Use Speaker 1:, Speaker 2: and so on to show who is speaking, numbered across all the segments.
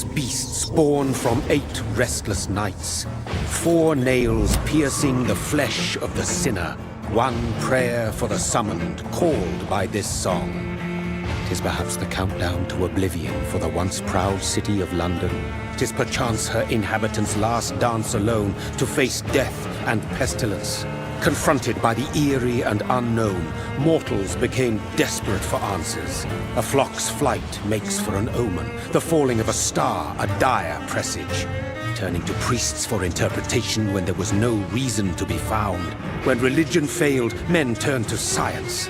Speaker 1: fierce beasts born from 8 restless nights. 4 nails piercing the flesh of the sinner. 1 prayer for the summoned, called by this song. 'Tis perhaps the countdown to oblivion for the once proud city of London. 'Tis perchance her inhabitants' last dance alone to face death and pestilence. Confronted by the eerie and unknown, mortals became desperate for answers. A flock's flight makes for an omen, the falling of a star a dire presage. Turning to priests for interpretation when there was no reason to be found. When religion failed, men turned to science.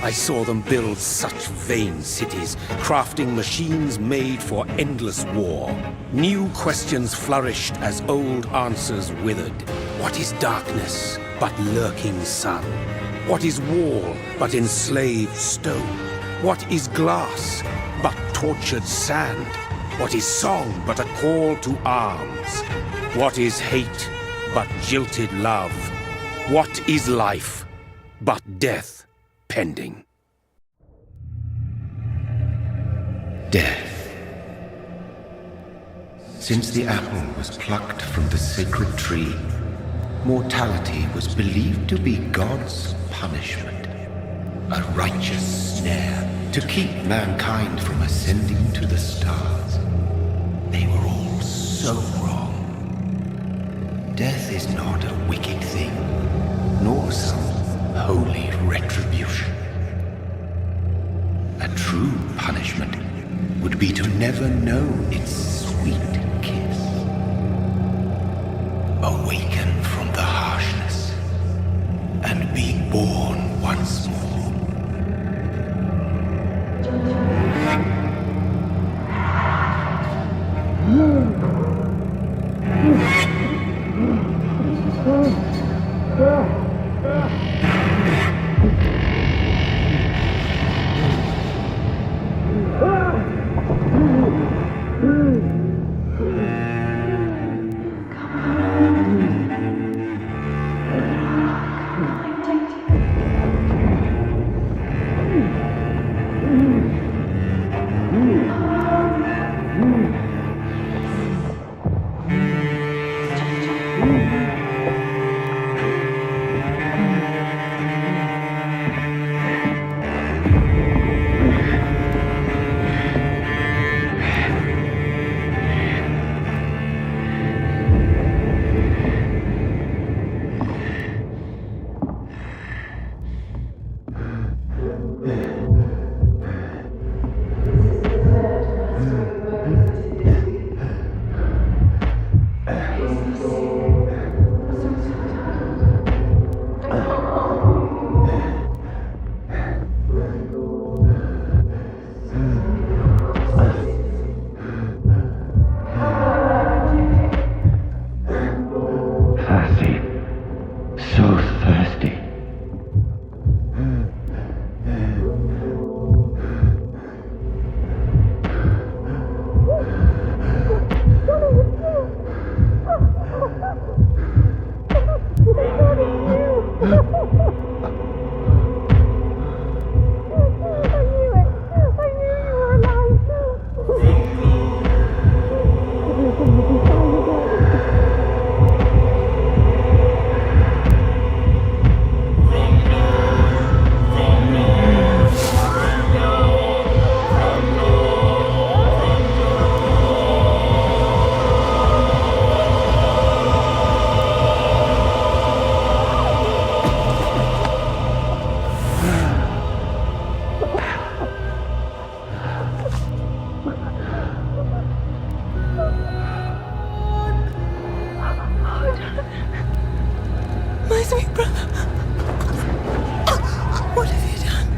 Speaker 1: I saw them build such vain cities, crafting machines made for endless war. New questions flourished as old answers withered. What is darkness but lurking sun? What is wall but enslaved stone? What is glass but tortured sand? What is song but a call to arms? What is hate but jilted love? What is life but death pending?
Speaker 2: Death. Since the apple was plucked from the sacred tree, mortality was believed to be God's punishment, a righteous snare to keep mankind from ascending to the stars. They were all so wrong. Death is not a wicked thing, nor some holy retribution. A true punishment would be to never know its sweet kiss. Awaken from the harshness and be born once more.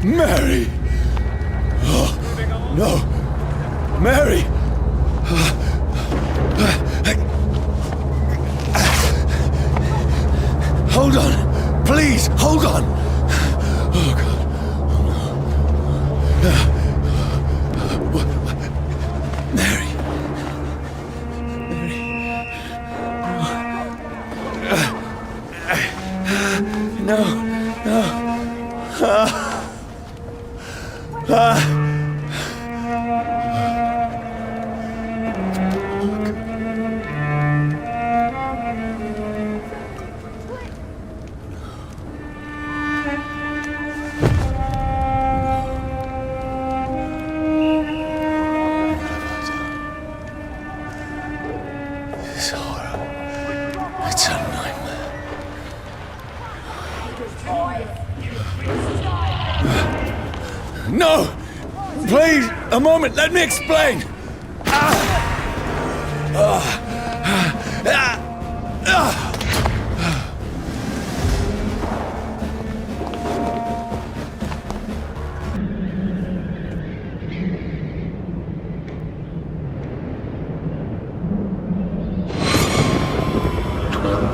Speaker 3: Mary! Oh, no! Mary! Hold on! Please, hold on! Oh, God. Mary! Mary! No! A moment, let me explain!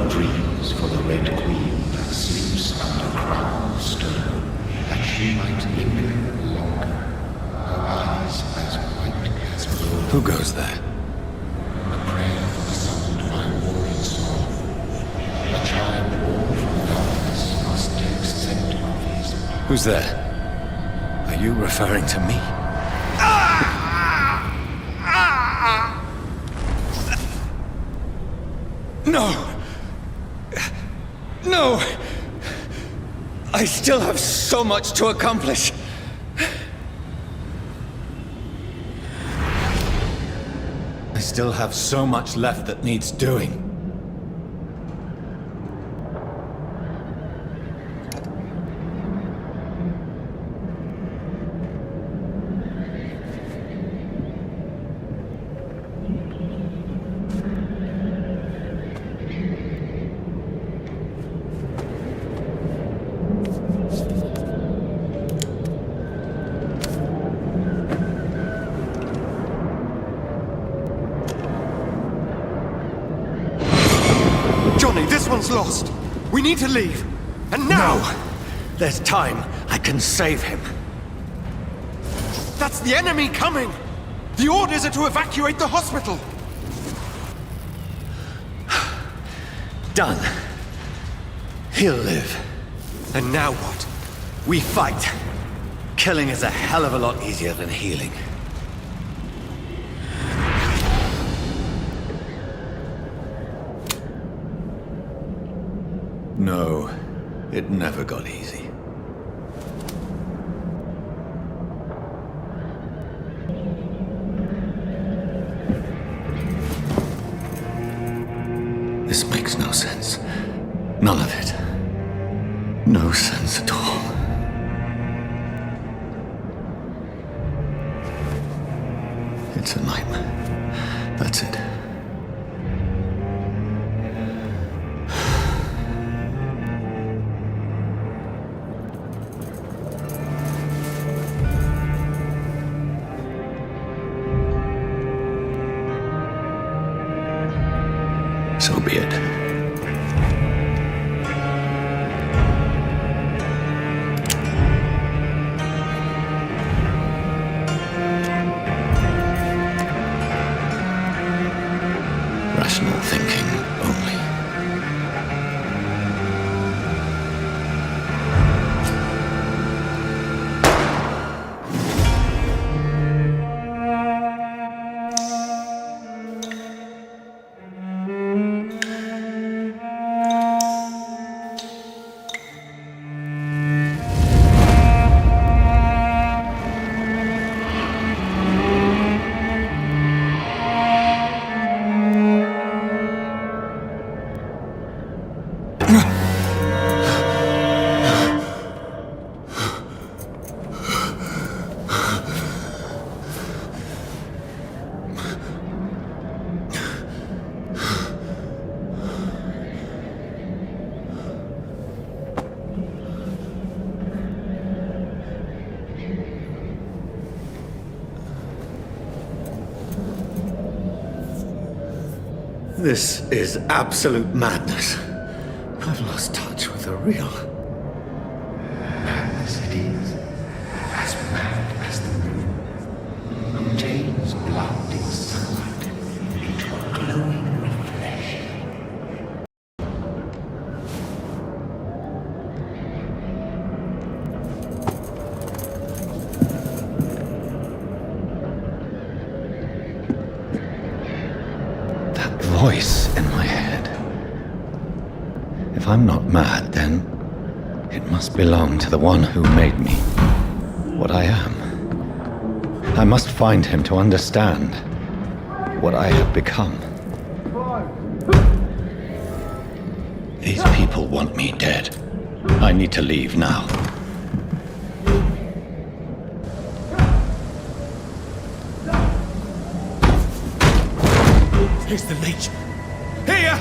Speaker 2: Dreams for the Red Queen that sleeps under crown of stone, that she might linger longer, her eyes as white as gold.
Speaker 3: Who goes there?
Speaker 2: A prayer for the summoned by warring soul. A child born from darkness must take scent of his power.
Speaker 3: Who's there? Are you referring to me? No! No! I still have so much to accomplish. I still have so much left that needs doing.
Speaker 4: Johnny, this one's lost. We need to leave. And now!
Speaker 3: No! There's time. I can save him.
Speaker 4: That's the enemy coming! The orders are to evacuate the hospital!
Speaker 3: Done. He'll live.
Speaker 4: And now what?
Speaker 3: We fight. Killing is a hell of a lot easier than healing. No, it never got easy. This makes no sense. None of it. No sense at all. It's a nightmare. That's it. So be it. Rational thinking only. This is absolute madness. I've lost touch with the real.
Speaker 2: Madness it is, as mad as the moon, who changes blinding sunlight into a glowing reflection.
Speaker 3: Voice in my head. If I'm not mad, then it must belong to the one who made me what I am. I must find him to understand what I have become. These people want me dead. I need to leave now.
Speaker 4: Here's the leech. Here!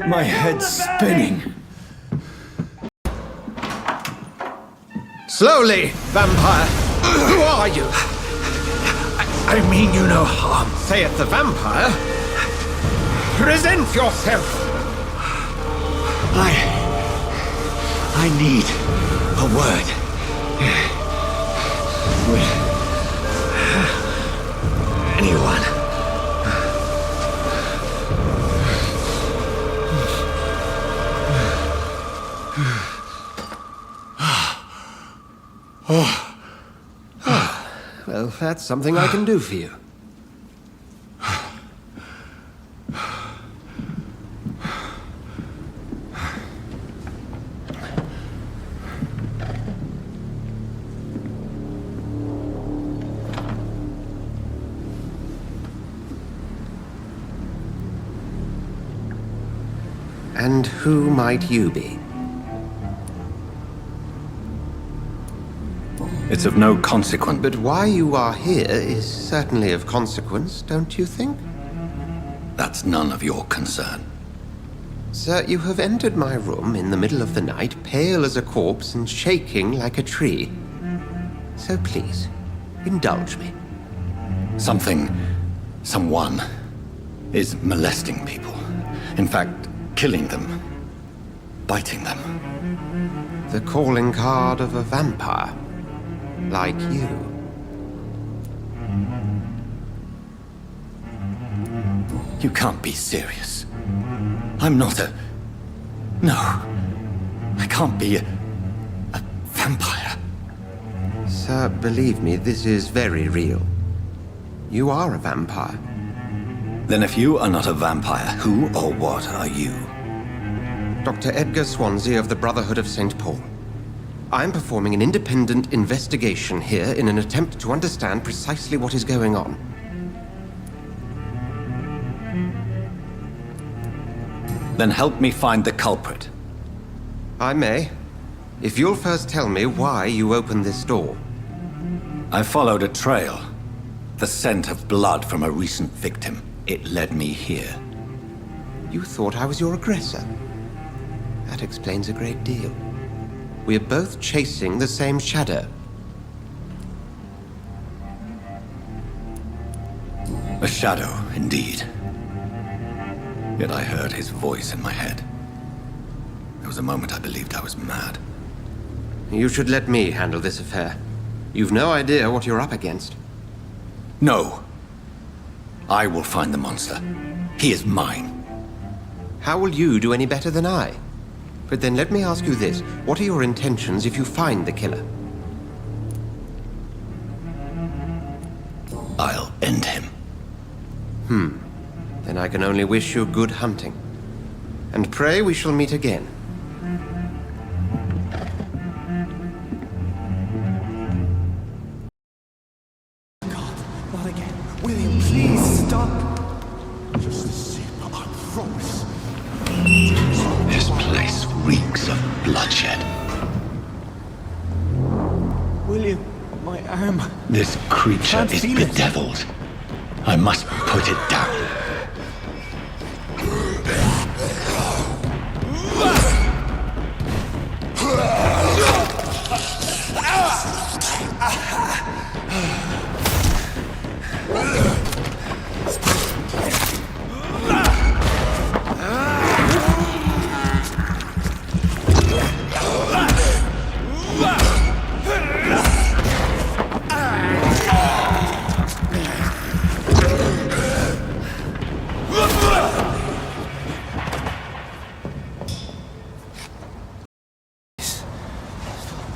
Speaker 3: My head's spinning.
Speaker 2: Slowly, vampire! Who are you?
Speaker 3: I mean you no harm.
Speaker 2: Saith the vampire. Present yourself!
Speaker 3: I need a word. With anyone.
Speaker 2: Well, that's something I can do for you. And who might you be?
Speaker 3: It's of no consequence.
Speaker 2: But why you are here is certainly of consequence, don't you think?
Speaker 3: That's none of your concern.
Speaker 2: Sir, you have entered my room in the middle of the night, pale as a corpse and shaking like a tree. So please, indulge me.
Speaker 3: Someone is molesting people. In fact, killing them. Biting them.
Speaker 2: The calling card of a vampire. Like you.
Speaker 3: You can't be serious. I'm not a... No. I can't be a vampire.
Speaker 2: Sir, believe me, this is very real. You are a vampire.
Speaker 3: Then if you are not a vampire, who or what are you?
Speaker 2: Dr. Edgar Swansea of the Brotherhood of St. Paul. I am performing an independent investigation here in an attempt to understand precisely what is going on.
Speaker 3: Then help me find the culprit.
Speaker 2: I may, if you'll first tell me why you opened this door.
Speaker 3: I followed a trail. The scent of blood from a recent victim. It led me here.
Speaker 2: You thought I was your aggressor. That explains a great deal. We're both chasing the same shadow.
Speaker 3: A shadow, indeed. Yet I heard his voice in my head. There was a moment I believed I was mad.
Speaker 2: You should let me handle this affair. You've no idea what you're up against.
Speaker 3: No. I will find the monster. He is mine.
Speaker 2: How will you do any better than I? But then let me ask you this. What are your intentions if you find the killer?
Speaker 3: I'll end him.
Speaker 2: Then I can only wish you good hunting. And pray we shall meet again.
Speaker 4: God, not again. William, please stop. Just a sip, I promise.
Speaker 3: This place reeks of bloodshed.
Speaker 4: William, my arm.
Speaker 3: This creature
Speaker 4: Can't
Speaker 3: is
Speaker 4: feel it.
Speaker 3: bedeviled. I must put it down.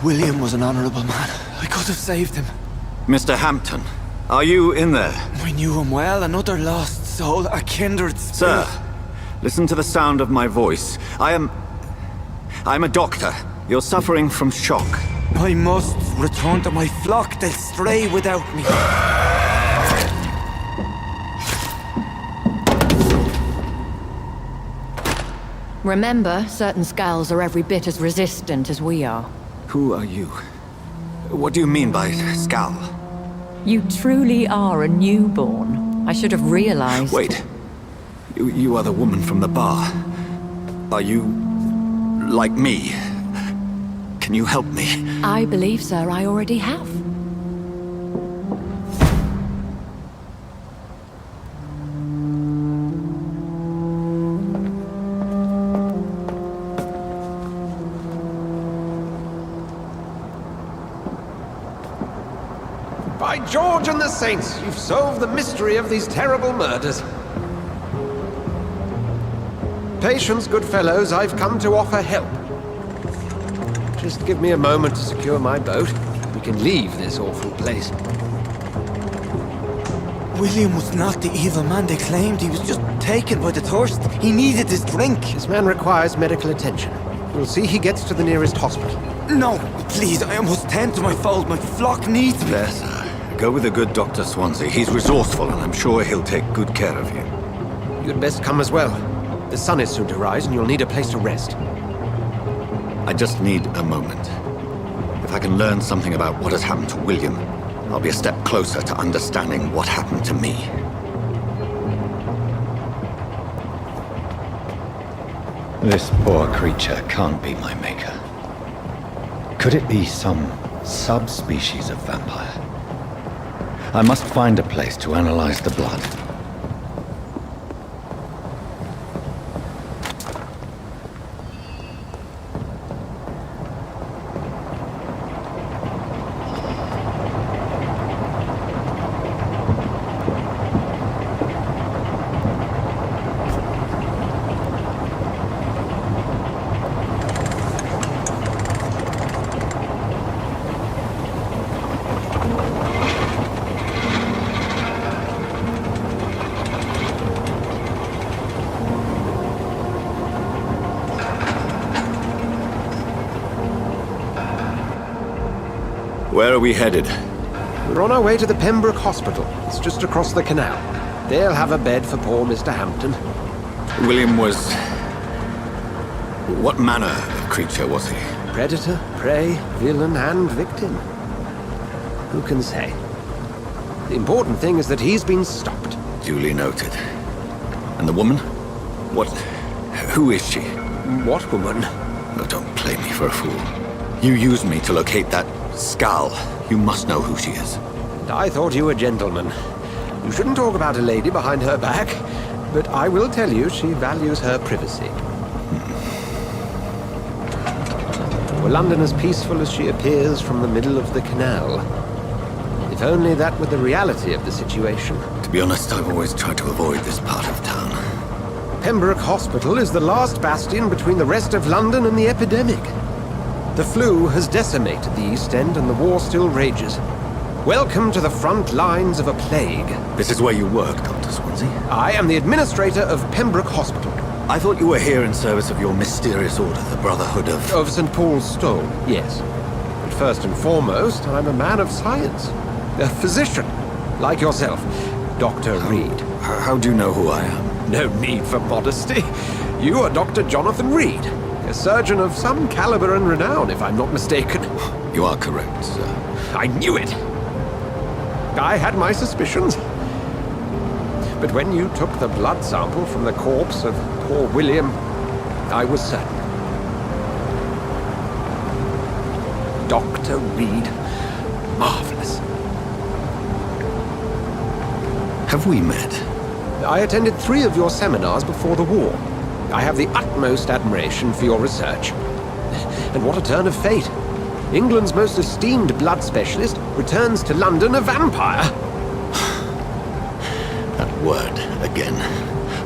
Speaker 4: William was an honorable man. I could have saved him.
Speaker 3: Mr. Hampton, are you in there?
Speaker 4: I knew him well, another lost soul, a kindred spirit.
Speaker 3: Sir, listen to the sound of my voice. I'm a doctor. You're suffering from shock.
Speaker 4: I must return to my flock. They'll stray without me.
Speaker 5: Remember, certain skulls are every bit as resistant as we are.
Speaker 6: Who are you? What do you mean by Skal?
Speaker 5: You truly are a newborn. I should have realized.
Speaker 6: Wait. You are the woman from the bar. Are you... like me? Can you help me?
Speaker 5: I believe, sir, I already have.
Speaker 1: By George and the Saints, you've solved the mystery of these terrible murders. Patience, good fellows, I've come to offer help. Just give me a moment to secure my boat. We can leave this awful place.
Speaker 4: William was not the evil man they claimed. He was just taken by the thirst. He needed his drink.
Speaker 1: This man requires medical attention. We'll see he gets to the nearest hospital.
Speaker 4: No, please, I must tend to my fold. My flock needs me.
Speaker 6: There, sir. Go with the good Dr. Swansea. He's resourceful, and I'm sure he'll take good care of you.
Speaker 1: You'd best come as well. The sun is soon to rise, and you'll need a place to rest.
Speaker 6: I just need a moment. If I can learn something about what has happened to William, I'll be a step closer to understanding what happened to me.
Speaker 3: This poor creature can't be my maker. Could it be some subspecies of vampire? I must find a place to analyze the blood.
Speaker 6: Where are we headed?
Speaker 1: We're on our way to the Pembroke Hospital. It's just across the canal. They'll have a bed for poor Mr. Hampton.
Speaker 6: William was... what manner of creature was he?
Speaker 1: Predator, prey, villain, and victim. Who can say? The important thing is that he's been stopped.
Speaker 6: Duly noted. And the woman? What... who is she?
Speaker 1: What woman?
Speaker 6: Oh, don't play me for a fool. You used me to locate that Skal. You must know who she is.
Speaker 1: And I thought you a gentleman. You shouldn't talk about a lady behind her back, but I will tell you she values her privacy. Were London as peaceful as she appears from the middle of the canal? If only that were the reality of the situation.
Speaker 6: To be honest, I've always tried to avoid this part of town.
Speaker 1: Pembroke Hospital is the last bastion between the rest of London and the epidemic. The flu has decimated the East End and the war still rages. Welcome to the front lines of a plague.
Speaker 6: This is where you work, Dr. Swansea?
Speaker 1: I am the administrator of Pembroke Hospital.
Speaker 6: I thought you were here in service of your mysterious order, the Brotherhood of...
Speaker 1: Of St. Paul's Stole, yes. But first and foremost, I'm a man of science. A physician, like yourself, Dr. Reed.
Speaker 6: How do you know who I am?
Speaker 1: No need for modesty. You are Dr. Jonathan Reed, a surgeon of some caliber and renown, if I'm not mistaken.
Speaker 6: You are correct, sir.
Speaker 1: I knew it! I had my suspicions. But when you took the blood sample from the corpse of poor William, I was certain. Dr. Reed. Marvelous.
Speaker 6: Have we met?
Speaker 1: I attended 3 of your seminars before the war. I have the utmost admiration for your research. And what a turn of fate. England's most esteemed blood specialist returns to London a vampire.
Speaker 6: That word, again.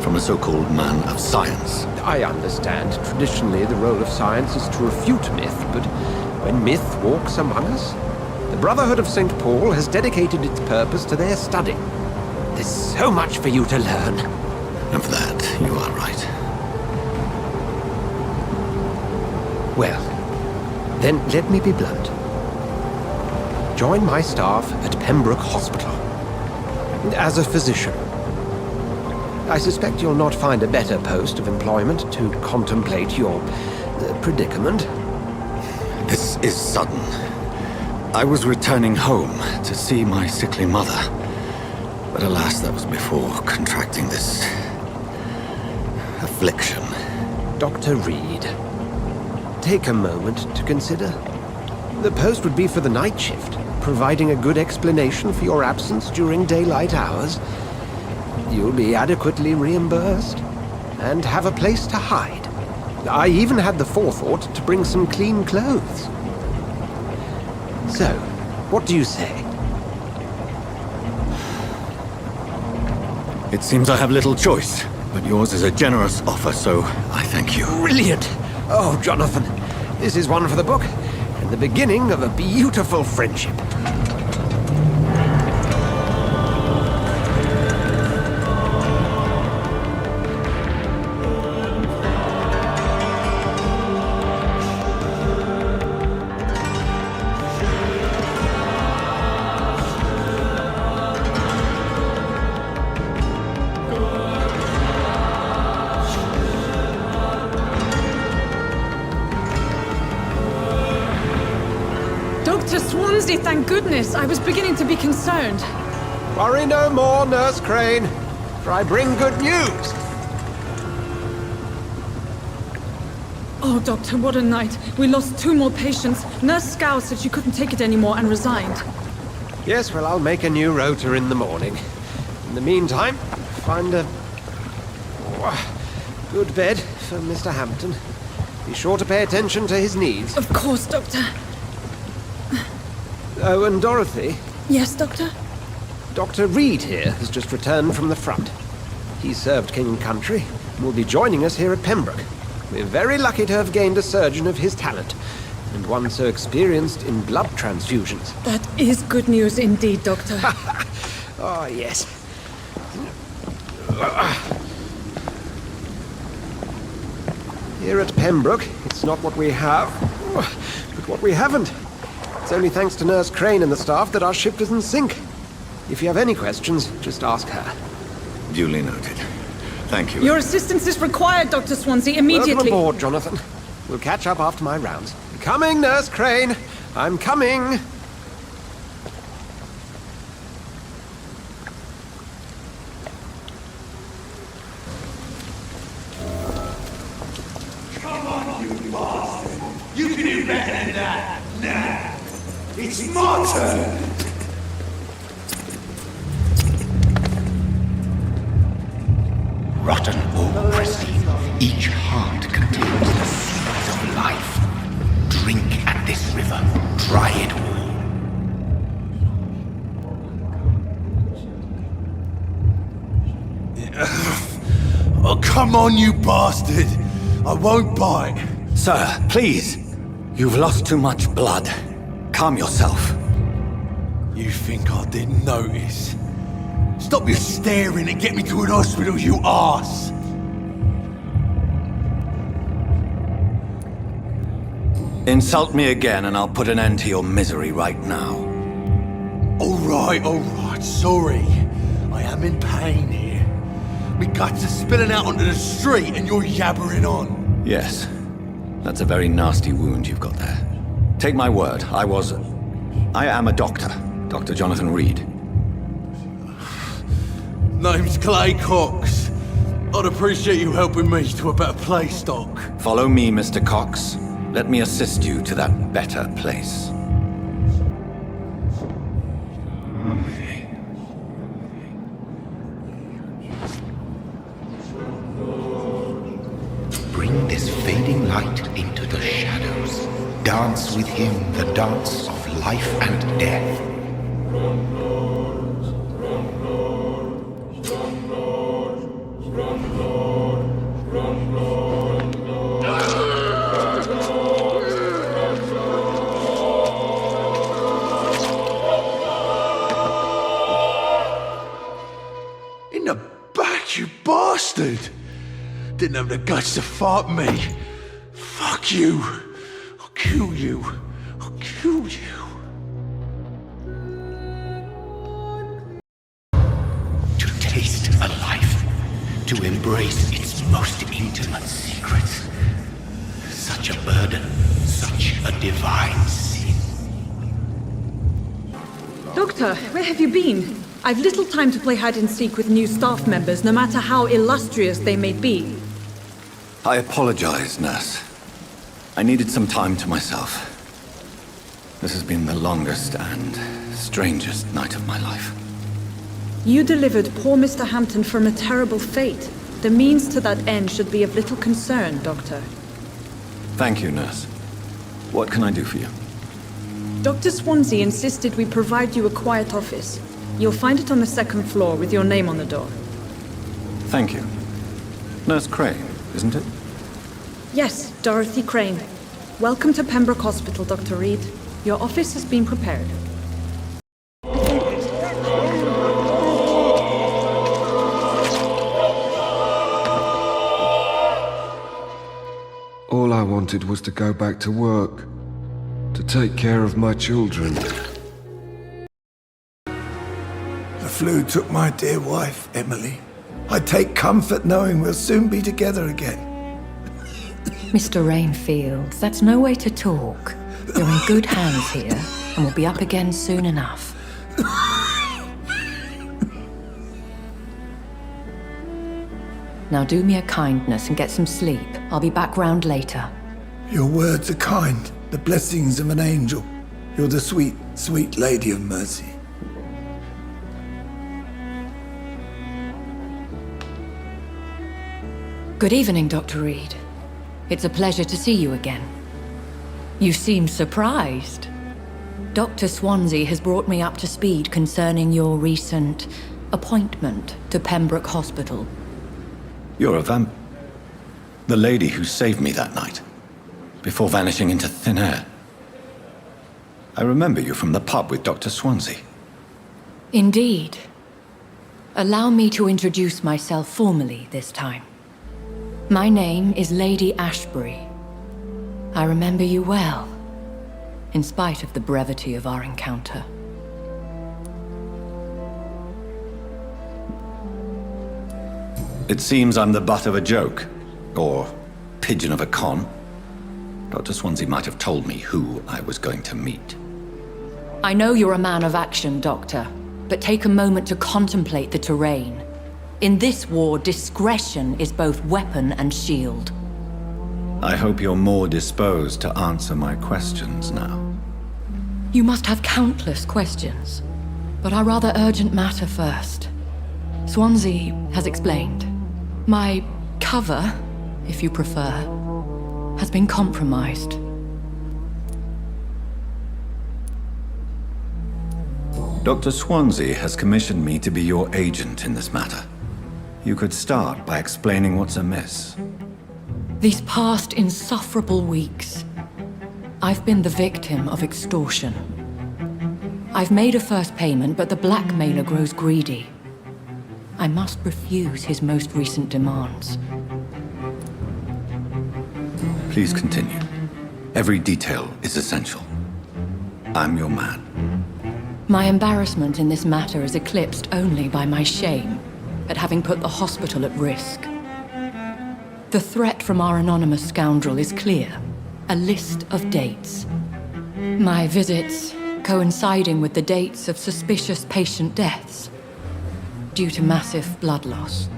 Speaker 6: From a so-called man of science.
Speaker 1: I understand. Traditionally, the role of science is to refute myth, but when myth walks among us, the Brotherhood of St. Paul has dedicated its purpose to their study. There's so much for you to learn.
Speaker 6: Of that, you are right.
Speaker 1: Well, then let me be blunt. Join my staff at Pembroke Hospital. As a physician.
Speaker 7: I suspect you'll not find a better post of employment to contemplate your predicament.
Speaker 6: This is sudden. I was returning home to see my sickly mother. But alas, that was before contracting this affliction.
Speaker 7: Dr. Reed, take a moment to consider. The post would be for the night shift, providing a good explanation for your absence during daylight hours. You'll be adequately reimbursed and have a place to hide. I even had the forethought to bring some clean clothes. So, what do you say?
Speaker 6: It seems I have little choice, but yours is a generous offer, so I thank you.
Speaker 7: Brilliant! Oh, Jonathan, this is one for the book, and the beginning of a beautiful friendship.
Speaker 8: Dr. Swansea, thank goodness. I was beginning to be concerned.
Speaker 7: Worry no more, Nurse Crane, for I bring good news.
Speaker 8: Oh, Doctor, what a night. We lost 2 more patients. Nurse Scow said she couldn't take it anymore and resigned.
Speaker 7: Yes, well, I'll make a new rota in the morning. In the meantime, find a good bed for Mr. Hampton. Be sure to pay attention to his needs.
Speaker 8: Of course, Doctor.
Speaker 7: Oh, and Dorothy,
Speaker 8: Yes, Doctor?
Speaker 7: Dr. Reed here has just returned from the front. He served King and Country and will be joining us here at Pembroke. We're very lucky to have gained a surgeon of his talent, and one so experienced in blood transfusions.
Speaker 8: That is good news indeed, Doctor.
Speaker 7: Oh, yes. Here at Pembroke, it's not what we have, but what we haven't. It's only thanks to Nurse Crane and the staff that our ship doesn't sink. If you have any questions, just ask her.
Speaker 6: Duly noted. Thank you.
Speaker 8: Your assistance is required, Dr. Swansea, immediately.
Speaker 7: Welcome aboard, Jonathan. We'll catch up after my rounds. Coming, Nurse Crane. I'm coming.
Speaker 4: Come on, you bastard! You can do better than that! Nah! It's my turn!
Speaker 2: Rotten or pristine, each heart contains the seeds of life. Drink at this river, try it all.
Speaker 4: Oh, come on, you bastard! I won't bite!
Speaker 6: Sir, please. You've lost too much blood. Calm yourself.
Speaker 4: You think I didn't notice? Stop your staring and get me to an hospital, you arse!
Speaker 6: Insult me again and I'll put an end to your misery right now.
Speaker 4: Alright, sorry. I am in pain here. Me guts are spilling out onto the street and you're yabbering on.
Speaker 6: Yes. That's a very nasty wound you've got there. Take my word, I am a doctor. Dr. Jonathan Reed.
Speaker 4: Name's Clay Cox. I'd appreciate you helping me to a better place, Doc.
Speaker 6: Follow me, Mr. Cox. Let me assist you to that better place.
Speaker 2: Bring this fading light into the shadows. Dance with him the dance of life and death.
Speaker 4: In the back, you bastard! Didn't have the guts to fight me. Fuck you. I'll kill you. I'll kill you.
Speaker 2: To taste a life, embrace its most intimate secrets. Such a burden, such a divine sin.
Speaker 8: Doctor, where have you been? I've little time to play hide and seek with new staff members, no matter how illustrious they may be.
Speaker 3: I apologize, nurse. I needed some time to myself. This has been the longest and strangest night of my life.
Speaker 8: You delivered poor Mr. Hampton from a terrible fate. The means to that end should be of little concern, Doctor.
Speaker 3: Thank you, nurse. What can I do for you?
Speaker 8: Dr. Swansea insisted we provide you a quiet office. You'll find it on the second floor with your name on the door.
Speaker 3: Thank you. Nurse Crane, isn't it?
Speaker 8: Yes, Dorothy Crane. Welcome to Pembroke Hospital, Dr. Reed. Your office has been prepared.
Speaker 9: All I wanted was to go back to work, to take care of my children.
Speaker 4: The flu took my dear wife, Emily. I take comfort knowing we'll soon be together again.
Speaker 5: Mr. Rainfield, that's no way to talk. You're in good hands here, and we'll be up again soon enough. Now do me a kindness and get some sleep. I'll be back round later.
Speaker 4: Your words are kind, the blessings of an angel. You're the sweet, sweet Lady of Mercy.
Speaker 5: Good evening, Dr. Reed. It's a pleasure to see you again. You seem surprised. Dr. Swansea has brought me up to speed concerning your recent appointment to Pembroke Hospital.
Speaker 3: You're a the lady who saved me that night, before vanishing into thin air. I remember you from the pub with Dr. Swansea.
Speaker 5: Indeed. Allow me to introduce myself formally this time. My name is Lady Ashbury. I remember you well, in spite of the brevity of our encounter.
Speaker 3: It seems I'm the butt of a joke, or pigeon of a con. Dr. Swansea might have told me who I was going to meet.
Speaker 5: I know you're a man of action, Doctor, but take a moment to contemplate the terrain. In this war, discretion is both weapon and shield.
Speaker 3: I hope you're more disposed to answer my questions now.
Speaker 5: You must have countless questions, but our rather urgent matter first. Swansea has explained. My cover, if you prefer, has been compromised.
Speaker 3: Dr. Swansea has commissioned me to be your agent in this matter. You could start by explaining what's amiss.
Speaker 5: These past insufferable weeks, I've been the victim of extortion. I've made a first payment, but the blackmailer grows greedy. I must refuse his most recent demands.
Speaker 3: Please continue. Every detail is essential. I'm your man.
Speaker 5: My embarrassment in this matter is eclipsed only by my shame at having put the hospital at risk. The threat from our anonymous scoundrel is clear. A list of dates. My visits coinciding with the dates of suspicious patient deaths due to massive blood loss.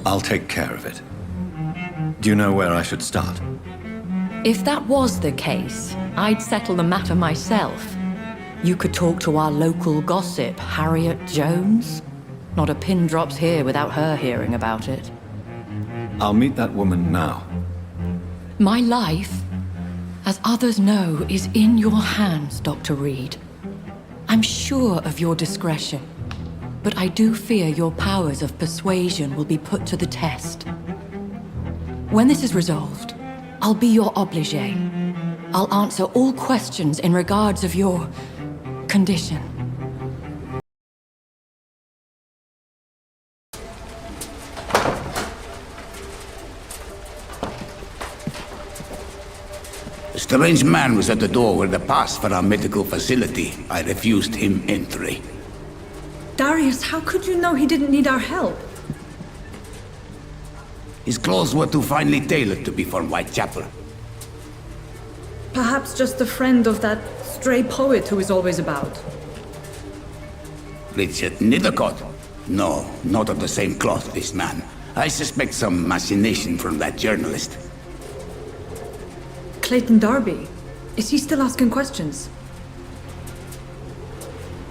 Speaker 3: I'll take care of it. Do you know where I should start?
Speaker 5: If that was the case, I'd settle the matter myself. You could talk to our local gossip, Harriet Jones. Not a pin drops here without her hearing about it.
Speaker 3: I'll meet that woman now.
Speaker 5: My life, as others know, is in your hands, Dr. Reed. I'm sure of your discretion, but I do fear your powers of persuasion will be put to the test. When this is resolved, I'll be your obligé. I'll answer all questions in regards of your condition.
Speaker 10: A strange man was at the door with a pass for our medical facility. I refused him entry.
Speaker 8: Darius, how could you know he didn't need our help?
Speaker 10: His clothes were too finely tailored to be from Whitechapel.
Speaker 8: Perhaps just a friend of that stray poet who is always about.
Speaker 10: Richard Nethercott? No, not of the same cloth, this man. I suspect some machination from that journalist.
Speaker 8: Clayton Darby. Is he still asking questions?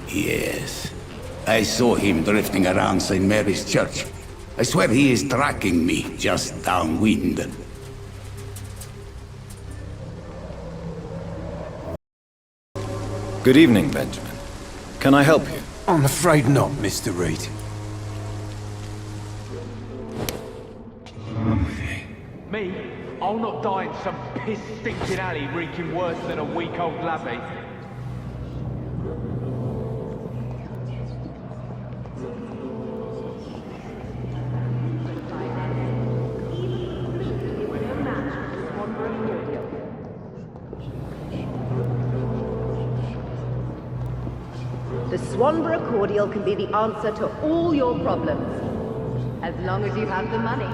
Speaker 10: Yes. I saw him drifting around St. Mary's Church. I swear he is tracking me just downwind.
Speaker 3: Good evening, Benjamin. Can I help you?
Speaker 4: I'm afraid not, Mr. Reed.
Speaker 11: Me? I'll not die in some piss-stinking alley reeking worse than a week-old lavvy.
Speaker 12: The Swanborough cordial can be the answer to all your problems, as long as you have the money.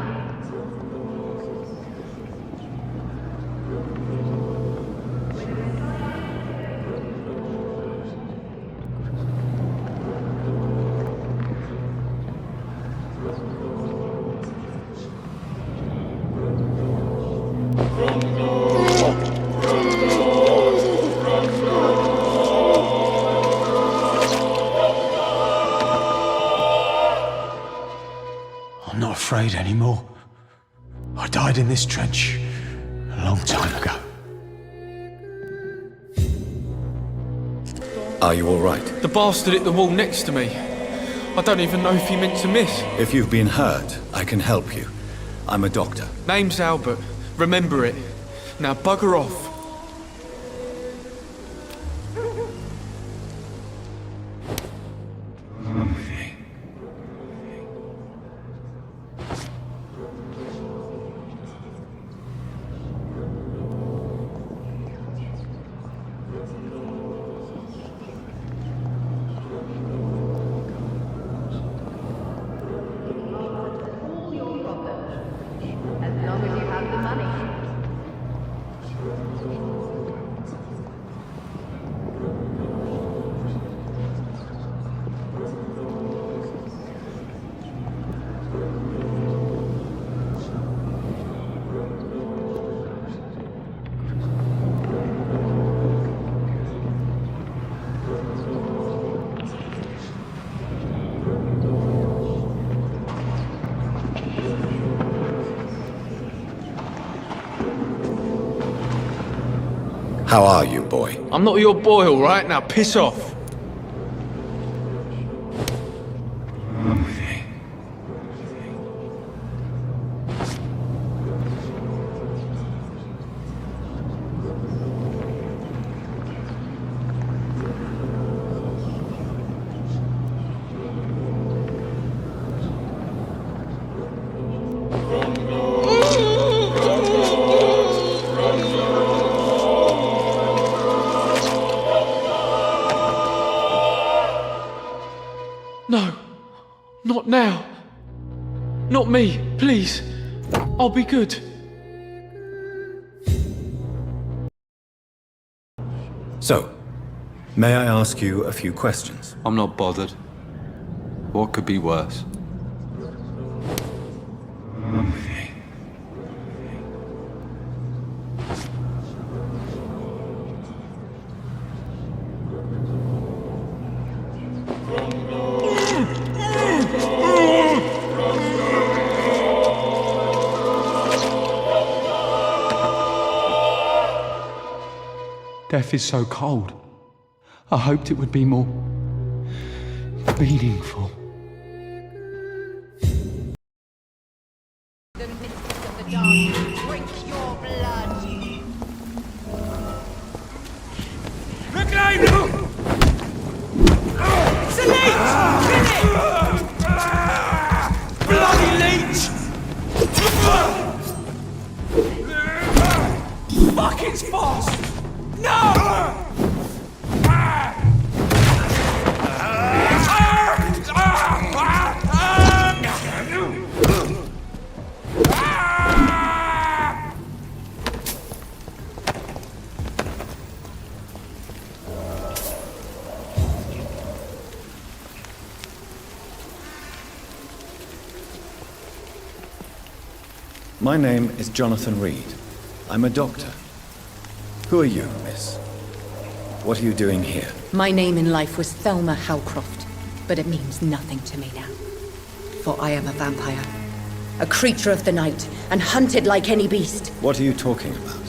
Speaker 4: I'm not afraid anymore. I died in this trench a long time ago.
Speaker 3: Are you all right?
Speaker 11: The bastard hit the wall next to me. I don't even know if he meant to miss.
Speaker 3: If you've been hurt, I can help you. I'm a doctor.
Speaker 11: Name's Albert. Remember it. Now bugger off.
Speaker 12: As long as you have the money.
Speaker 3: How are you, boy?
Speaker 11: I'm not your boy, all right? Now piss off. No, not now. Not me, please. I'll be good.
Speaker 3: So, may I ask you a few questions?
Speaker 13: I'm not bothered. What could be worse?
Speaker 14: Death is so cold. I hoped it would be more meaningful.
Speaker 12: The mists of the dark drink your blood.
Speaker 11: Reclaim! It's a leech! Kill it! Bloody leech! Fuck, it's fast! No!
Speaker 3: My name is Jonathan Reed. I'm a doctor. Who are you, miss? What are you doing here?
Speaker 5: My name in life was Thelma Halcroft, but it means nothing to me now. For I am a vampire, a creature of the night, and hunted like any beast.
Speaker 3: What are you talking about?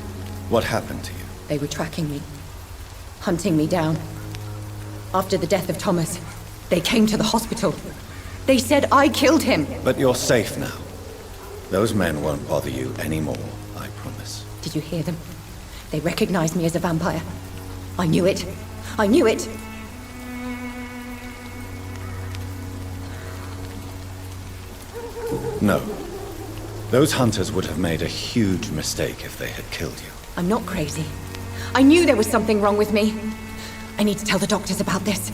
Speaker 3: What happened to you?
Speaker 5: They were tracking me, hunting me down. After the death of Thomas, they came to the hospital. They said I killed him.
Speaker 3: But you're safe now. Those men won't bother you anymore, I promise.
Speaker 5: Did you hear them? They recognized me as a vampire. I knew it. I knew it.
Speaker 3: No. Those hunters would have made a huge mistake if they had killed you.
Speaker 5: I'm not crazy. I knew there was something wrong with me. I need to tell the doctors about this.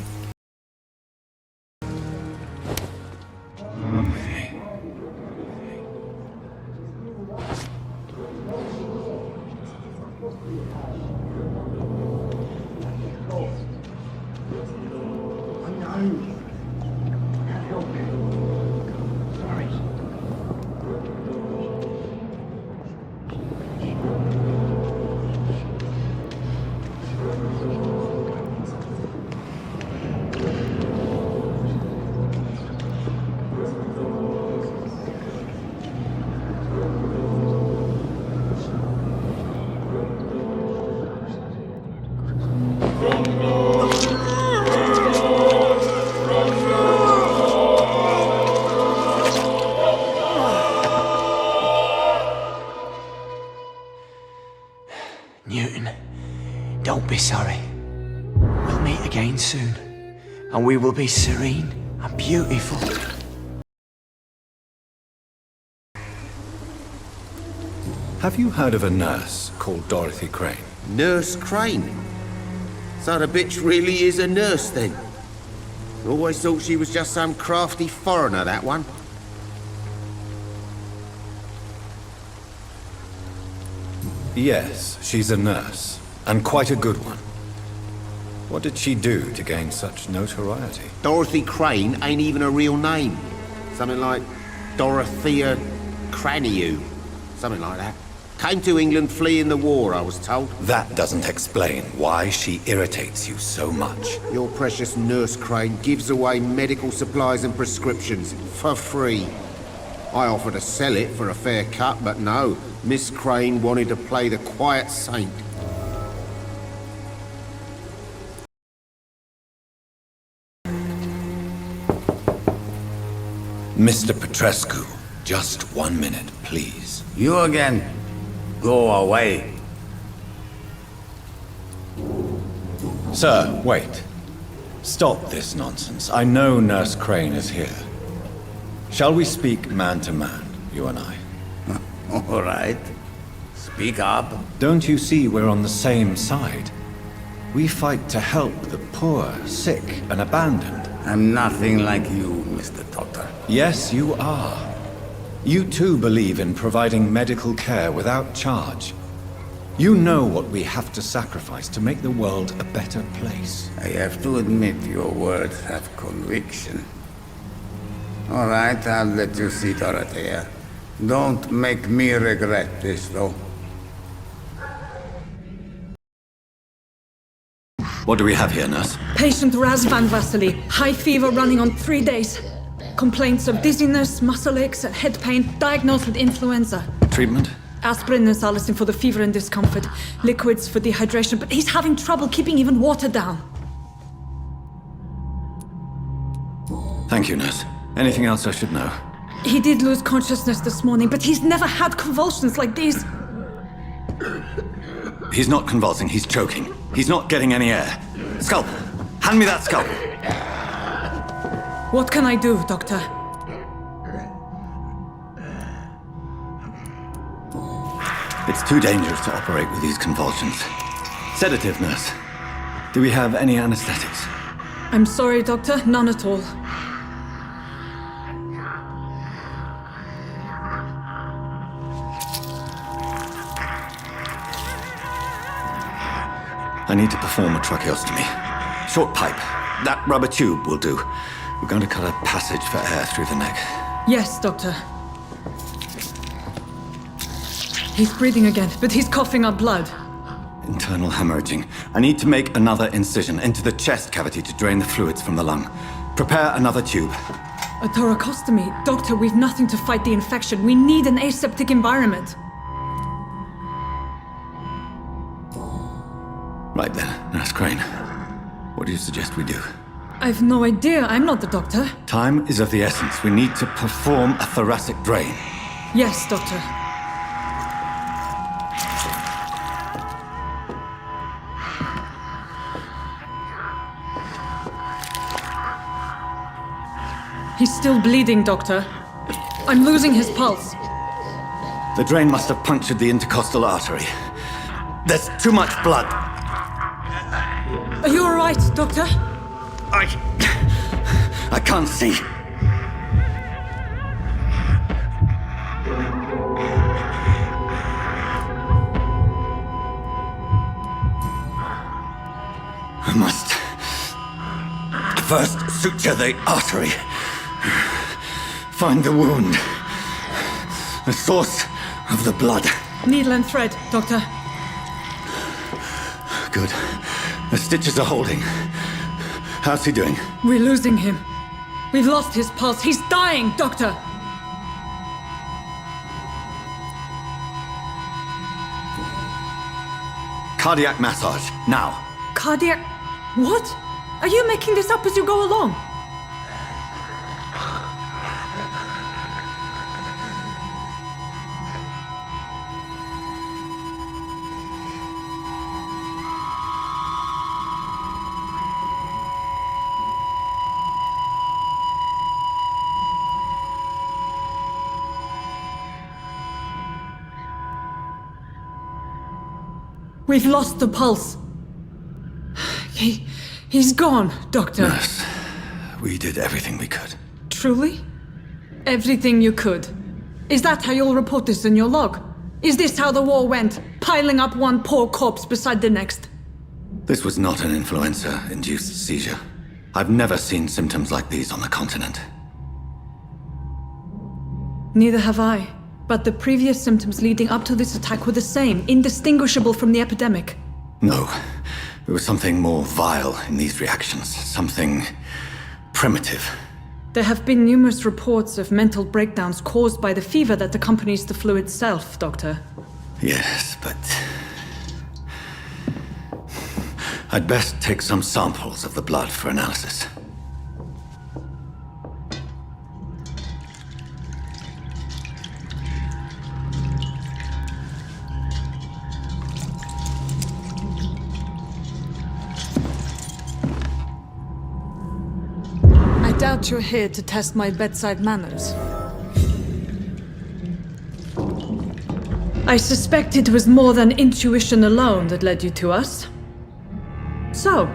Speaker 4: Newton, don't be sorry. We'll meet again soon, and we will be serene and beautiful.
Speaker 3: Have you heard of a nurse called Dorothy Crane?
Speaker 2: Nurse Crane? So the bitch really is a nurse, then? Always thought she was just some crafty foreigner, that one.
Speaker 3: Yes, she's a nurse, and quite a good one. What did she do to gain such notoriety?
Speaker 2: Dorothy Crane ain't even a real name. Something like Dorothea Craniu. Something like that. Came to England fleeing the war, I was told.
Speaker 3: That doesn't explain why she irritates you so much.
Speaker 2: Your precious Nurse Crane gives away medical supplies and prescriptions for free. I offered to sell it for a fair cut, but no. Miss Crane wanted to play the quiet saint.
Speaker 3: Mr. Petrescu, just 1 minute, please.
Speaker 10: You again. Go away.
Speaker 3: Sir, wait. Stop this nonsense. I know Nurse Crane is here. Shall we speak man to man, you and I?
Speaker 10: All right. Speak up.
Speaker 3: Don't you see we're on the same side? We fight to help the poor, sick, and abandoned.
Speaker 10: I'm nothing like you, Mr. Doctor.
Speaker 3: Yes, you are. You too believe in providing medical care without charge. You know what we have to sacrifice to make the world a better place.
Speaker 10: I have to admit your words have conviction. All right, I'll let you see, Dorothea. Don't make me regret this, though.
Speaker 3: What do we have here, nurse?
Speaker 8: Patient Raz Van Vasily. High fever running on 3 days. Complaints of dizziness, muscle aches, and head pain. Diagnosed with influenza.
Speaker 3: Treatment?
Speaker 8: Aspirin and salicin for the fever and discomfort. Liquids for dehydration, but he's having trouble keeping even water down.
Speaker 3: Thank you, nurse. Anything else I should know?
Speaker 8: He did lose consciousness this morning, but he's never had convulsions like these.
Speaker 3: He's not convulsing, he's choking. He's not getting any air. Scalpel! Hand me that scalpel!
Speaker 8: What can I do, Doctor?
Speaker 3: It's too dangerous to operate with these convulsions. Sedative, nurse. Do we have any anesthetics?
Speaker 8: I'm sorry, Doctor. None at all.
Speaker 3: I need to perform a tracheostomy. Short pipe. That rubber tube will do. We're going to cut a passage for air through the neck.
Speaker 8: Yes, Doctor. He's breathing again, but he's coughing up blood.
Speaker 6: Internal hemorrhaging. I need to make another incision into the chest cavity to drain the fluids from the lung. Prepare another tube.
Speaker 8: A thoracostomy? Doctor, we've nothing to fight the infection. We need an aseptic environment.
Speaker 6: Right then, Nurse Crane. What do you suggest we do?
Speaker 8: I've no idea. I'm not the doctor.
Speaker 6: Time is of the essence. We need to perform a thoracic drain.
Speaker 8: Yes, Doctor. He's still bleeding, Doctor. I'm losing his pulse.
Speaker 6: The drain must have punctured the intercostal artery. There's too much blood.
Speaker 8: Are you all right, Doctor?
Speaker 6: I can't see. I must first suture the artery. Find the wound. The source of the blood.
Speaker 8: Needle and thread, Doctor.
Speaker 6: Good. The stitches are holding. How's he doing?
Speaker 8: We're losing him. We've lost his pulse. He's dying, Doctor!
Speaker 6: Cardiac massage, now.
Speaker 8: Cardiac... What? Are you making this up as you go along? We've lost the pulse. He's gone, Doctor.
Speaker 6: Nurse, we did everything we could.
Speaker 8: Truly? Everything you could. Is that how you'll report this in your log? Is this how the war went? Piling up one poor corpse beside the next?
Speaker 6: This was not an influenza-induced seizure. I've never seen symptoms like these on the continent.
Speaker 8: Neither have I. But the previous symptoms leading up to this attack were the same, indistinguishable from the epidemic.
Speaker 6: No. There was something more vile in these reactions. Something primitive.
Speaker 8: There have been numerous reports of mental breakdowns caused by the fever that accompanies the flu itself, Doctor.
Speaker 6: Yes, but... I'd best take some samples of the blood for analysis.
Speaker 8: I doubt you're here to test my bedside manners. I suspect it was more than intuition alone that led you to us. So,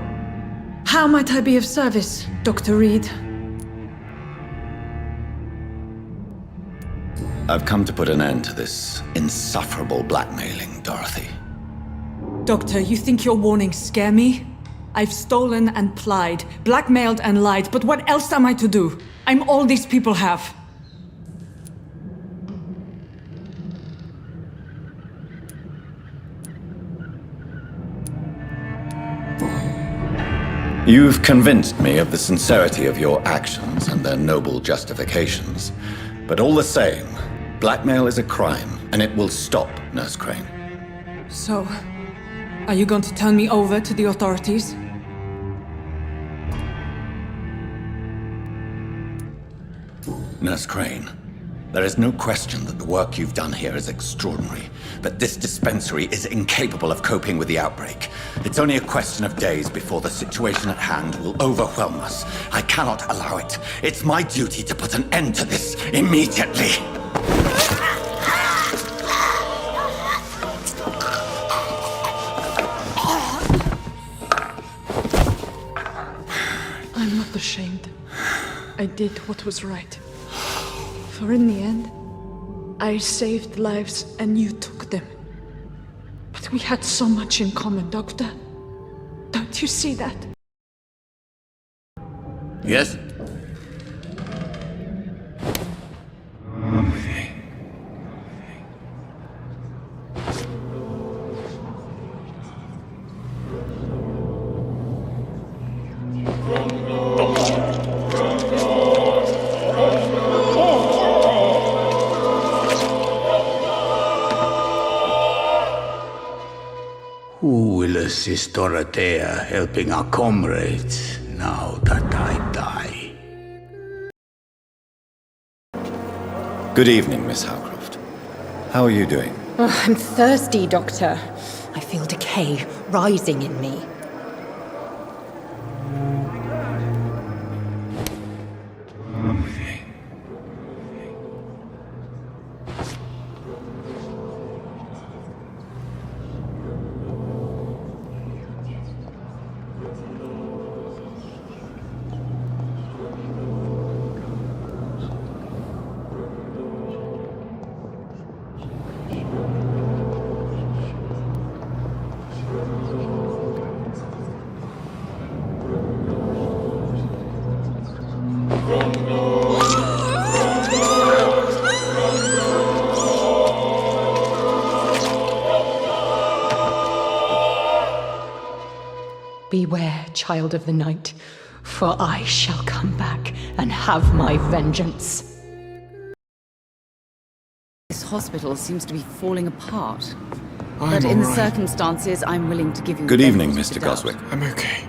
Speaker 8: how might I be of service, Dr. Reed?
Speaker 6: I've come to put an end to this insufferable blackmailing, Dorothy.
Speaker 8: Doctor, you think your warnings scare me? I've stolen and plied, blackmailed and lied, but what else am I to do? I'm all these people have.
Speaker 6: You've convinced me of the sincerity of your actions and their noble justifications. But all the same, blackmail is a crime, and it will stop, Nurse Crane.
Speaker 8: So, are you going to turn me over to the authorities?
Speaker 6: Nurse Crane, there is no question that the work you've done here is extraordinary, but this dispensary is incapable of coping with the outbreak. It's only a question of days before the situation at hand will overwhelm us. I cannot allow it. It's my duty to put an end to this immediately.
Speaker 8: I'm not ashamed. I did what was right. For in the end, I saved lives and you took them. But we had so much in common, Doctor. Don't you see that?
Speaker 6: Yes?
Speaker 10: Who will assist Dorothea helping our comrades now that I die?
Speaker 6: Good evening, Miss Howcroft. How are you doing?
Speaker 15: Oh, I'm thirsty, Doctor. I feel decay rising in me. Beware, child of the night, for I shall come back and have my vengeance.
Speaker 16: This hospital seems to be falling apart.
Speaker 9: I'm
Speaker 16: But in the
Speaker 9: all right.
Speaker 16: circumstances, I'm willing to give you
Speaker 6: Good
Speaker 16: the
Speaker 6: evening,
Speaker 16: benefit of
Speaker 6: Mr.
Speaker 16: the doubt.
Speaker 6: Goswick.
Speaker 9: I'm okay.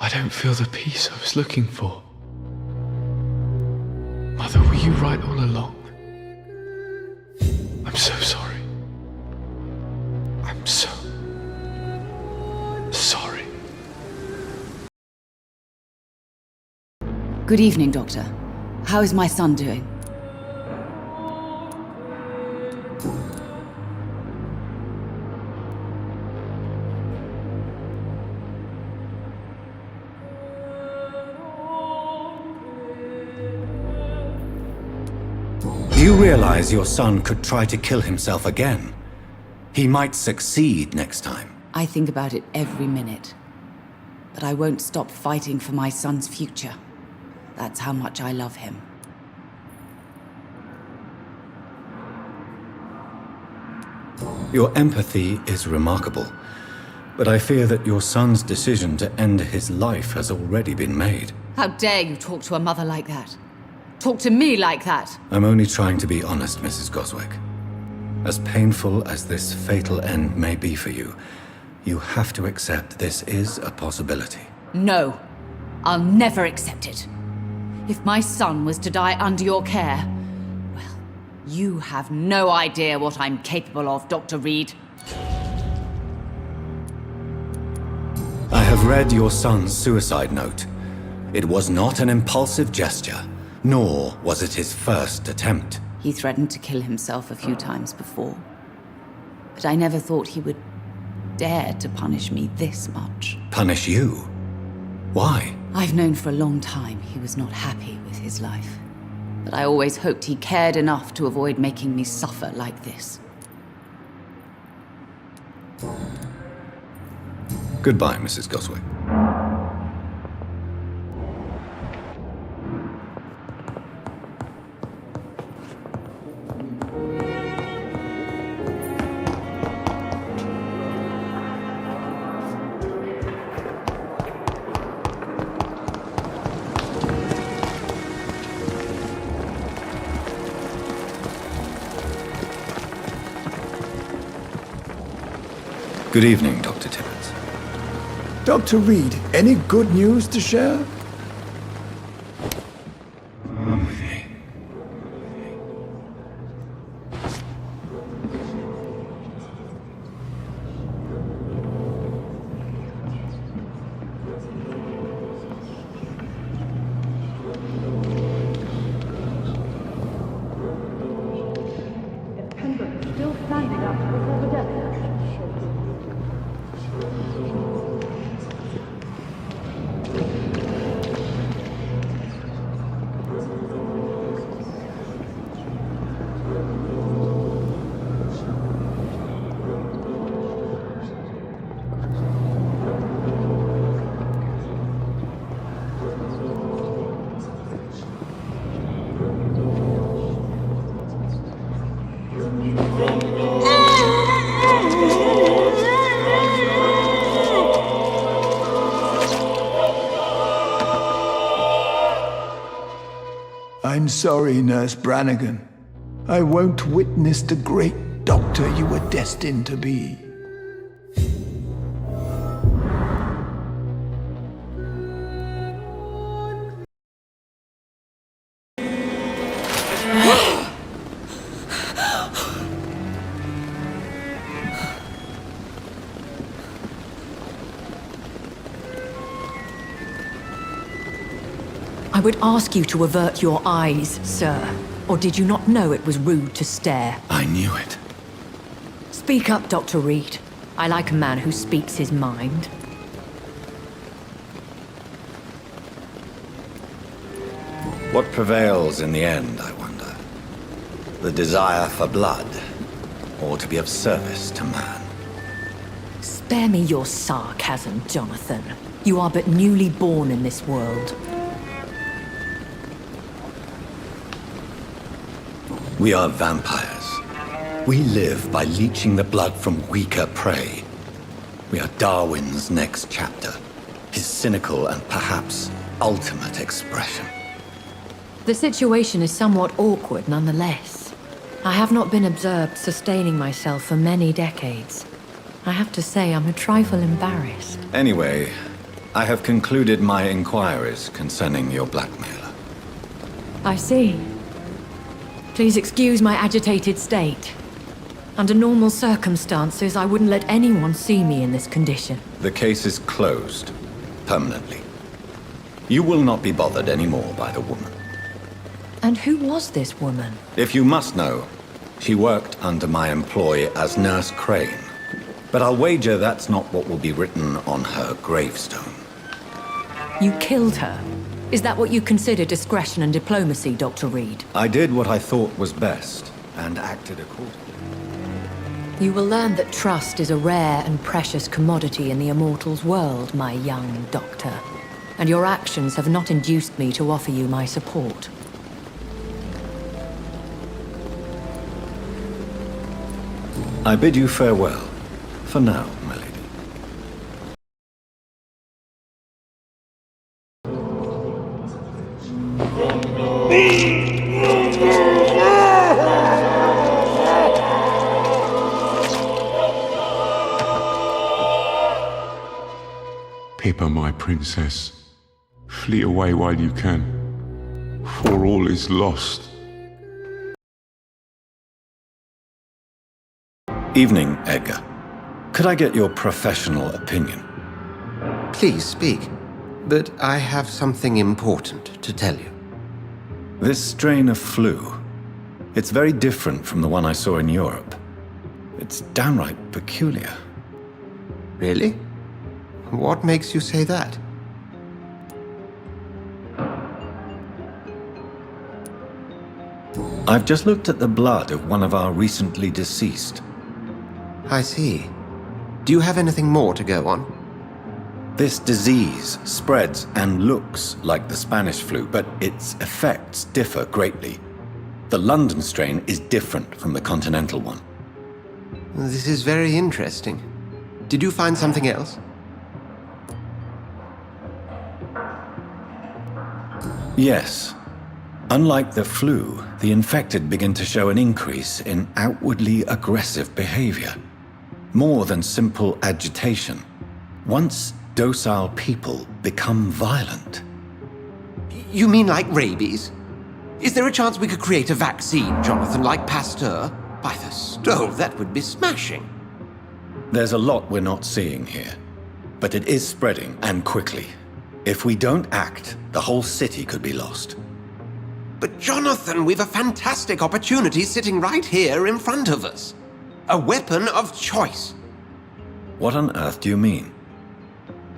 Speaker 9: I don't feel the peace I was looking for. Mother, were you right all along? I'm so sorry. I'm so sorry.
Speaker 16: Good evening, Doctor. How is my son doing?
Speaker 6: Do you realize your son could try to kill himself again? He might succeed next time.
Speaker 16: I think about it every minute. But I won't stop fighting for my son's future. That's how much I love him.
Speaker 6: Your empathy is remarkable, but I fear that your son's decision to end his life has already been made.
Speaker 16: How dare you talk to a mother like that? Talk to me like that!
Speaker 6: I'm only trying to be honest, Mrs. Goswick. As painful as this fatal end may be for you, you have to accept this is a possibility.
Speaker 16: No, I'll never accept it. If my son was to die under your care, well, you have no idea what I'm capable of, Dr. Reed.
Speaker 6: I have read your son's suicide note. It was not an impulsive gesture, nor was it his first attempt.
Speaker 16: He threatened to kill himself a few times before. But I never thought he would dare to punish me this much.
Speaker 6: Punish you? Why?
Speaker 16: I've known for a long time he was not happy with his life. But I always hoped he cared enough to avoid making me suffer like this.
Speaker 6: Goodbye, Mrs. Goswick. Good evening, Dr. Tibbets.
Speaker 4: Dr. Reed, any good news to share? I'm sorry, Nurse Brannigan. I won't witness the great doctor you were destined to be.
Speaker 5: I would ask you to avert your eyes, sir. Or did you not know it was rude to stare?
Speaker 6: I knew it.
Speaker 5: Speak up, Dr. Reed. I like a man who speaks his mind.
Speaker 6: What prevails in the end, I wonder? The desire for blood, or to be of service to man?
Speaker 5: Spare me your sarcasm, Jonathan. You are but newly born in this world.
Speaker 6: We are vampires. We live by leeching the blood from weaker prey. We are Darwin's next chapter, his cynical and perhaps ultimate expression.
Speaker 5: The situation is somewhat awkward nonetheless. I have not been observed sustaining myself for many decades. I have to say I'm a trifle embarrassed.
Speaker 6: Anyway, I have concluded my inquiries concerning your blackmailer.
Speaker 5: I see. Please excuse my agitated state. Under normal circumstances, I wouldn't let anyone see me in this condition.
Speaker 6: The case is closed, permanently. You will not be bothered anymore by the woman.
Speaker 5: And who was this woman?
Speaker 6: If you must know, she worked under my employ as Nurse Crane. But I'll wager that's not what will be written on her gravestone.
Speaker 5: You killed her? Is that what you consider discretion and diplomacy, Dr. Reed?
Speaker 6: I did what I thought was best, and acted accordingly.
Speaker 5: You will learn that trust is a rare and precious commodity in the Immortals world, my young doctor. And your actions have not induced me to offer you my support.
Speaker 6: I bid you farewell, for now, my lady.
Speaker 9: Pippa, my princess, flee away while you can, for all is lost.
Speaker 6: Evening, Edgar. Could I get your professional opinion?
Speaker 7: Please speak, but I have something important to tell you.
Speaker 6: This strain of flu, it's very different from the one I saw in Europe. It's downright peculiar.
Speaker 7: Really? What makes you say that?
Speaker 6: I've just looked at the blood of one of our recently deceased.
Speaker 7: I see. Do you have anything more to go on?
Speaker 6: This disease spreads and looks like the Spanish flu, but its effects differ greatly. The London strain is different from the continental one.
Speaker 7: This is very interesting. Did you find something else?
Speaker 6: Yes. Unlike the flu, the infected begin to show an increase in outwardly aggressive behavior. More than simple agitation. Once docile people become violent.
Speaker 7: You mean like rabies? Is there a chance we could create a vaccine, Jonathan, like Pasteur? By the stove, that would be smashing.
Speaker 6: There's a lot we're not seeing here. But it is spreading, and quickly. If we don't act, the whole city could be lost.
Speaker 7: But Jonathan, we've a fantastic opportunity sitting right here in front of us. A weapon of choice.
Speaker 6: What on earth do you mean?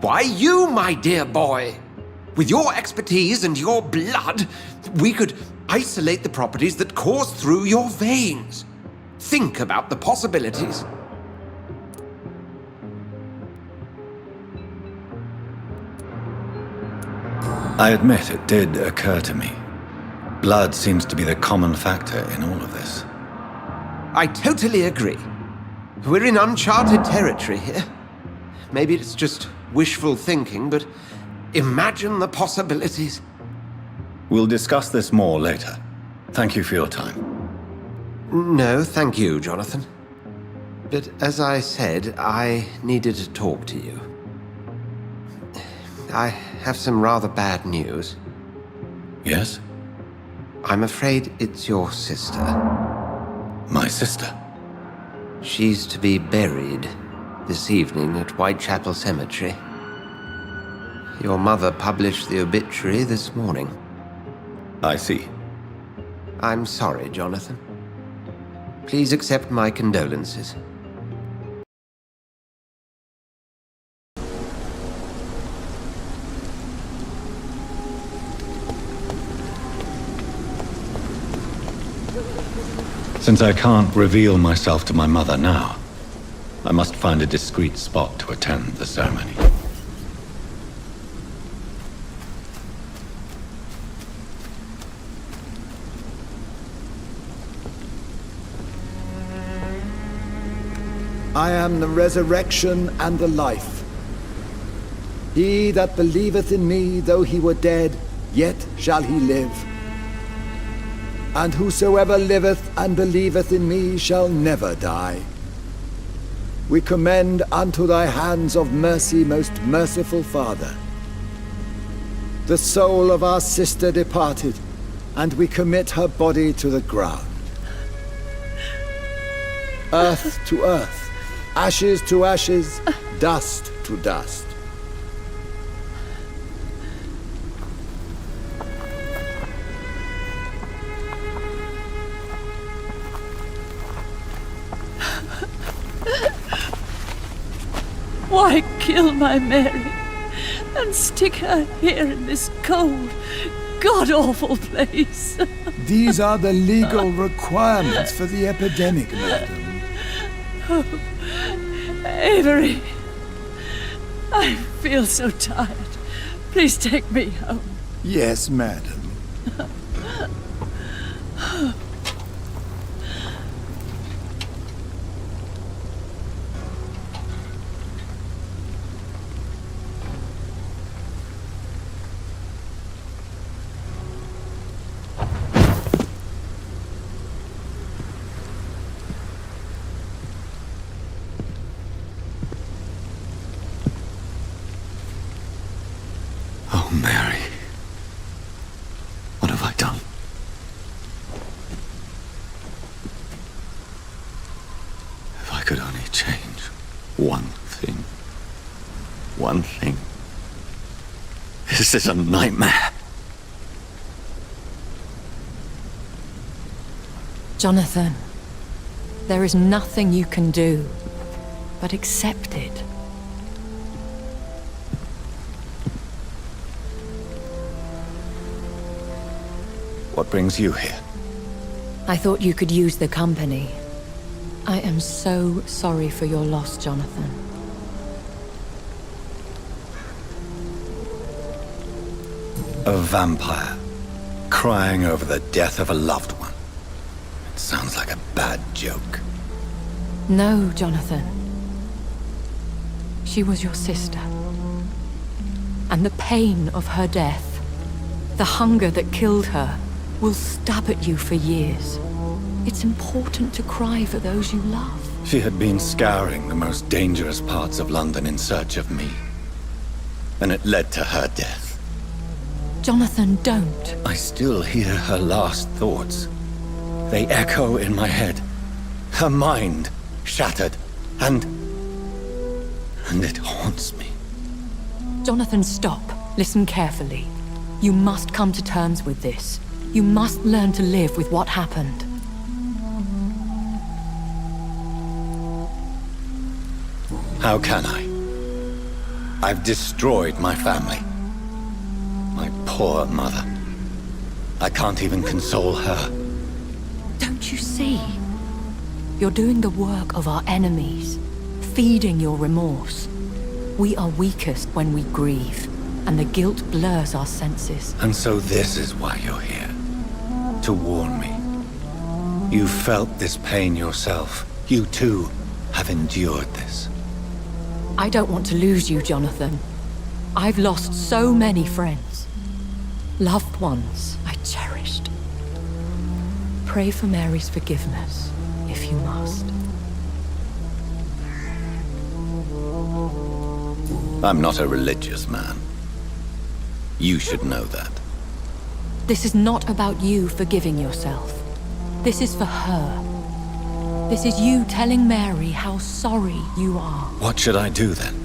Speaker 7: Why, you, my dear boy. With your expertise and your blood, we could isolate the properties that course through your veins. Think about the possibilities.
Speaker 6: I admit it did occur to me. Blood seems to be the common factor in all of this.
Speaker 7: I totally agree. We're in uncharted territory here. Maybe it's just wishful thinking, but imagine the possibilities.
Speaker 6: We'll discuss this more later. Thank you for your time.
Speaker 7: No, thank you, Jonathan. But as I said, I needed to talk to you. I have some rather bad news.
Speaker 6: Yes?
Speaker 7: I'm afraid it's your sister.
Speaker 6: My sister?
Speaker 7: She's to be buried this evening at Whitechapel Cemetery. Your mother published the obituary this morning.
Speaker 6: I see.
Speaker 7: I'm sorry, Jonathan. Please accept my condolences.
Speaker 3: Since I can't reveal myself to my mother now, I must find a discreet spot to attend the ceremony.
Speaker 17: I am the resurrection and the life. He that believeth in me, though he were dead, yet shall he live. And whosoever liveth and believeth in me shall never die. We commend unto thy hands of mercy, most merciful Father, the soul of our sister departed, and we commit her body to the ground. Earth to earth, ashes to ashes, dust to dust.
Speaker 8: Why kill my Mary and stick her here in this cold, god-awful place?
Speaker 17: These are the legal requirements for the epidemic, madam.
Speaker 8: Oh, Avery, I feel so tired. Please take me home.
Speaker 17: Yes, madam.
Speaker 3: Oh, Mary. What have I done? If I could only change one thing. One thing. This is a nightmare.
Speaker 5: Jonathan, there is nothing you can do but accept it.
Speaker 6: What brings you here?
Speaker 5: I thought you could use the company. I am so sorry for your loss, Jonathan.
Speaker 6: A vampire, crying over the death of a loved one. It sounds like a bad joke.
Speaker 5: No, Jonathan. She was your sister. And the pain of her death, the hunger that killed her, will stab at you for years. It's important to cry for those you love.
Speaker 6: She had been scouring the most dangerous parts of London in search of me. And it led to her death.
Speaker 5: Jonathan, don't.
Speaker 6: I still hear her last thoughts. They echo in my head. Her mind shattered, and it haunts me.
Speaker 5: Jonathan, stop. Listen carefully. You must come to terms with this. You must learn to live with what happened.
Speaker 6: How can I? I've destroyed my family. My poor mother. I can't even console her.
Speaker 5: Don't you see? You're doing the work of our enemies, feeding your remorse. We are weakest when we grieve, and the guilt blurs our senses.
Speaker 6: And so this is why you're here. To warn me. You felt this pain yourself. You too have endured this.
Speaker 5: I don't want to lose you, Jonathan. I've lost so many friends. Loved ones I pray for Mary's forgiveness, if you must.
Speaker 3: I'm not a religious man. You should know that.
Speaker 5: This is not about you forgiving yourself. This is for her. This is you telling Mary how sorry you are.
Speaker 3: What should I do then?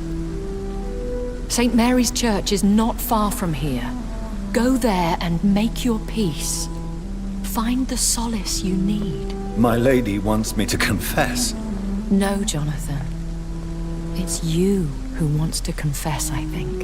Speaker 5: St. Mary's Church is not far from here. Go there and make your peace. Find the solace you need.
Speaker 3: My lady wants me to confess.
Speaker 5: No, Jonathan. It's you who wants to confess, I think.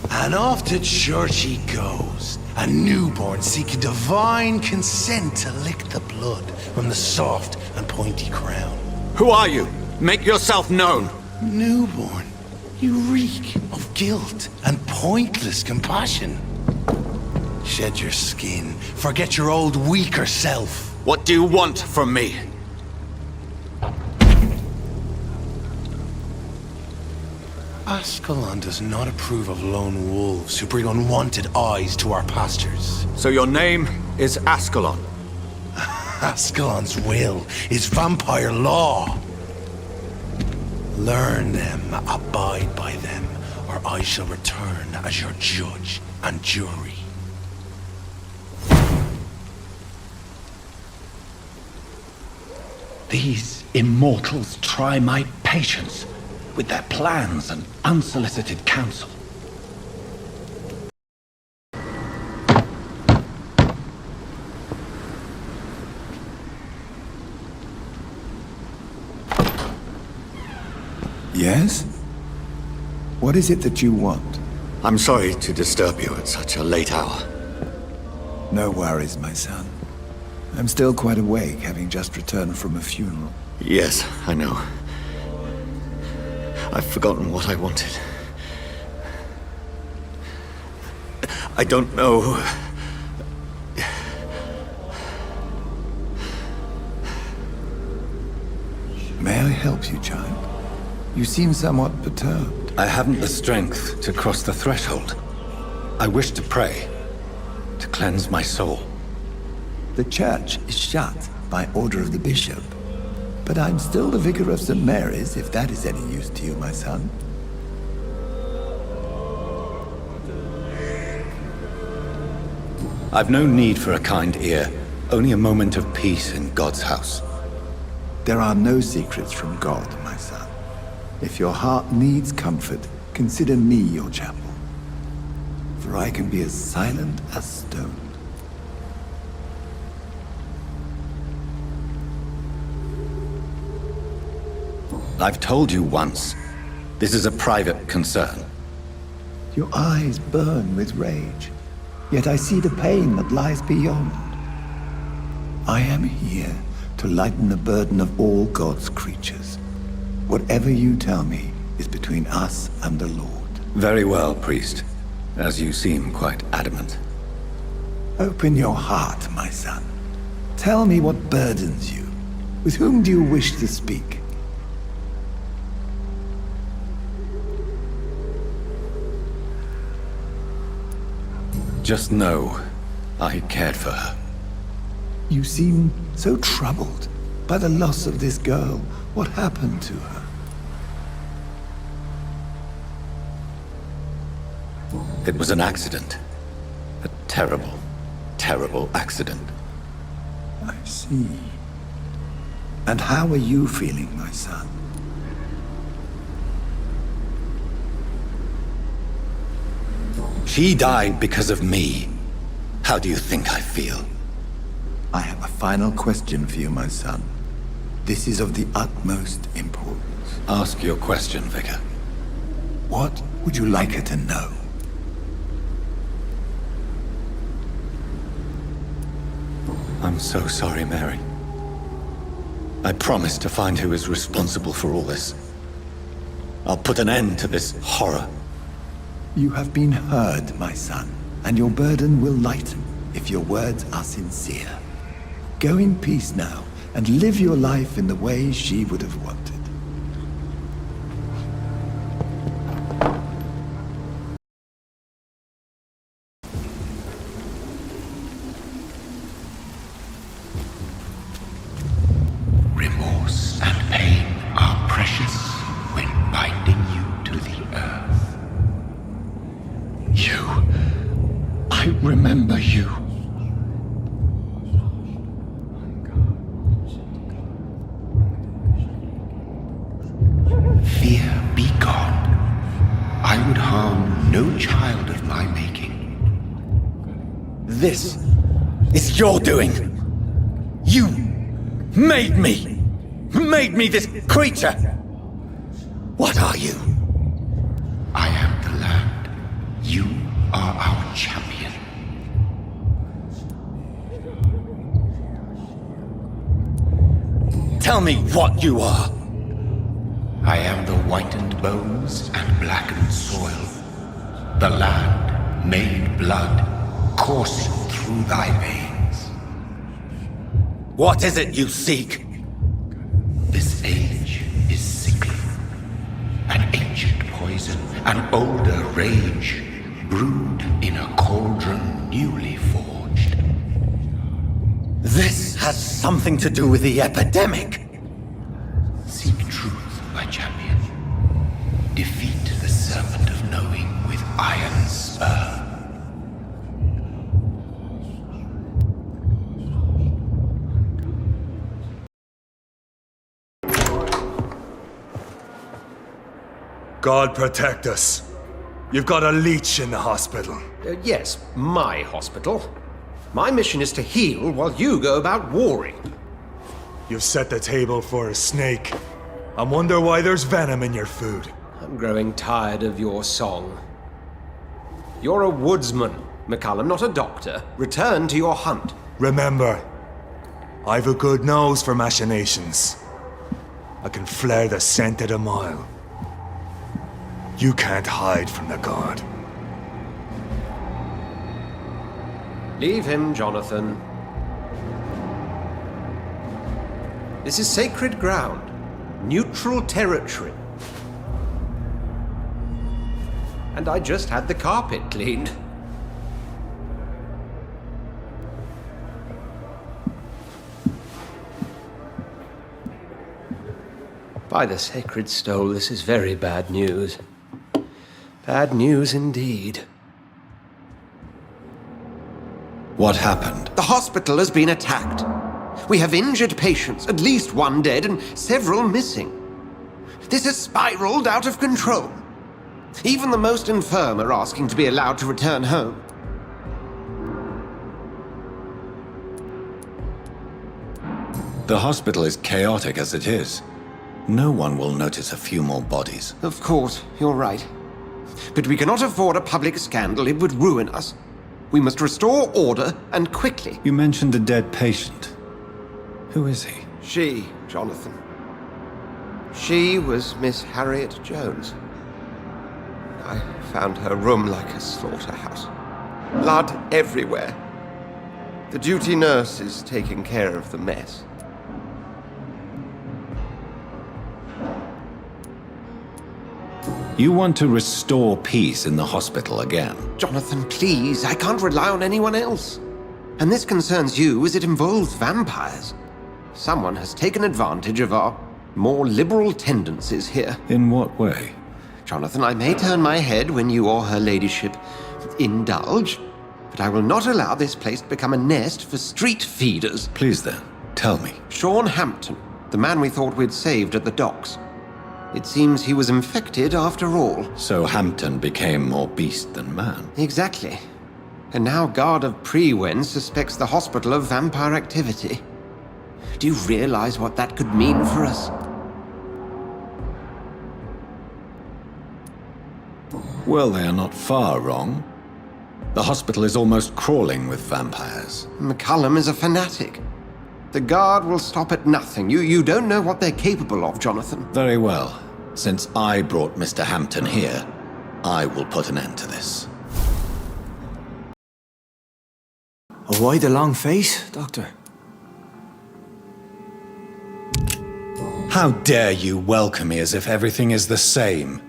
Speaker 4: And off to church he goes, a newborn seeking divine consent to lick the blood from the soft and pointy crown.
Speaker 6: Who are you? Make yourself known.
Speaker 4: Newborn, you reek of guilt and pointless compassion. Shed your skin, forget your old weaker self.
Speaker 6: What do you want from me?
Speaker 4: Ascalon does not approve of lone wolves who bring unwanted eyes to our pastures.
Speaker 6: So your name is Ascalon?
Speaker 4: Ascalon's will is vampire law. Learn them, abide by them, or I shall return as your judge and jury.
Speaker 1: These immortals try my patience with their plans and unsolicited counsel.
Speaker 17: Yes? What is it that you want?
Speaker 6: I'm sorry to disturb you at such a late hour.
Speaker 17: No worries, my son. I'm still quite awake, having just returned from a funeral.
Speaker 6: Yes, I know. I've forgotten what I wanted. I don't know.
Speaker 17: May I help you, child? You seem somewhat perturbed.
Speaker 3: I haven't the strength to cross the threshold. I wish to pray, to cleanse my soul.
Speaker 17: The church is shut by order of the bishop. But I'm still the vicar of St. Mary's, if that is any use to you, my son.
Speaker 3: I've no need for a kind ear, only a moment of peace in God's house.
Speaker 17: There are no secrets from God, my son. If your heart needs comfort, consider me your chapel. For I can be as silent as stone.
Speaker 3: I've told you once, this is a private concern.
Speaker 17: Your eyes burn with rage, yet I see the pain that lies beyond. I am here to lighten the burden of all God's creatures. Whatever you tell me is between us and the Lord.
Speaker 3: Very well, priest, as you seem quite adamant.
Speaker 17: Open your heart, my son. Tell me what burdens you. With whom do you wish to speak?
Speaker 3: Just know, I cared for her.
Speaker 17: You seem so troubled by the loss of this girl. What happened to her?
Speaker 3: It was an accident. A terrible, terrible accident.
Speaker 17: I see. And how are you feeling, my son?
Speaker 3: She died because of me. How do you think I feel?
Speaker 17: I have a final question for you, my son. This is of the utmost importance.
Speaker 3: Ask your question, Vicar.
Speaker 17: What would you like her to know?
Speaker 3: I'm so sorry, Mary. I promise to find who is responsible for all this. I'll put an end to this horror.
Speaker 17: You have been heard, my son, and your burden will lighten if your words are sincere. Go in peace now, and live your life in the way she would have wanted.
Speaker 6: This is your doing. You made me. Made me this creature. What are you?
Speaker 2: I am the land. You are our champion.
Speaker 6: Tell me what you are.
Speaker 2: I am the whitened bones and blackened soil. The land made blood coursing through thy veins.
Speaker 6: What is it you seek?
Speaker 2: This age is sickly. An ancient poison, an older rage, brewed in a cauldron newly forged.
Speaker 6: This has something to do with the epidemic.
Speaker 2: Seek truth, my champion. Defeat the serpent of knowing with iron spur.
Speaker 18: God protect us. You've got a leech in the hospital.
Speaker 7: Yes, my hospital. My mission is to heal while you go about warring.
Speaker 18: You've set the table for a snake. I wonder why there's venom in your food.
Speaker 7: I'm growing tired of your song. You're a woodsman, McCallum, not a doctor. Return to your hunt.
Speaker 18: Remember, I've a good nose for machinations. I can flare the scent at a mile. You can't hide from the god.
Speaker 7: Leave him, Jonathan. This is sacred ground. Neutral territory. And I just had the carpet cleaned. By the sacred stole, this is very bad news. Bad news indeed.
Speaker 6: What happened?
Speaker 7: The hospital has been attacked. We have injured patients, at least one dead and several missing. This has spiraled out of control. Even the most infirm are asking to be allowed to return home.
Speaker 6: The hospital is chaotic as it is. No one will notice a few more bodies.
Speaker 7: Of course, you're right. But we cannot afford a public scandal. It would ruin us. We must restore order, and quickly.
Speaker 6: You mentioned a dead patient. Who is he?
Speaker 7: She, Jonathan. She was Miss Harriet Jones. I found her room like a slaughterhouse. Blood everywhere. The duty nurse is taking care of the mess.
Speaker 6: You want to restore peace in the hospital again?
Speaker 7: Jonathan, please, I can't rely on anyone else. And this concerns you as it involves vampires. Someone has taken advantage of our more liberal tendencies here.
Speaker 6: In what way?
Speaker 7: Jonathan, I may turn my head when you or her ladyship indulge, but I will not allow this place to become a nest for street feeders.
Speaker 6: Please then, tell me.
Speaker 7: Sean Hampton, the man we thought we'd saved at the docks. It seems he was infected after all.
Speaker 6: So Hampton became more beast than man.
Speaker 7: Exactly. And now Guard of Prewen suspects the hospital of vampire activity. Do you realize what that could mean for us?
Speaker 6: Well, they are not far wrong. The hospital is almost crawling with vampires.
Speaker 7: McCallum is a fanatic. The Guard will stop at nothing. You don't know what they're capable of, Jonathan.
Speaker 6: Very well. Since I brought Mr. Hampton here, I will put an end to this.
Speaker 19: Why the long face, Doctor?
Speaker 6: How dare you welcome me as if everything is the same?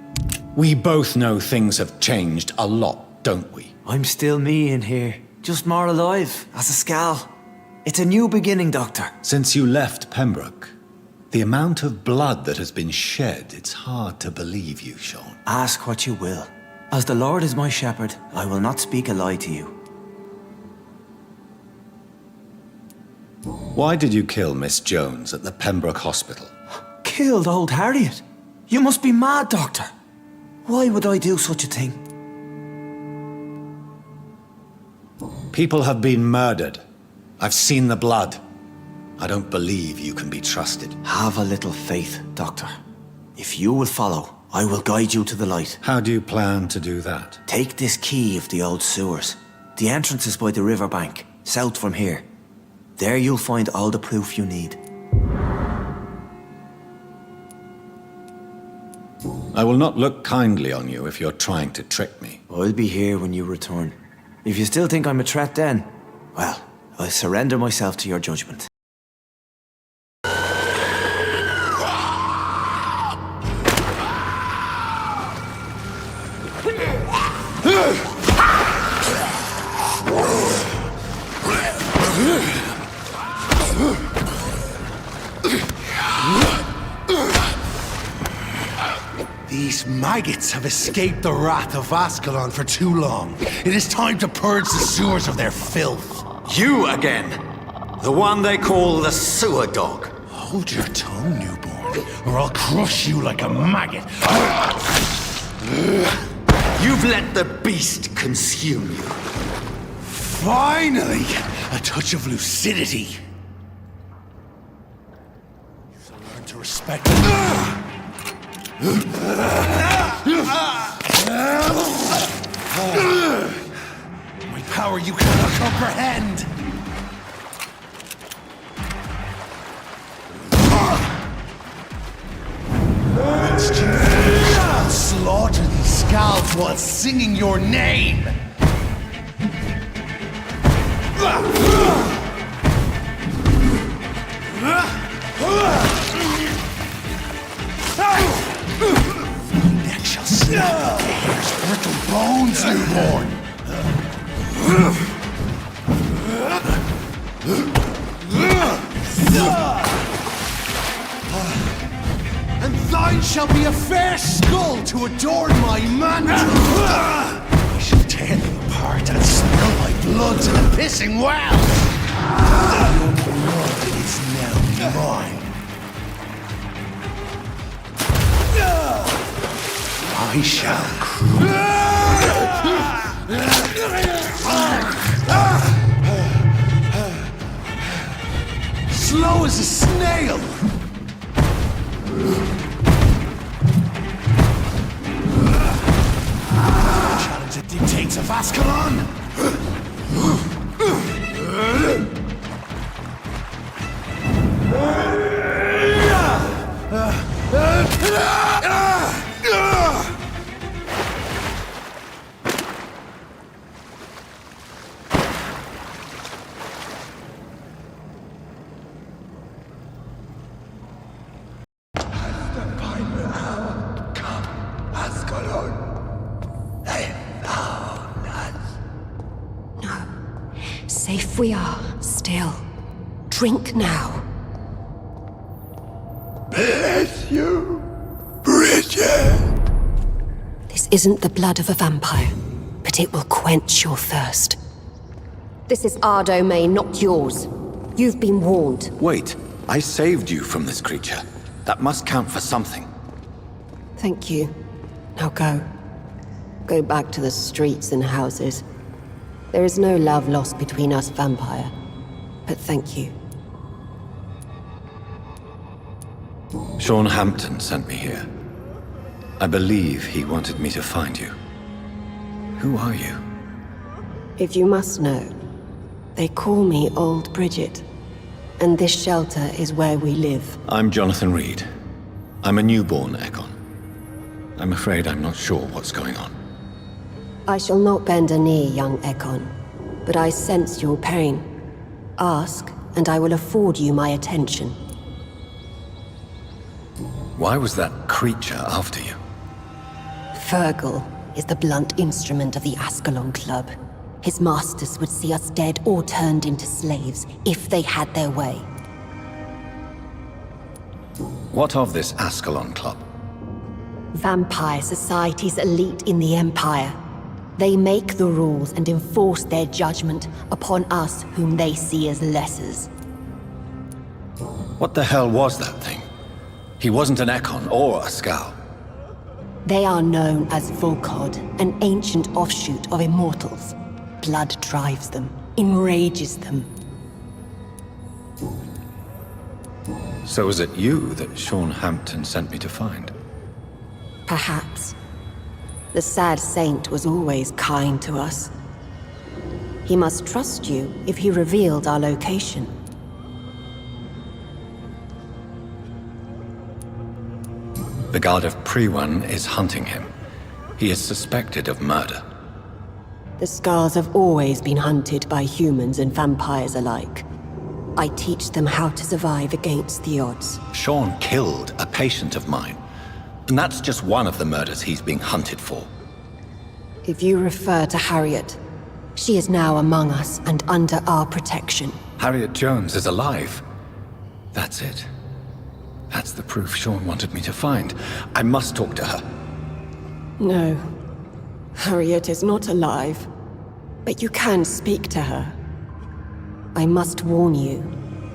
Speaker 6: We both know things have changed a lot, don't we?
Speaker 19: I'm still me in here, just more alive, as a Skal. It's a new beginning, Doctor.
Speaker 6: Since you left Pembroke, the amount of blood that has been shed, it's hard to believe you, Sean.
Speaker 19: Ask what you will. As the Lord is my shepherd, I will not speak a lie to you.
Speaker 6: Why did you kill Miss Jones at the Pembroke Hospital?
Speaker 19: Killed old Harriet? You must be mad, Doctor. Why would I do such a thing?
Speaker 6: People have been murdered. I've seen the blood. I don't believe you can be trusted.
Speaker 19: Have a little faith, Doctor. If you will follow, I will guide you to the light.
Speaker 6: How do you plan to do that?
Speaker 19: Take this key of the old sewers. The entrance is by the riverbank, south from here. There you'll find all the proof you need.
Speaker 6: I will not look kindly on you if you're trying to trick me.
Speaker 19: I'll be here when you return. If you still think I'm a threat then, well, I'll surrender myself to your judgment.
Speaker 4: These maggots have escaped the wrath of Ascalon for too long. It is time to purge the sewers of their filth.
Speaker 6: You again! The one they call the sewer dog.
Speaker 4: Hold your tongue, newborn, or I'll crush you like a maggot.
Speaker 6: You've let the beast consume you.
Speaker 4: Finally! A touch of lucidity. You shall learn to respect my power you cannot comprehend! I'll slaughter these scalds while singing your name! Neck shall snap the hair's brittle bones, newborn! And thine shall be a fair skull to adorn my mantle! I shall tear them apart and spill my blood to the pissing well! Your blood is now mine. I shall slow as a snail! Challenge the dictates of Ascalon!
Speaker 20: Safe we are, still. Drink now.
Speaker 4: Bless you, Bridget!
Speaker 20: This isn't the blood of a vampire, but it will quench your thirst.
Speaker 12: This is our domain, not yours. You've been warned.
Speaker 6: Wait, I saved you from this creature. That must count for something.
Speaker 20: Thank you. Now go. Go back to the streets and houses. There is no love lost between us, Vampire. But thank you.
Speaker 6: Sean Hampton sent me here. I believe he wanted me to find you. Who are you?
Speaker 20: If you must know, they call me Old Bridget. And this shelter is where we live.
Speaker 6: I'm Jonathan Reed. I'm a newborn Ekon. I'm afraid I'm not sure what's going on.
Speaker 20: I shall not bend a knee, young Ekon, but I sense your pain. Ask, and I will afford you my attention.
Speaker 6: Why was that creature after you?
Speaker 20: Fergal is the blunt instrument of the Ascalon Club. His masters would see us dead or turned into slaves if they had their way.
Speaker 6: What of this Ascalon Club?
Speaker 20: Vampire Society's elite in the Empire. They make the rules and enforce their judgment upon us whom they see as lessers.
Speaker 6: What the hell was that thing? He wasn't an Ekon or a Skal.
Speaker 20: They are known as Volkod, an ancient offshoot of Immortals. Blood drives them. enrages them.
Speaker 3: So was it you that Sean Hampton sent me to find?
Speaker 20: Perhaps. The sad saint was always kind to us. He must trust you if he revealed our location.
Speaker 3: The guard of Prewan is hunting him. He is suspected of murder.
Speaker 20: The Scars have always been hunted by humans and vampires alike. I teach them how to survive against the odds.
Speaker 3: Sean killed a patient of mine. And that's just one of the murders he's being hunted for.
Speaker 20: If you refer to Harriet, she is now among us and under our protection.
Speaker 3: Harriet Jones is alive. That's it. That's the proof Sean wanted me to find. I must talk to her.
Speaker 20: No. Harriet is not alive. But you can speak to her. I must warn you,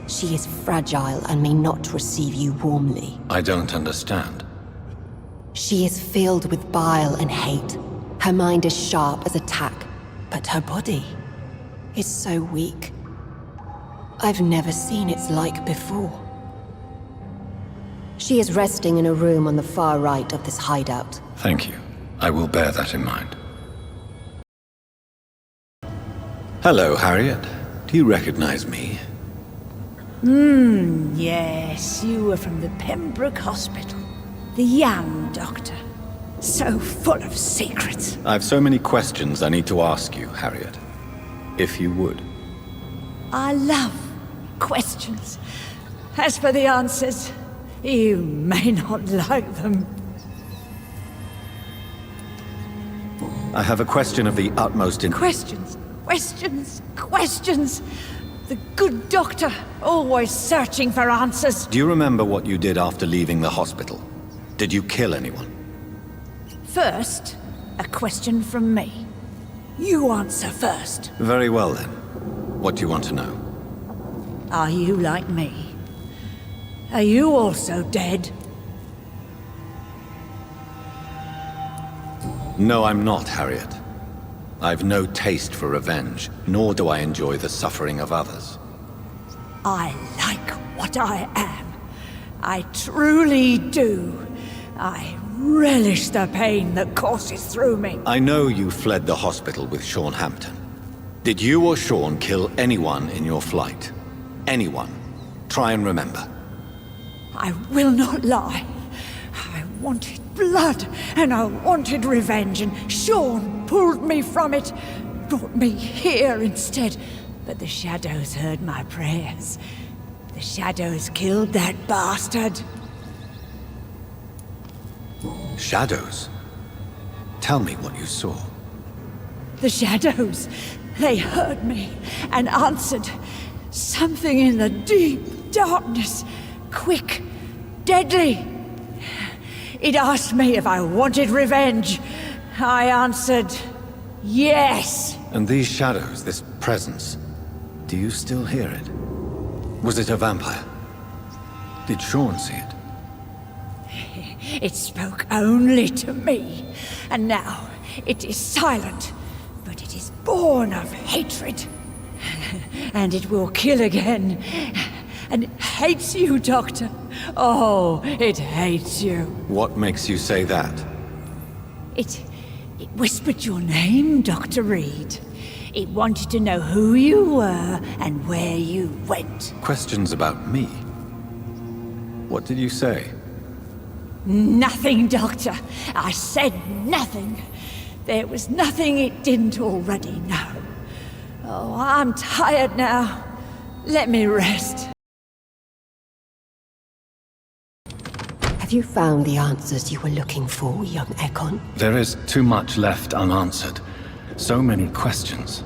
Speaker 20: she is fragile and may not receive you warmly.
Speaker 3: I don't understand.
Speaker 20: She is filled with bile and hate. Her mind is sharp as a tack, but her body is so weak. I've never seen its like before. She is resting in a room on the far right of this hideout.
Speaker 3: Thank you. I will bear that in mind. Hello, Harriet. Do you recognize me?
Speaker 21: Yes, you were from the Pembroke Hospital. The young doctor. So full of secrets.
Speaker 3: I have so many questions I need to ask you, Harriet. If you would.
Speaker 21: I love questions. As for the answers, you may not like them.
Speaker 3: I have a question of the utmost
Speaker 21: Questions, questions, questions. The good doctor, always searching for answers.
Speaker 3: Do you remember what you did after leaving the hospital? Did you kill anyone?
Speaker 21: First, a question from me. You answer first.
Speaker 3: Very well then. What do you want to know?
Speaker 21: Are you like me? Are you also dead?
Speaker 3: No, I'm not, Harriet. I've no taste for revenge, nor do I enjoy the suffering of others.
Speaker 21: I like what I am. I truly do. I relish the pain that courses through me.
Speaker 3: I know you fled the hospital with Sean Hampton. Did you or Sean kill anyone in your flight? Anyone? Try and remember.
Speaker 21: I will not lie. I wanted blood, and I wanted revenge, and Sean pulled me from it, brought me here instead. But the shadows heard my prayers. The shadows killed that bastard.
Speaker 3: Shadows? Tell me what you saw.
Speaker 21: The shadows, they heard me and answered. Something in the deep darkness, quick, deadly. It asked me if I wanted revenge. I answered, yes.
Speaker 3: And these shadows, this presence, do you still hear it? Was it a vampire? Did Sean see it?
Speaker 21: It spoke only to me, and now it is silent, but it is born of hatred. And it will kill again. And it hates you, Doctor. Oh, it hates you.
Speaker 3: What makes you say that?
Speaker 21: It whispered your name, Dr. Reed. It wanted to know who you were and where you went.
Speaker 3: Questions about me? What did you say?
Speaker 21: Nothing, Doctor. I said nothing. There was nothing it didn't already know. Oh, I'm tired now. Let me rest.
Speaker 20: Have you found the answers you were looking for, young Ekon?
Speaker 3: There is too much left unanswered. So many questions.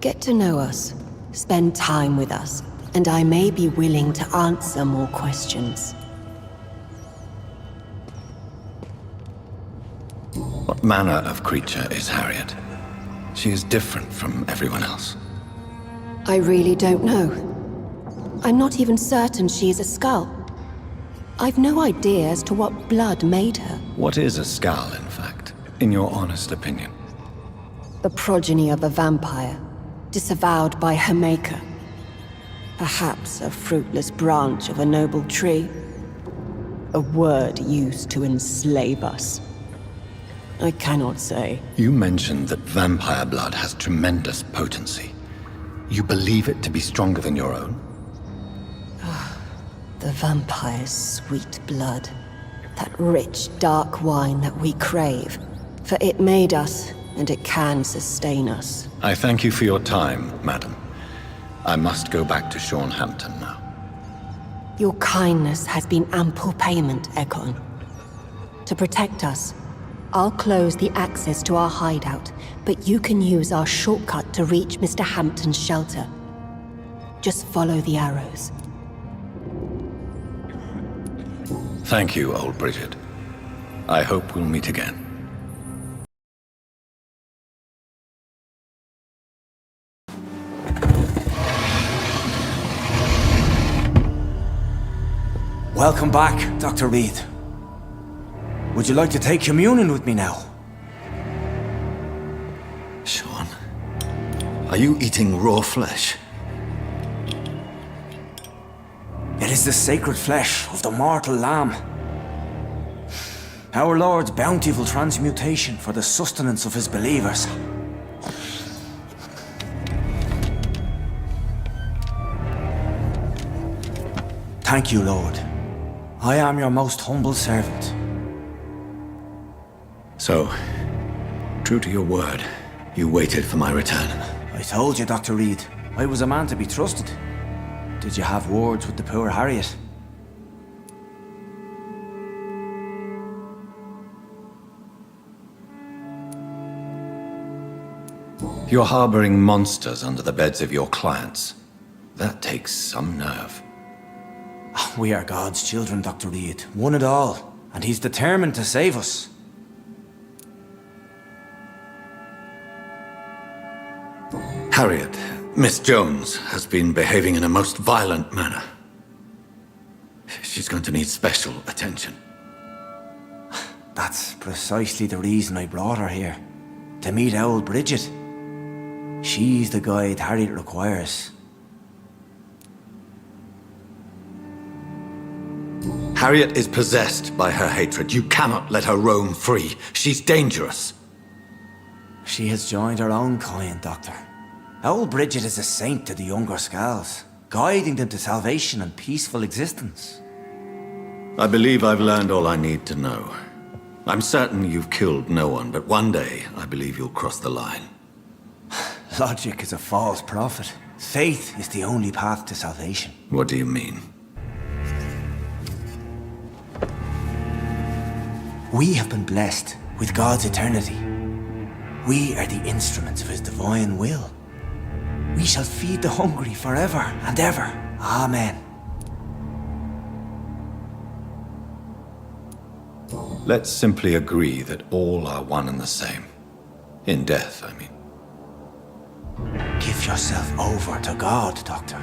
Speaker 20: Get to know us. Spend time with us, and I may be willing to answer more questions.
Speaker 3: What manner of creature is Harriet? She is different from everyone else.
Speaker 20: I really don't know. I'm not even certain she is a skull. I've no idea as to what blood made her.
Speaker 3: What is a skull, in fact, in your honest opinion?
Speaker 20: The progeny of a vampire, disavowed by her maker. Perhaps a fruitless branch of a noble tree. A word used to enslave us. I cannot say.
Speaker 3: You mentioned that vampire blood has tremendous potency. You believe it to be stronger than your own?
Speaker 20: The vampire's sweet blood. That rich, dark wine that we crave. For it made us, and it can sustain us.
Speaker 3: I thank you for your time, madam. I must go back to Shornhampton now.
Speaker 20: Your kindness has been ample payment, Egon. To protect us, I'll close the access to our hideout, but you can use our shortcut to reach Mr. Hampton's shelter. Just follow the arrows.
Speaker 3: Thank you, old Bridget. I hope we'll meet again.
Speaker 19: Welcome back, Dr. Reed. Would you like to take communion with me now?
Speaker 3: Sean, are you eating raw flesh?
Speaker 19: It is the sacred flesh of the mortal lamb. Our Lord's bountiful transmutation for the sustenance of his believers. Thank you, Lord. I am your most humble servant.
Speaker 3: So, true to your word, you waited for my return.
Speaker 19: I told you, Dr. Reed, I was a man to be trusted. Did you have words with the poor Harriet?
Speaker 3: You're harboring monsters under the beds of your clients. That takes some nerve.
Speaker 19: We are God's children, Dr. Reed, one and all, and he's determined to save us.
Speaker 3: Harriet, Miss Jones has been behaving in a most violent manner. She's going to need special attention.
Speaker 19: That's precisely the reason I brought her here. To meet old Bridget. She's the guide Harriet requires.
Speaker 3: Harriet is possessed by her hatred. You cannot let her roam free. She's dangerous.
Speaker 19: She has joined her own kind, Doctor. Old Bridget is a saint to the younger Scals, guiding them to salvation and peaceful existence.
Speaker 3: I believe I've learned all I need to know. I'm certain you've killed no one, but one day I believe you'll cross the line.
Speaker 19: Logic is a false prophet. Faith is the only path to salvation.
Speaker 3: What do you mean?
Speaker 19: We have been blessed with God's eternity. We are the instruments of his divine will. We shall feed the hungry forever and ever. Amen.
Speaker 3: Let's simply agree that all are one and the same. In death, I mean.
Speaker 19: Give yourself over to God, Doctor.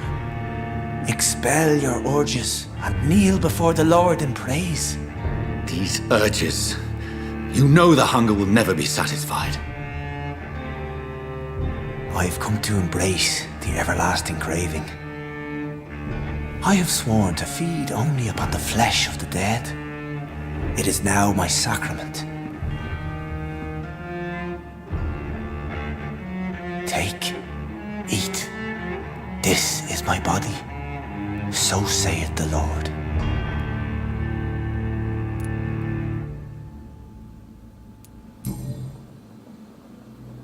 Speaker 19: Expel your urges and kneel before the Lord in praise.
Speaker 3: These urges. You know the hunger will never be satisfied.
Speaker 19: I've come to embrace the everlasting craving. I have sworn to feed only upon the flesh of the dead. It is now my sacrament. Take, eat. This is my body. So saith the Lord.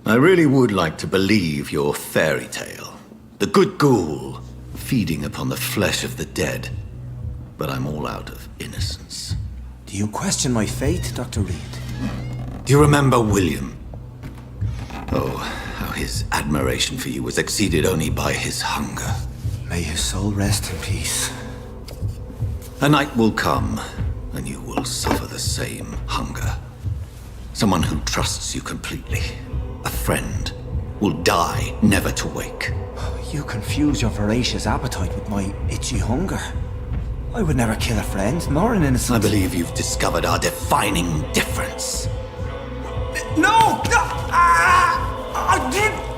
Speaker 3: I really would like to believe your fairy tale. The good ghoul feeding upon the flesh of the dead. But I'm all out of innocence.
Speaker 19: Do you question my faith, Dr. Reed?
Speaker 3: Do you remember William? Oh, how his admiration for you was exceeded only by his hunger.
Speaker 19: May his soul rest in peace.
Speaker 3: A night will come, and you will suffer the same hunger. Someone who trusts you completely. A friend will die never to wake.
Speaker 19: You confuse your voracious appetite with my itchy hunger. I would never kill a friend, nor an innocent.
Speaker 3: I believe you've discovered our defining difference.
Speaker 19: No! No! I did.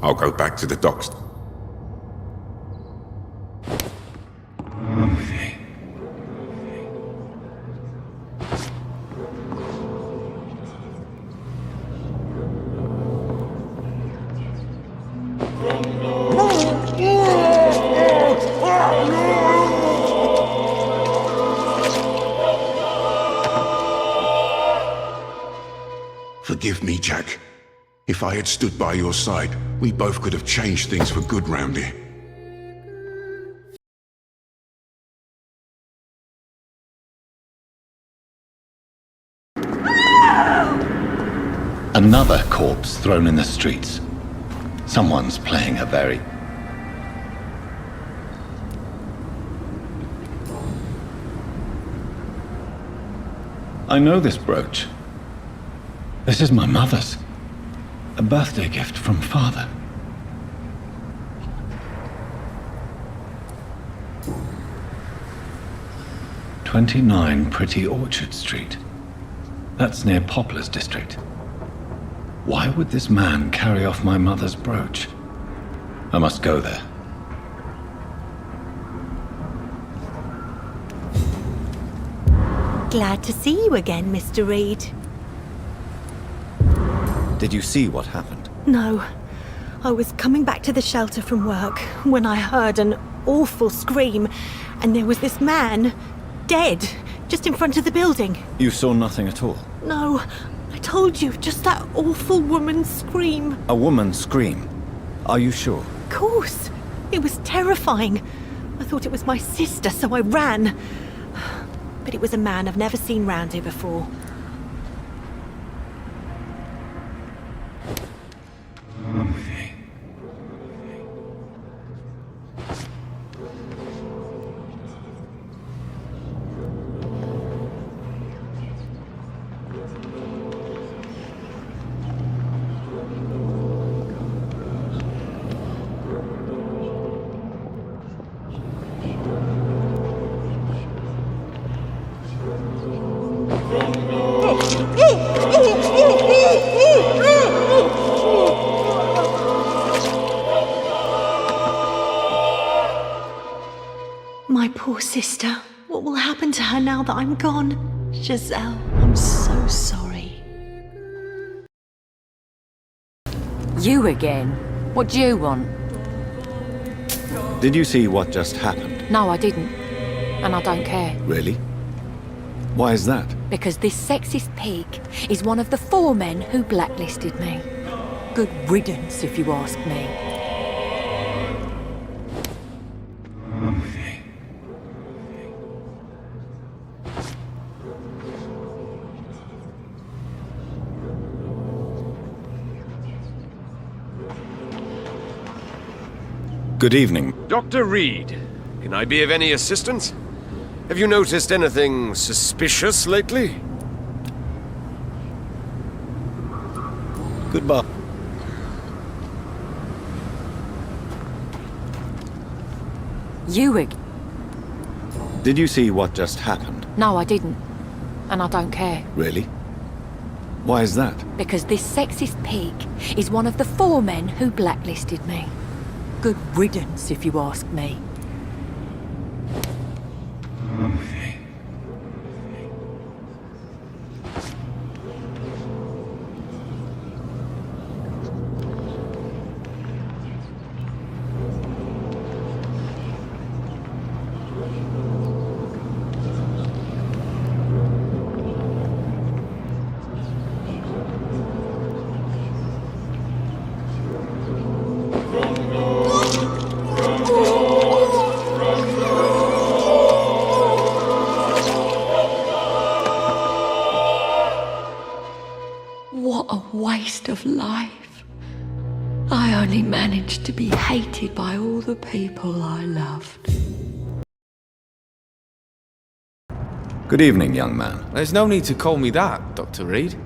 Speaker 9: I'll go back to the docks. Forgive me, Jack. If I had stood by your side, we both could have changed things for good round here.
Speaker 3: Another corpse thrown in the streets. Someone's playing a very... I know this brooch. This is my mother's. A birthday gift from father. "29 Pretty Orchard Street. That's near Poplar's district. Why would this man carry off my mother's brooch? I must go there.
Speaker 13: Glad to see you again, Mr. Reed.
Speaker 3: Did you see what happened?
Speaker 13: No. I was coming back to the shelter from work when I heard an awful scream, and there was this man, dead, just in front of the building.
Speaker 3: You saw nothing at all?
Speaker 13: No, I told you, just that awful woman's scream.
Speaker 3: A woman scream? Are you sure?
Speaker 13: Of course. It was terrifying. I thought it was my sister, so I ran. But it was a man I've never seen round here before. My poor sister. What will happen to her now that I'm gone? Giselle, I'm so sorry.
Speaker 5: You again? What do you want?
Speaker 3: Did you see what just happened?
Speaker 5: No, I didn't. And I don't care.
Speaker 3: Really? Why is that?
Speaker 5: Because this sexist pig is one of the 4 men who blacklisted me. Good riddance, if you ask me.
Speaker 3: Good evening.
Speaker 7: Dr. Reed, can I be of any assistance? Have you noticed anything suspicious lately?
Speaker 3: Goodbye.
Speaker 5: You again?
Speaker 3: Did you see what just happened?
Speaker 5: No, I didn't. And I don't care.
Speaker 3: Really? Why is that?
Speaker 5: Because this sexist pig is one of the 4 men who blacklisted me. Good riddance, if you ask me. What a waste of life. I only managed to be hated by all the people I loved.
Speaker 3: Good evening, young man.
Speaker 22: There's no need to call me that, Dr. Reed.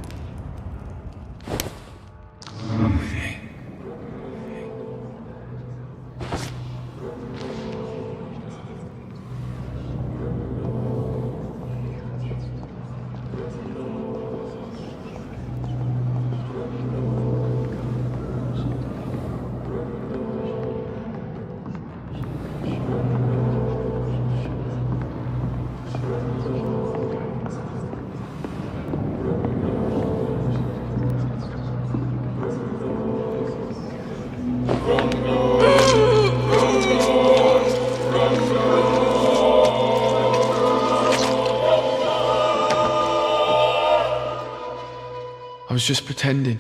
Speaker 22: was just pretending.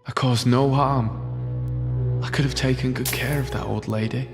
Speaker 22: I caused no harm. I could have taken good care of that old lady.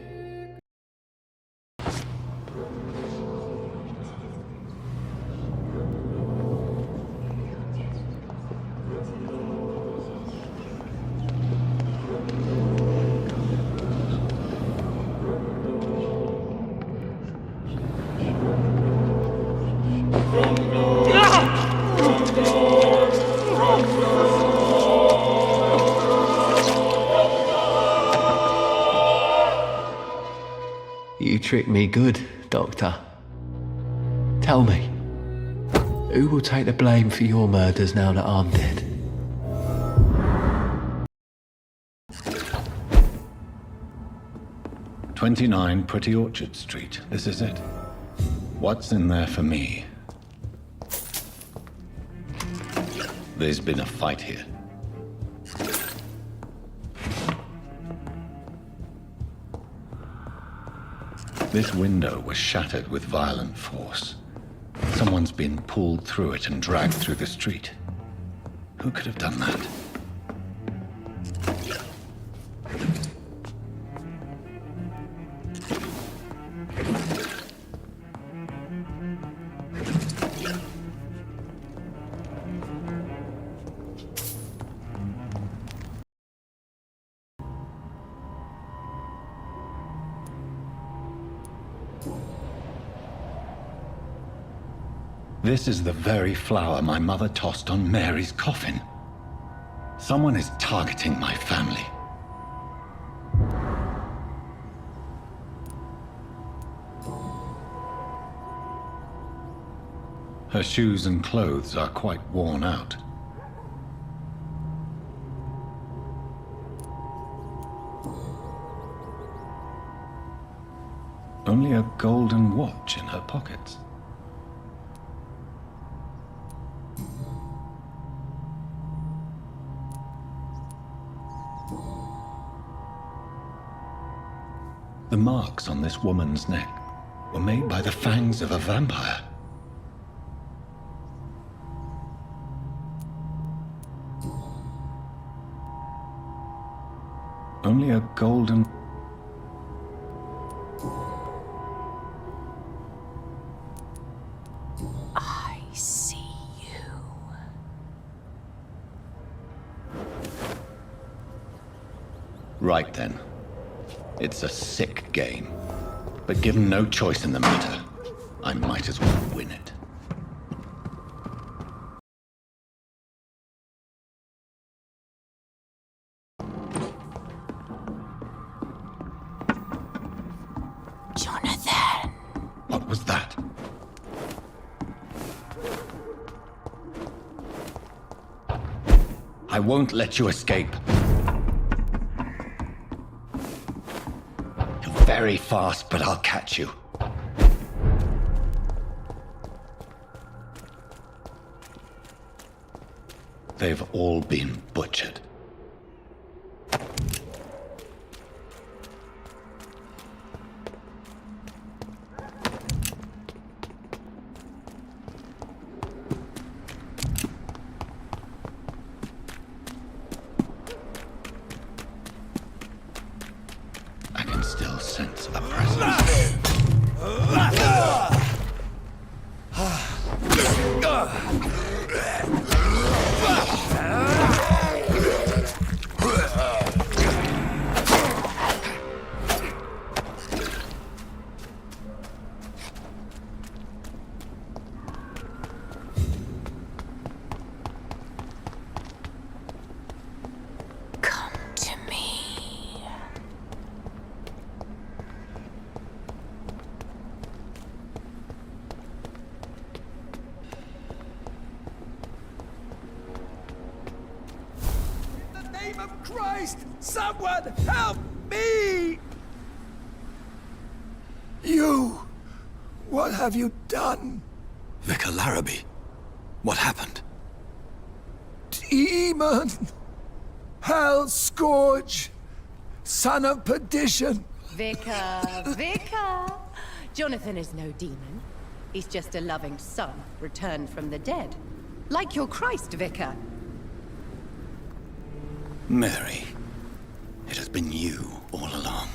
Speaker 3: You tricked me good, Doctor. Tell me, who will take the blame for your murders now that I'm dead?
Speaker 6: "29 Pretty Orchard Street. This is it. What's in there for me?" There's been a fight here. This window was shattered with violent force. Someone's been pulled through it and dragged through the street. Who could have done that? This is the very flower my mother tossed on Mary's coffin. Someone is targeting my family. Her shoes and clothes are quite worn out. Only a golden watch in her pockets. The marks on this woman's neck were made by the fangs of a vampire. Only a golden...
Speaker 21: I see you.
Speaker 6: Right then. It's a sick game. But given no choice in the matter, I might as well win it.
Speaker 21: Jonathan!
Speaker 6: What was that? I won't let you escape. Very fast, but I'll catch you. They've all been butchered. I can still sense a presence.
Speaker 21: Come to me.
Speaker 4: In the name of Christ, someone help me! You! What have you done?
Speaker 11: Vicar Larrabee, what happened?
Speaker 4: Demon! Hell Scourge! Son of perdition!
Speaker 12: Vicar! Jonathan is no demon. He's just a loving son, returned from the dead. Like your Christ, Vicar.
Speaker 6: Mary, it has been you all along.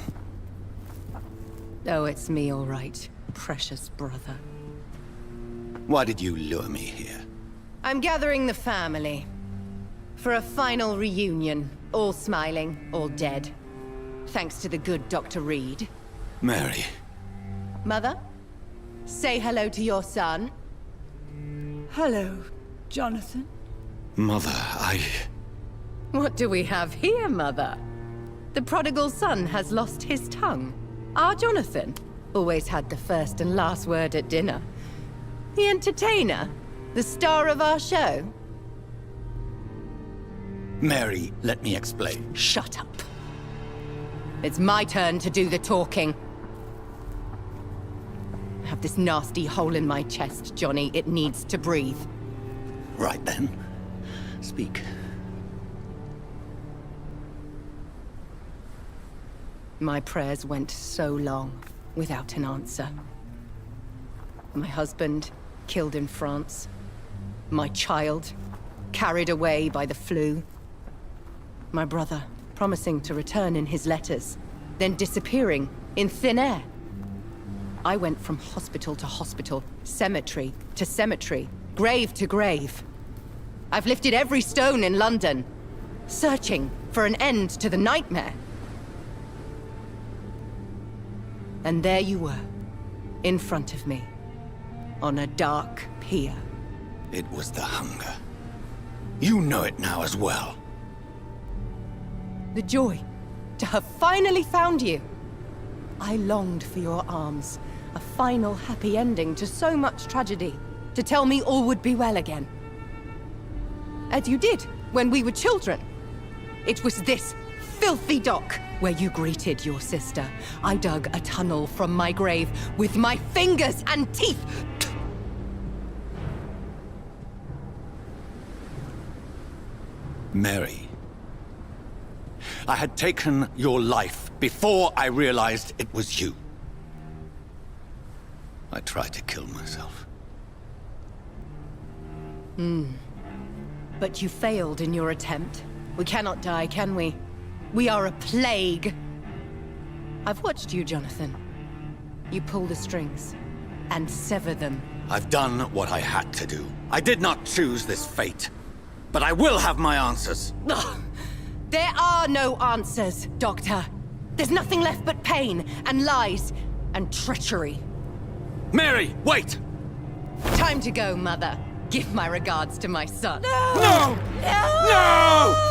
Speaker 12: Oh, it's me, all right, precious brother.
Speaker 6: Why did you lure me here?
Speaker 12: I'm gathering the family. For a final reunion. All smiling, all dead. Thanks to the good Dr. Reed.
Speaker 6: Mary.
Speaker 12: Mother? Say hello to your son.
Speaker 21: Hello, Jonathan.
Speaker 6: Mother,
Speaker 12: What do we have here, Mother? The prodigal son has lost his tongue. Our Jonathan always had the first and last word at dinner. The entertainer, the star of our show.
Speaker 6: Mary, let me explain.
Speaker 12: Shut up. It's my turn to do the talking. I have this nasty hole in my chest, Johnny. It needs to breathe.
Speaker 6: Right then. Speak.
Speaker 12: My prayers went so long without an answer. My husband killed in France. My child carried away by the flu. My brother promising to return in his letters, then disappearing in thin air. I went from hospital to hospital, cemetery to cemetery, grave to grave. I've lifted every stone in London, searching for an end to the nightmare. And there you were, in front of me, on a dark pier.
Speaker 6: It was the hunger. You know it now as well.
Speaker 12: The joy to have finally found you. I longed for your arms, a final happy ending to so much tragedy, to tell me all would be well again. As you did when we were children. It was this filthy dock where you greeted your sister. I dug a tunnel from my grave with my fingers and teeth.
Speaker 6: Mary, I had taken your life before I realized it was you. I tried to kill myself.
Speaker 12: But you failed in your attempt. We cannot die, can we? We are a plague. I've watched you, Jonathan. You pull the strings and sever them.
Speaker 6: I've done what I had to do. I did not choose this fate. But I will have my answers.
Speaker 12: Ugh. There are no answers, Doctor. There's nothing left but pain and lies and treachery.
Speaker 6: Mary, wait!
Speaker 12: Time to go, Mother. Give my regards to my son.
Speaker 6: No! No! No!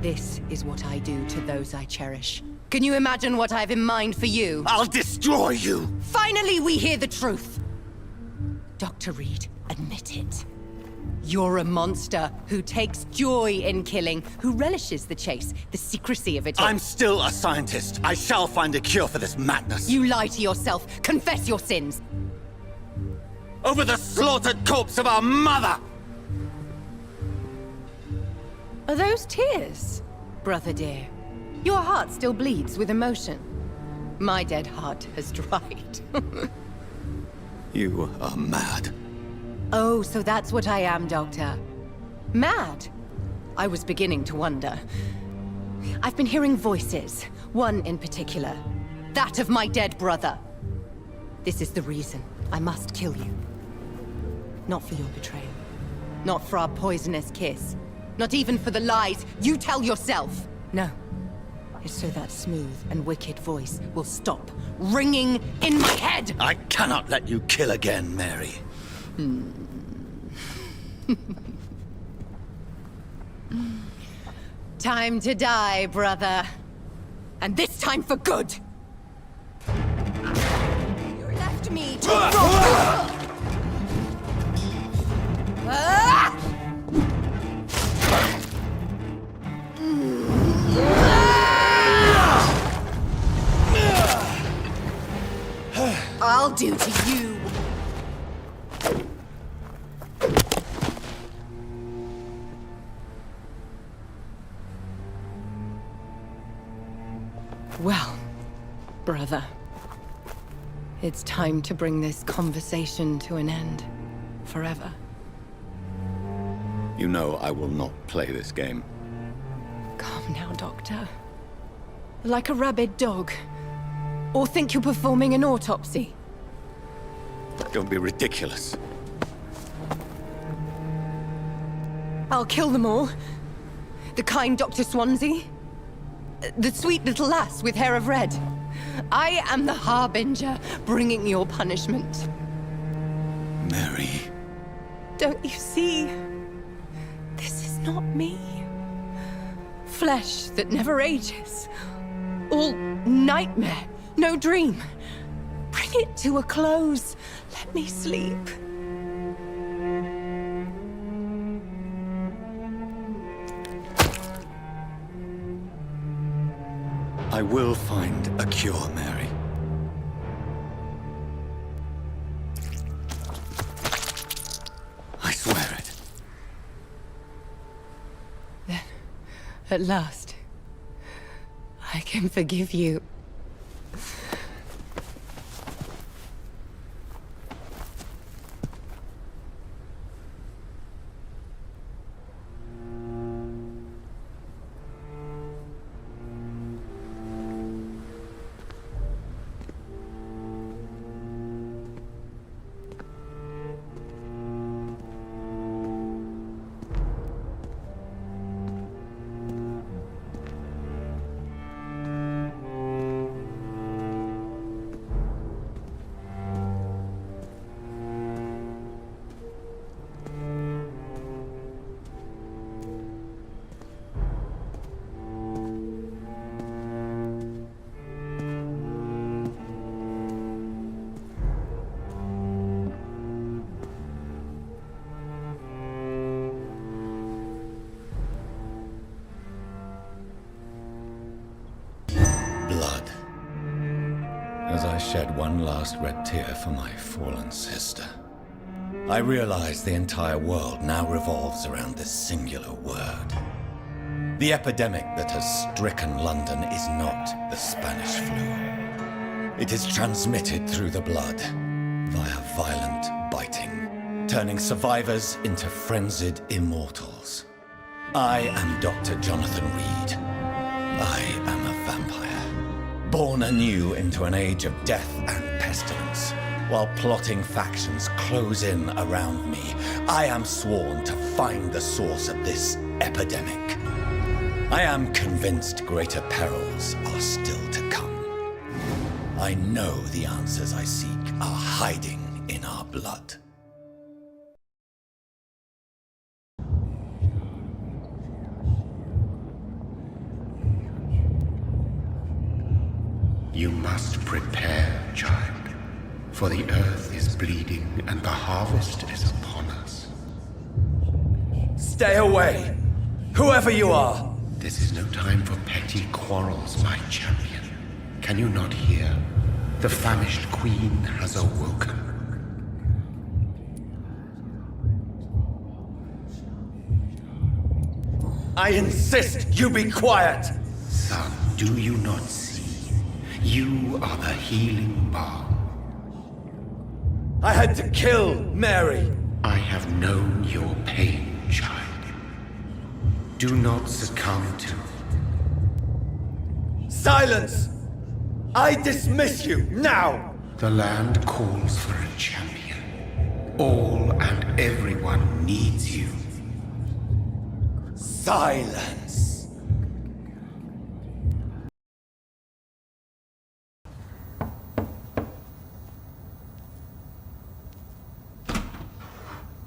Speaker 12: This is what I do to those I cherish. Can you imagine what I have in mind for you?
Speaker 6: I'll destroy you!
Speaker 12: Finally, we hear the truth! Dr. Reed, admit it. You're a monster who takes joy in killing, who relishes the chase, the secrecy of it all.
Speaker 6: I'm still a scientist. I shall find a cure for this madness.
Speaker 12: You lie to yourself. Confess your sins.
Speaker 6: Over the slaughtered corpse of our mother!
Speaker 12: Are those tears, brother dear? Your heart still bleeds with emotion. My dead heart has dried.
Speaker 6: You are mad.
Speaker 12: Oh, so that's what I am, Doctor. Mad? I was beginning to wonder. I've been hearing voices, one in particular. That of my dead brother. This is the reason I must kill you. Not for your betrayal. Not for our poisonous kiss. Not even for the lies you tell yourself. No. It's so that smooth and wicked voice will stop ringing in my head!
Speaker 6: I cannot let you kill again, Mary.
Speaker 12: Time to die, brother. And this time for good! You left me to rot! I'll do to you. Well, brother, it's time to bring this conversation to an end. Forever.
Speaker 6: You know I will not play this game.
Speaker 12: Calm now, Doctor. Like a rabid dog. Or think you're performing an autopsy.
Speaker 6: Don't be ridiculous.
Speaker 12: I'll kill them all. The kind Dr. Swansea. The sweet little lass with hair of red. I am the Harbinger, bringing your punishment.
Speaker 6: Mary.
Speaker 12: Don't you see? This is not me. Flesh that never ages. All nightmare, no dream. Bring it to a close. Let me sleep.
Speaker 6: I will find a cure, Mary. I swear it.
Speaker 12: Then, at last, I can forgive you.
Speaker 3: Blood. As I shed one last red tear for my fallen sister, I realize the entire world now revolves around this singular word. The epidemic that has stricken London is not the Spanish flu. It is transmitted through the blood, via violent biting, turning survivors into frenzied immortals. I am Dr. Jonathan Reed. I am a vampire, born anew into an age of death and pestilence. While plotting factions close in around me, I am sworn to find the source of this epidemic. I am convinced greater perils are still to come. I know the answers I seek are hiding in our blood.
Speaker 2: You must prepare, child, for the earth is bleeding and the harvest is upon us.
Speaker 6: Stay away, whoever you are!
Speaker 2: This is no time for petty quarrels, my champion. Can you not hear? The famished queen has awoken.
Speaker 6: I insist you be quiet!
Speaker 2: Son, do you not see? You are the healing balm.
Speaker 6: I had to kill Mary.
Speaker 2: I have known your pain, child. Do not succumb to...
Speaker 6: Silence! I dismiss you, now!
Speaker 2: The land calls for a champion. All and everyone needs you.
Speaker 6: Silence!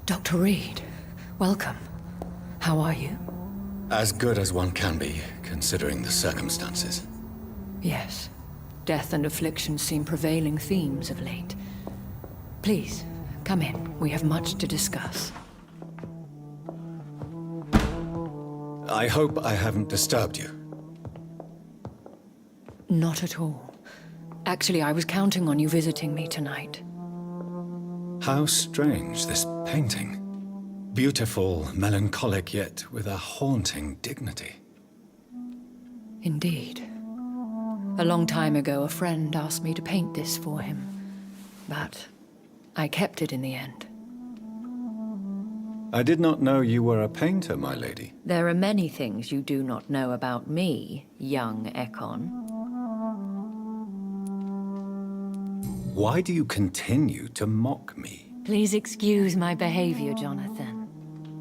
Speaker 5: Dr. Reed, welcome. How are you?
Speaker 3: As good as one can be, considering the circumstances.
Speaker 5: Yes. Death and affliction seem prevailing themes of late. Please, come in. We have much to discuss.
Speaker 3: I hope I haven't disturbed you.
Speaker 5: Not at all. Actually, I was counting on you visiting me tonight.
Speaker 3: How strange, this painting. Beautiful, melancholic, yet with a haunting dignity.
Speaker 5: Indeed. A long time ago, a friend asked me to paint this for him, but I kept it in the end.
Speaker 3: I did not know you were a painter, my lady.
Speaker 5: There are many things you do not know about me, young Ekon.
Speaker 3: Why do you continue to mock me?
Speaker 5: Please excuse my behavior, Jonathan.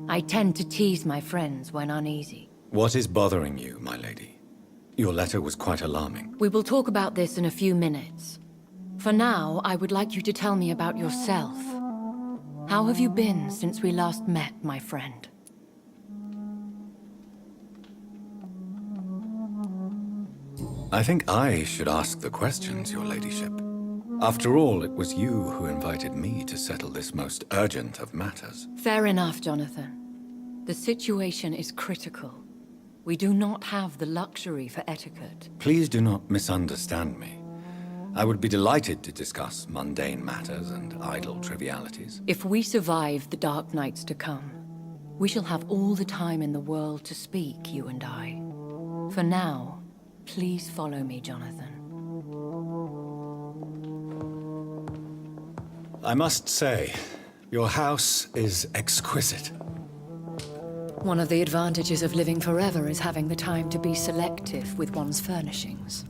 Speaker 5: I tend to tease my friends when uneasy.
Speaker 3: What is bothering you, my lady? Your letter was quite alarming.
Speaker 5: We will talk about this in a few minutes. For now, I would like you to tell me about yourself. How have you been since we last met, my friend?
Speaker 3: I think I should ask the questions, your ladyship. After all, it was you who invited me to settle this most urgent of matters.
Speaker 5: Fair enough, Jonathan. The situation is critical. We do not have the luxury for etiquette.
Speaker 3: Please do not misunderstand me. I would be delighted to discuss mundane matters and idle trivialities.
Speaker 5: If we survive the dark nights to come, we shall have all the time in the world to speak, you and I. For now, please follow me, Jonathan.
Speaker 3: I must say, your house is exquisite.
Speaker 5: One of the advantages of living forever is having the time to be selective with one's furnishings.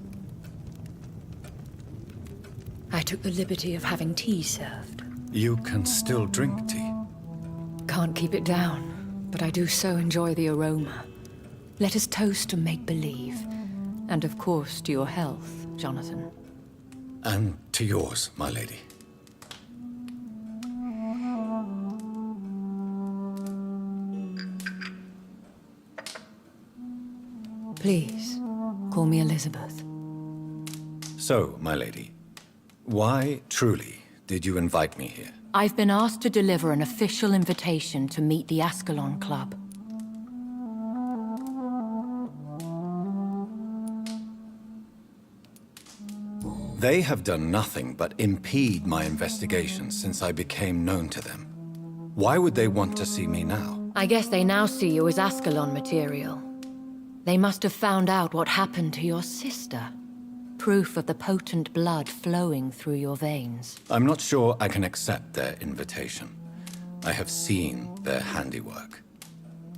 Speaker 5: I took the liberty of having tea served.
Speaker 3: You can still drink tea.
Speaker 5: Can't keep it down, but I do so enjoy the aroma. Let us toast to make-believe. And of course, to your health, Jonathan.
Speaker 3: And to yours, my lady.
Speaker 5: Please, call me Elizabeth.
Speaker 3: So, my lady, why, truly, did you invite me here?
Speaker 5: I've been asked to deliver an official invitation to meet the Ascalon Club.
Speaker 3: They have done nothing but impede my investigation since I became known to them. Why would they want to see me now?
Speaker 5: I guess they now see you as Ascalon material. They must have found out what happened to your sister. Proof of the potent blood flowing through your veins.
Speaker 3: I'm not sure I can accept their invitation. I have seen their handiwork.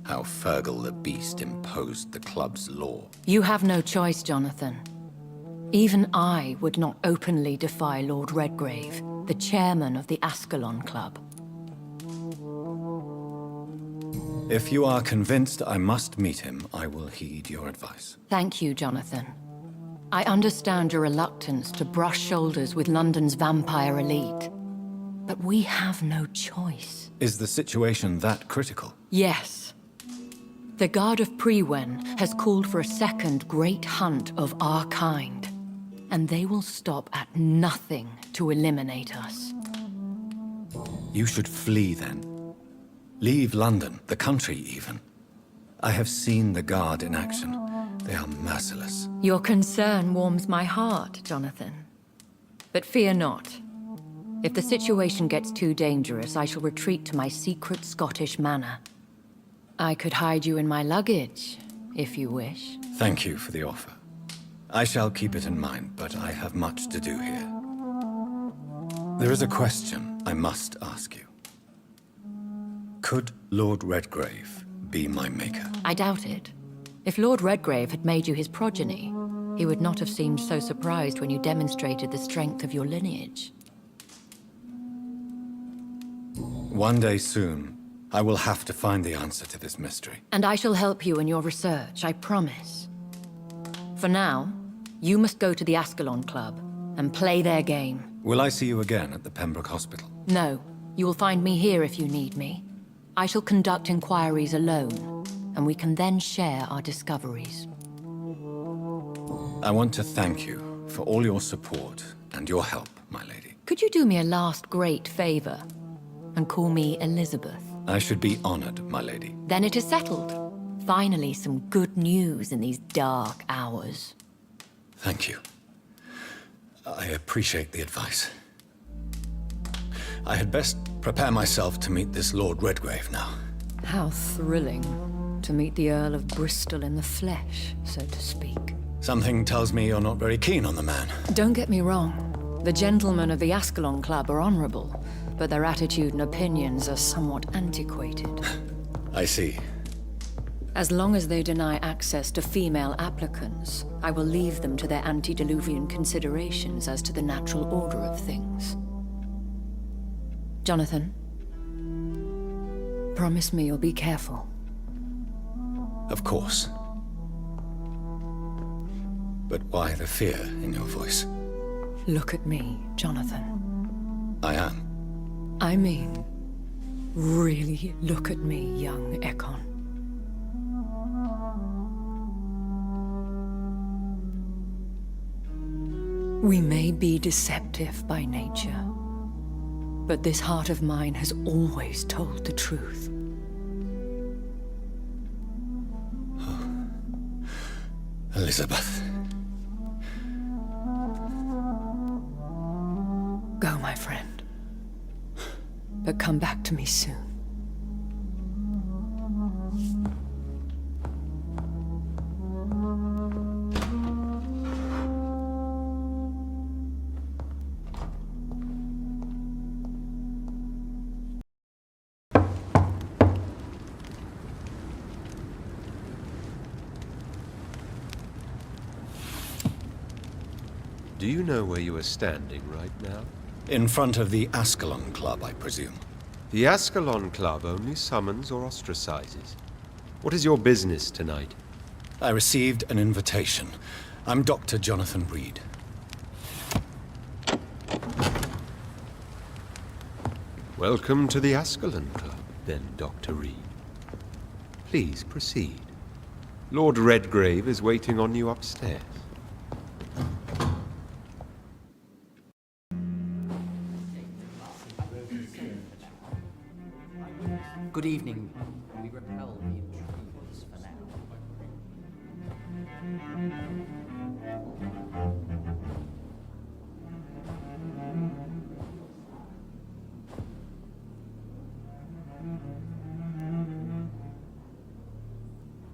Speaker 3: How Fergal the Beast imposed the club's law.
Speaker 5: You have no choice, Jonathan. Even I would not openly defy Lord Redgrave, the chairman of the Ascalon Club.
Speaker 3: If you are convinced I must meet him, I will heed your advice.
Speaker 5: Thank you, Jonathan. I understand your reluctance to brush shoulders with London's vampire elite. But we have no choice.
Speaker 3: Is the situation that critical?
Speaker 5: Yes. The Guard of Prewen has called for a second great hunt of our kind. And they will stop at nothing to eliminate us.
Speaker 3: You should flee then. Leave London, the country even. I have seen the Guard in action. They are merciless.
Speaker 5: Your concern warms my heart, Jonathan. But fear not. If the situation gets too dangerous, I shall retreat to my secret Scottish manor. I could hide you in my luggage, if you wish.
Speaker 3: Thank you for the offer. I shall keep it in mind, but I have much to do here. There is a question I must ask you. Could Lord Redgrave be my maker?
Speaker 5: I doubt it. If Lord Redgrave had made you his progeny, he would not have seemed so surprised when you demonstrated the strength of your lineage.
Speaker 3: One day soon, I will have to find the answer to this mystery.
Speaker 5: And I shall help you in your research, I promise. For now, you must go to the Ascalon Club and play their game.
Speaker 3: Will I see you again at the Pembroke Hospital?
Speaker 5: No, you will find me here if you need me. I shall conduct inquiries alone, and we can then share our discoveries.
Speaker 3: I want to thank you for all your support and your help, my lady.
Speaker 5: Could you do me a last great favor and call me Elizabeth?
Speaker 3: I should be honored, my lady.
Speaker 5: Then it is settled. Finally, some good news in these dark hours.
Speaker 3: Thank you. I appreciate the advice. I had best prepare myself to meet this Lord Redgrave now.
Speaker 5: How thrilling to meet the Earl of Bristol in the flesh, so to speak.
Speaker 6: Something tells me you're not very keen on the man.
Speaker 5: Don't get me wrong. The gentlemen of the Ascalon Club are honorable, but their attitude and opinions are somewhat antiquated.
Speaker 6: I see.
Speaker 5: As long as they deny access to female applicants, I will leave them to their antediluvian considerations as to the natural order of things. Jonathan, promise me you'll be careful.
Speaker 6: Of course. But why the fear in your voice?
Speaker 5: Look at me, Jonathan.
Speaker 6: I am.
Speaker 5: I mean, really look at me, young Ekon. We may be deceptive by nature, but this heart of mine has always told the truth.
Speaker 6: Elizabeth.
Speaker 5: Go, my friend. But come back to me soon.
Speaker 7: Do you know where you are standing right now?
Speaker 6: In front of the Ascalon Club, I presume.
Speaker 7: The Ascalon Club only summons or ostracizes. What is your business tonight?
Speaker 6: I received an invitation. I'm Dr. Jonathan Reed.
Speaker 7: Welcome to the Ascalon Club, then, Dr. Reed. Please proceed. Lord Redgrave is waiting on you upstairs.
Speaker 10: Good evening. We repel the intruders for now.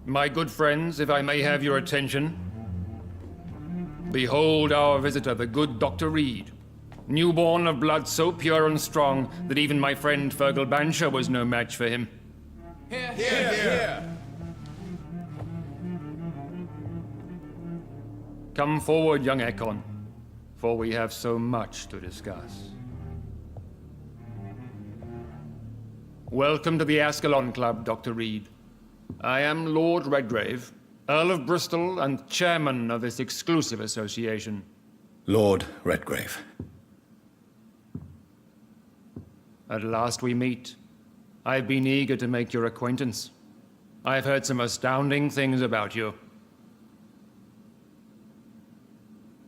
Speaker 14: My good friends, if I may have your attention. Behold our visitor, the good Dr. Reed. Newborn of blood so pure and strong that even my friend Fergal Bansher was no match for him.
Speaker 23: Here, here, here.
Speaker 14: Come forward, young Ekon, for we have so much to discuss. Welcome to the Ascalon Club, Dr. Reed. I am Lord Redgrave, Earl of Bristol and chairman of this exclusive association.
Speaker 6: Lord Redgrave.
Speaker 14: At last we meet. I've been eager to make your acquaintance. I've heard some astounding things about you.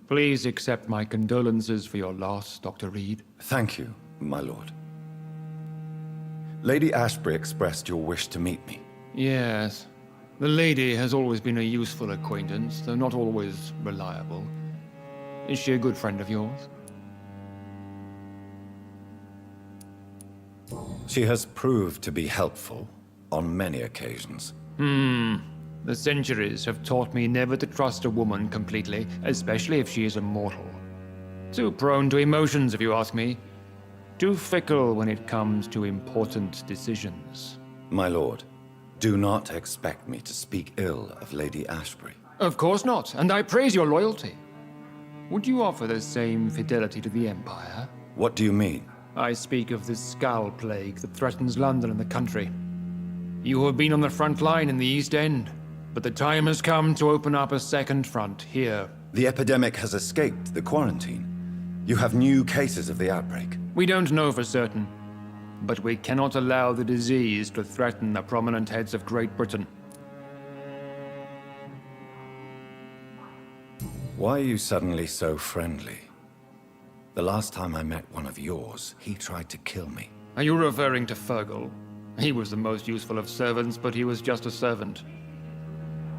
Speaker 14: Please accept my condolences for your loss, Dr. Reed.
Speaker 6: Thank you, my lord. Lady Ashbury expressed your wish to meet me.
Speaker 14: Yes. The lady has always been a useful acquaintance, though not always reliable. Is she a good friend of yours?
Speaker 6: She has proved to be helpful on many occasions.
Speaker 14: The centuries have taught me never to trust a woman completely, especially if she is immortal. Too prone to emotions, if you ask me. Too fickle when it comes to important decisions.
Speaker 6: My lord, do not expect me to speak ill of Lady Ashbury.
Speaker 14: Of course not, and I praise your loyalty. Would you offer the same fidelity to the Empire?
Speaker 6: What do you mean?
Speaker 14: I speak of the Skull Plague that threatens London and the country. You have been on the front line in the East End, but the time has come to open up a second front here.
Speaker 6: The epidemic has escaped the quarantine. You have new cases of the outbreak.
Speaker 14: We don't know for certain, but we cannot allow the disease to threaten the prominent heads of Great Britain.
Speaker 6: Why are you suddenly so friendly? The last time I met one of yours, he tried to kill me.
Speaker 14: Are you referring to Fergal? He was the most useful of servants, but he was just a servant.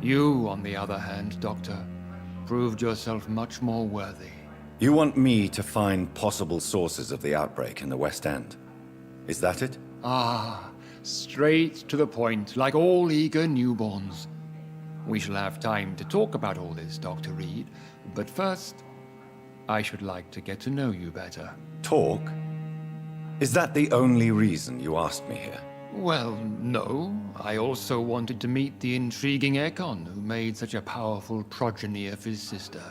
Speaker 14: You, on the other hand, Doctor, proved yourself much more worthy.
Speaker 6: You want me to find possible sources of the outbreak in the West End? Is that it?
Speaker 14: Ah, straight to the point, like all eager newborns. We shall have time to talk about all this, Dr. Reed, but first, I should like to get to know you better.
Speaker 6: Talk? Is that the only reason you asked me here?
Speaker 14: Well, no. I also wanted to meet the intriguing Ekon, who made such a powerful progeny of his sister.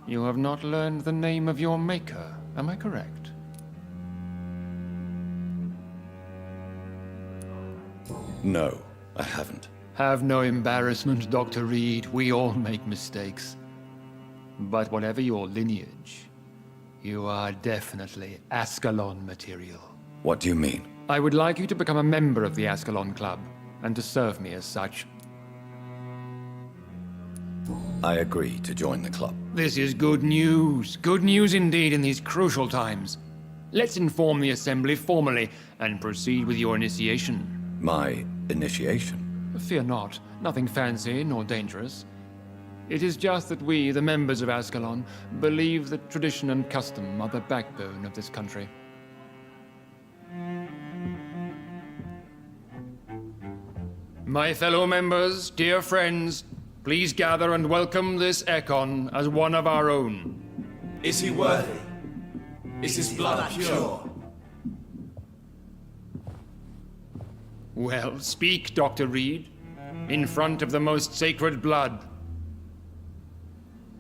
Speaker 14: You have not learned the name of your maker, am I correct?
Speaker 6: No, I haven't.
Speaker 14: Have no embarrassment, Dr. Reed. We all make mistakes. But whatever your lineage, you are definitely Ascalon material.
Speaker 6: What do you mean?
Speaker 14: I would like you to become a member of the Ascalon Club, and to serve me as such.
Speaker 6: I agree to join the club.
Speaker 14: This is good news. Good news indeed in these crucial times. Let's inform the Assembly formally, and proceed with your initiation.
Speaker 6: My initiation?
Speaker 14: Fear not. Nothing fancy nor dangerous. It is just that we, the members of Ascalon, believe that tradition and custom are the backbone of this country. My fellow members, dear friends, please gather and welcome this Ekon as one of our own.
Speaker 11: Is he worthy? Is his blood pure?
Speaker 14: Well, speak, Dr. Reed, in front of the most sacred blood.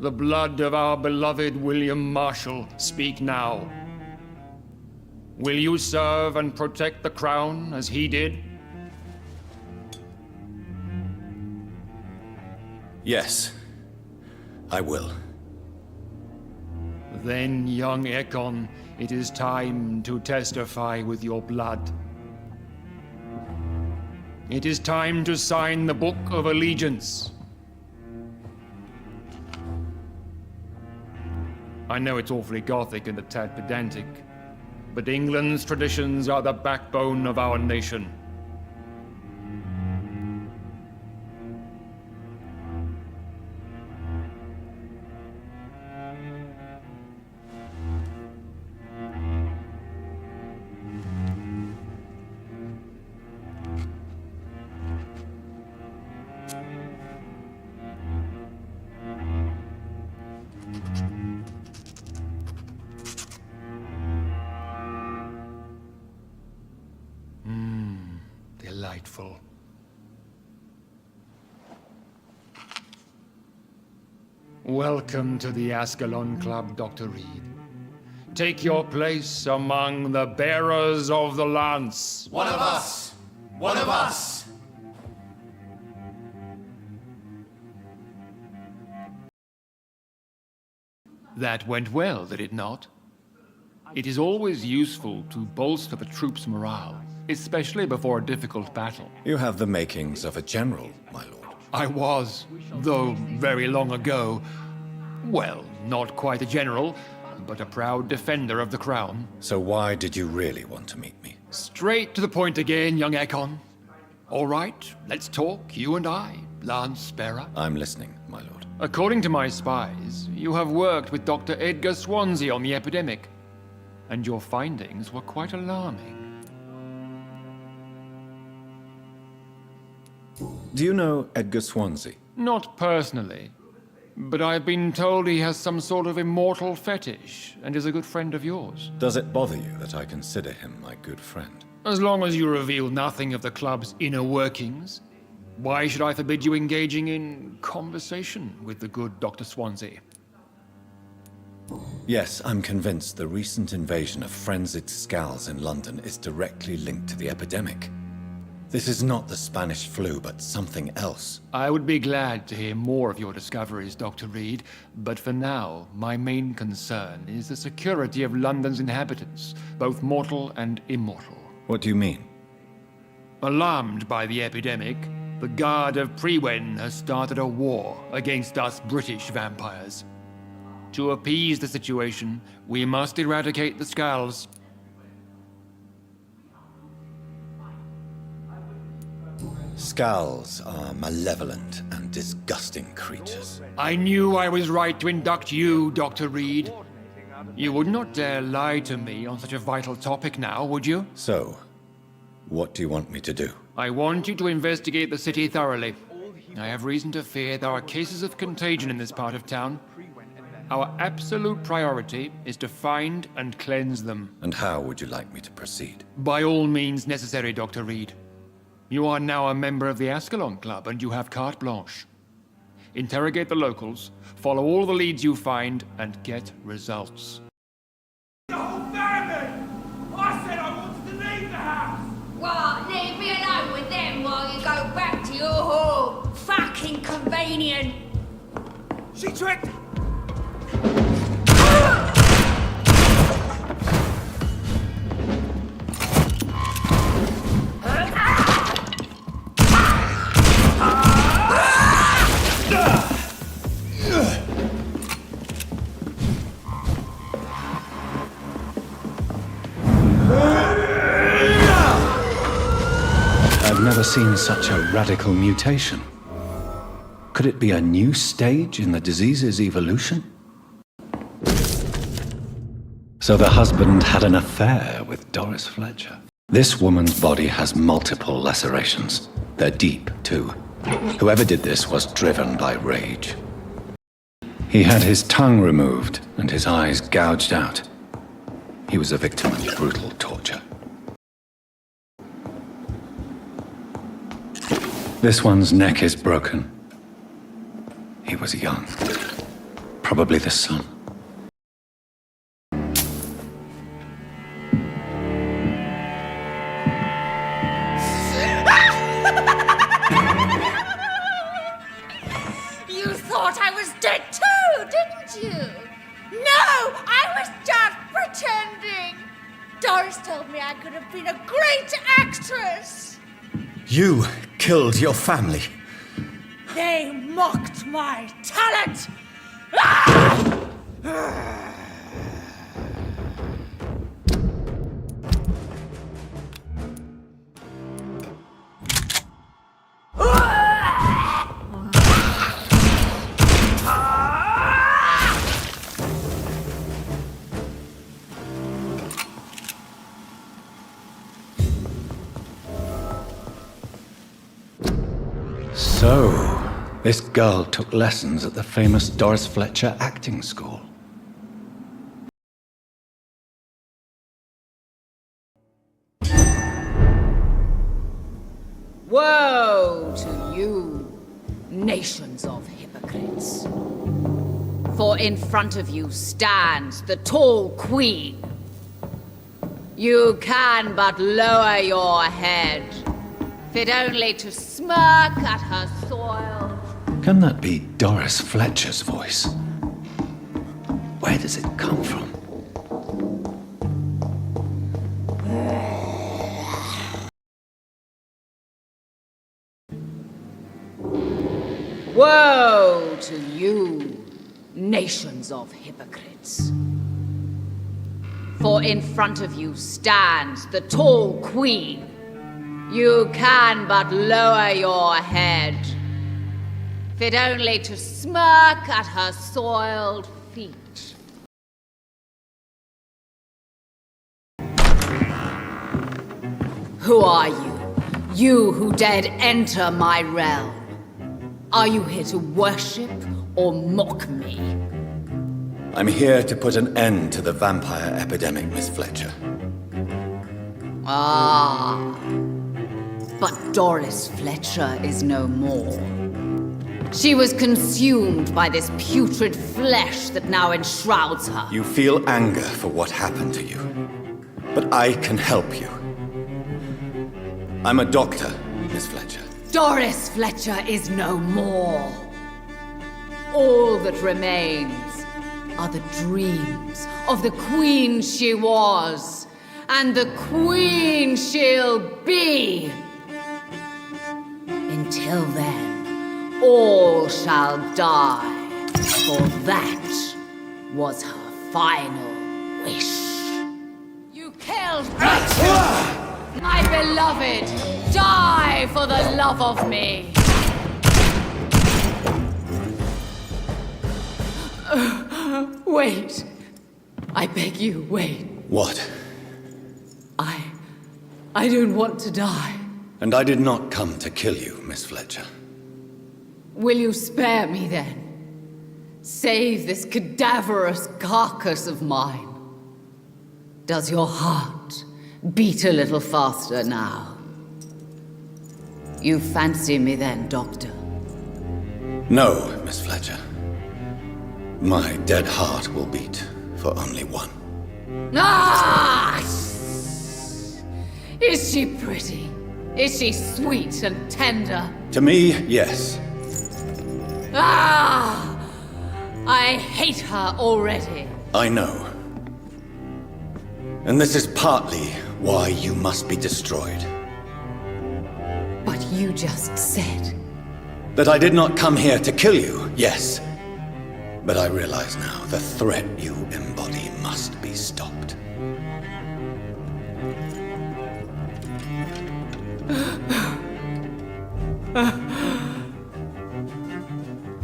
Speaker 14: The blood of our beloved William Marshall, speak now. Will you serve and protect the crown as he did?
Speaker 6: Yes, I will.
Speaker 14: Then, young Ekon, it is time to testify with your blood. It is time to sign the Book of Allegiance. I know it's awfully gothic and a tad pedantic, but England's traditions are the backbone of our nation. Delightful. Welcome to the Ascalon Club, Dr. Reed. Take your place among the bearers of the lance.
Speaker 11: One of us! One of us!
Speaker 14: That went well, did it not? It is always useful to bolster the troops' morale, especially before a difficult battle.
Speaker 6: You have the makings of a general, my lord.
Speaker 14: I was, though very long ago. Well, not quite a general, but a proud defender of the crown.
Speaker 6: So why did you really want to meet me?
Speaker 14: Straight to the point again, young Ekon. All right, let's talk, you and I, Lance Sparrow.
Speaker 6: I'm listening, my lord.
Speaker 14: According to my spies, you have worked with Dr. Edgar Swansea on the epidemic, and your findings were quite alarming.
Speaker 6: Do you know Edgar Swansea?
Speaker 14: Not personally, but I've been told he has some sort of immortal fetish and is a good friend of yours.
Speaker 6: Does it bother you that I consider him my good friend?
Speaker 14: As long as you reveal nothing of the club's inner workings, why should I forbid you engaging in conversation with the good Dr. Swansea?
Speaker 6: Yes, I'm convinced the recent invasion of frenzied Scals in London is directly linked to the epidemic. This is not the Spanish flu, but something else.
Speaker 14: I would be glad to hear more of your discoveries, Dr. Reed, but for now, my main concern is the security of London's inhabitants, both mortal and immortal.
Speaker 6: What do you mean?
Speaker 14: Alarmed by the epidemic, the Guard of Prewen has started a war against us British vampires. To appease the situation, we must eradicate the Scals.
Speaker 6: Scals are malevolent and disgusting creatures.
Speaker 14: I knew I was right to induct you, Dr. Reed. You would not dare lie to me on such a vital topic now, would you?
Speaker 6: So, what do you want me to do?
Speaker 14: I want you to investigate the city thoroughly. I have reason to fear there are cases of contagion in this part of town. Our absolute priority is to find and cleanse them.
Speaker 6: And how would you like me to proceed?
Speaker 14: By all means necessary, Dr. Reed. You are now a member of the Ascalon Club, and you have carte blanche. Interrogate the locals, follow all the leads you find, and get results.
Speaker 11: The whole family! I said I wanted to leave the house!
Speaker 21: Well, leave me alone with them while you go back to your home. Fucking convenient.
Speaker 11: She tricked...
Speaker 3: I've never seen such a radical mutation. Could it be a new stage in the disease's evolution? So the husband had an affair with Doris Fletcher. This woman's body has multiple lacerations. They're deep, too. Whoever did this was driven by rage. He had his tongue removed and his eyes gouged out. He was a victim of brutal torture. This one's neck is broken. He was young. Probably the son.
Speaker 21: You thought I was dead too, didn't you? No, I was just pretending. Doris told me I could have been a great actress.
Speaker 6: You killed your family.
Speaker 21: They mocked my talent.
Speaker 3: So, this girl took lessons at the famous Doris Fletcher acting school.
Speaker 21: Woe to you, nations of hypocrites. For in front of you stands the tall queen. You can but lower your head, fit only to smirk at her soiled.
Speaker 3: Can that be Doris Fletcher's voice? Where does it come from?
Speaker 21: Woe to you, nations of hypocrites. For in front of you stands the tall queen. You can but lower your head, fit only to smirk at her soiled feet. Who are you? You who dared enter my realm? Are you here to worship or mock me?
Speaker 6: I'm here to put an end to the vampire epidemic, Miss Fletcher.
Speaker 21: Ah. But Doris Fletcher is no more. She was consumed by this putrid flesh that now enshrouds her.
Speaker 6: You feel anger for what happened to you. But I can help you. I'm a doctor, Miss Fletcher.
Speaker 21: Doris Fletcher is no more. All that remains are the dreams of the queen she was, and the queen she'll be. Until then, all shall die, for that was her final wish. You killed Rachel! My beloved, die for the love of me! Wait. I beg you, wait.
Speaker 6: What?
Speaker 21: I don't want to die.
Speaker 6: And I did not come to kill you, Miss Fletcher.
Speaker 8: Will you spare me then? Save this cadaverous carcass of mine. Does your heart beat a little faster now? You fancy me then, Doctor?
Speaker 6: No, Miss Fletcher. My dead heart will beat for only one.
Speaker 8: Ah! Is she pretty? Is she sweet and tender?
Speaker 6: To me, yes.
Speaker 8: Ah! I hate her already.
Speaker 6: I know. And this is partly why you must be destroyed.
Speaker 8: But you just said...
Speaker 6: That I did not come here to kill you, yes. But I realize now the threat you embody must be stopped.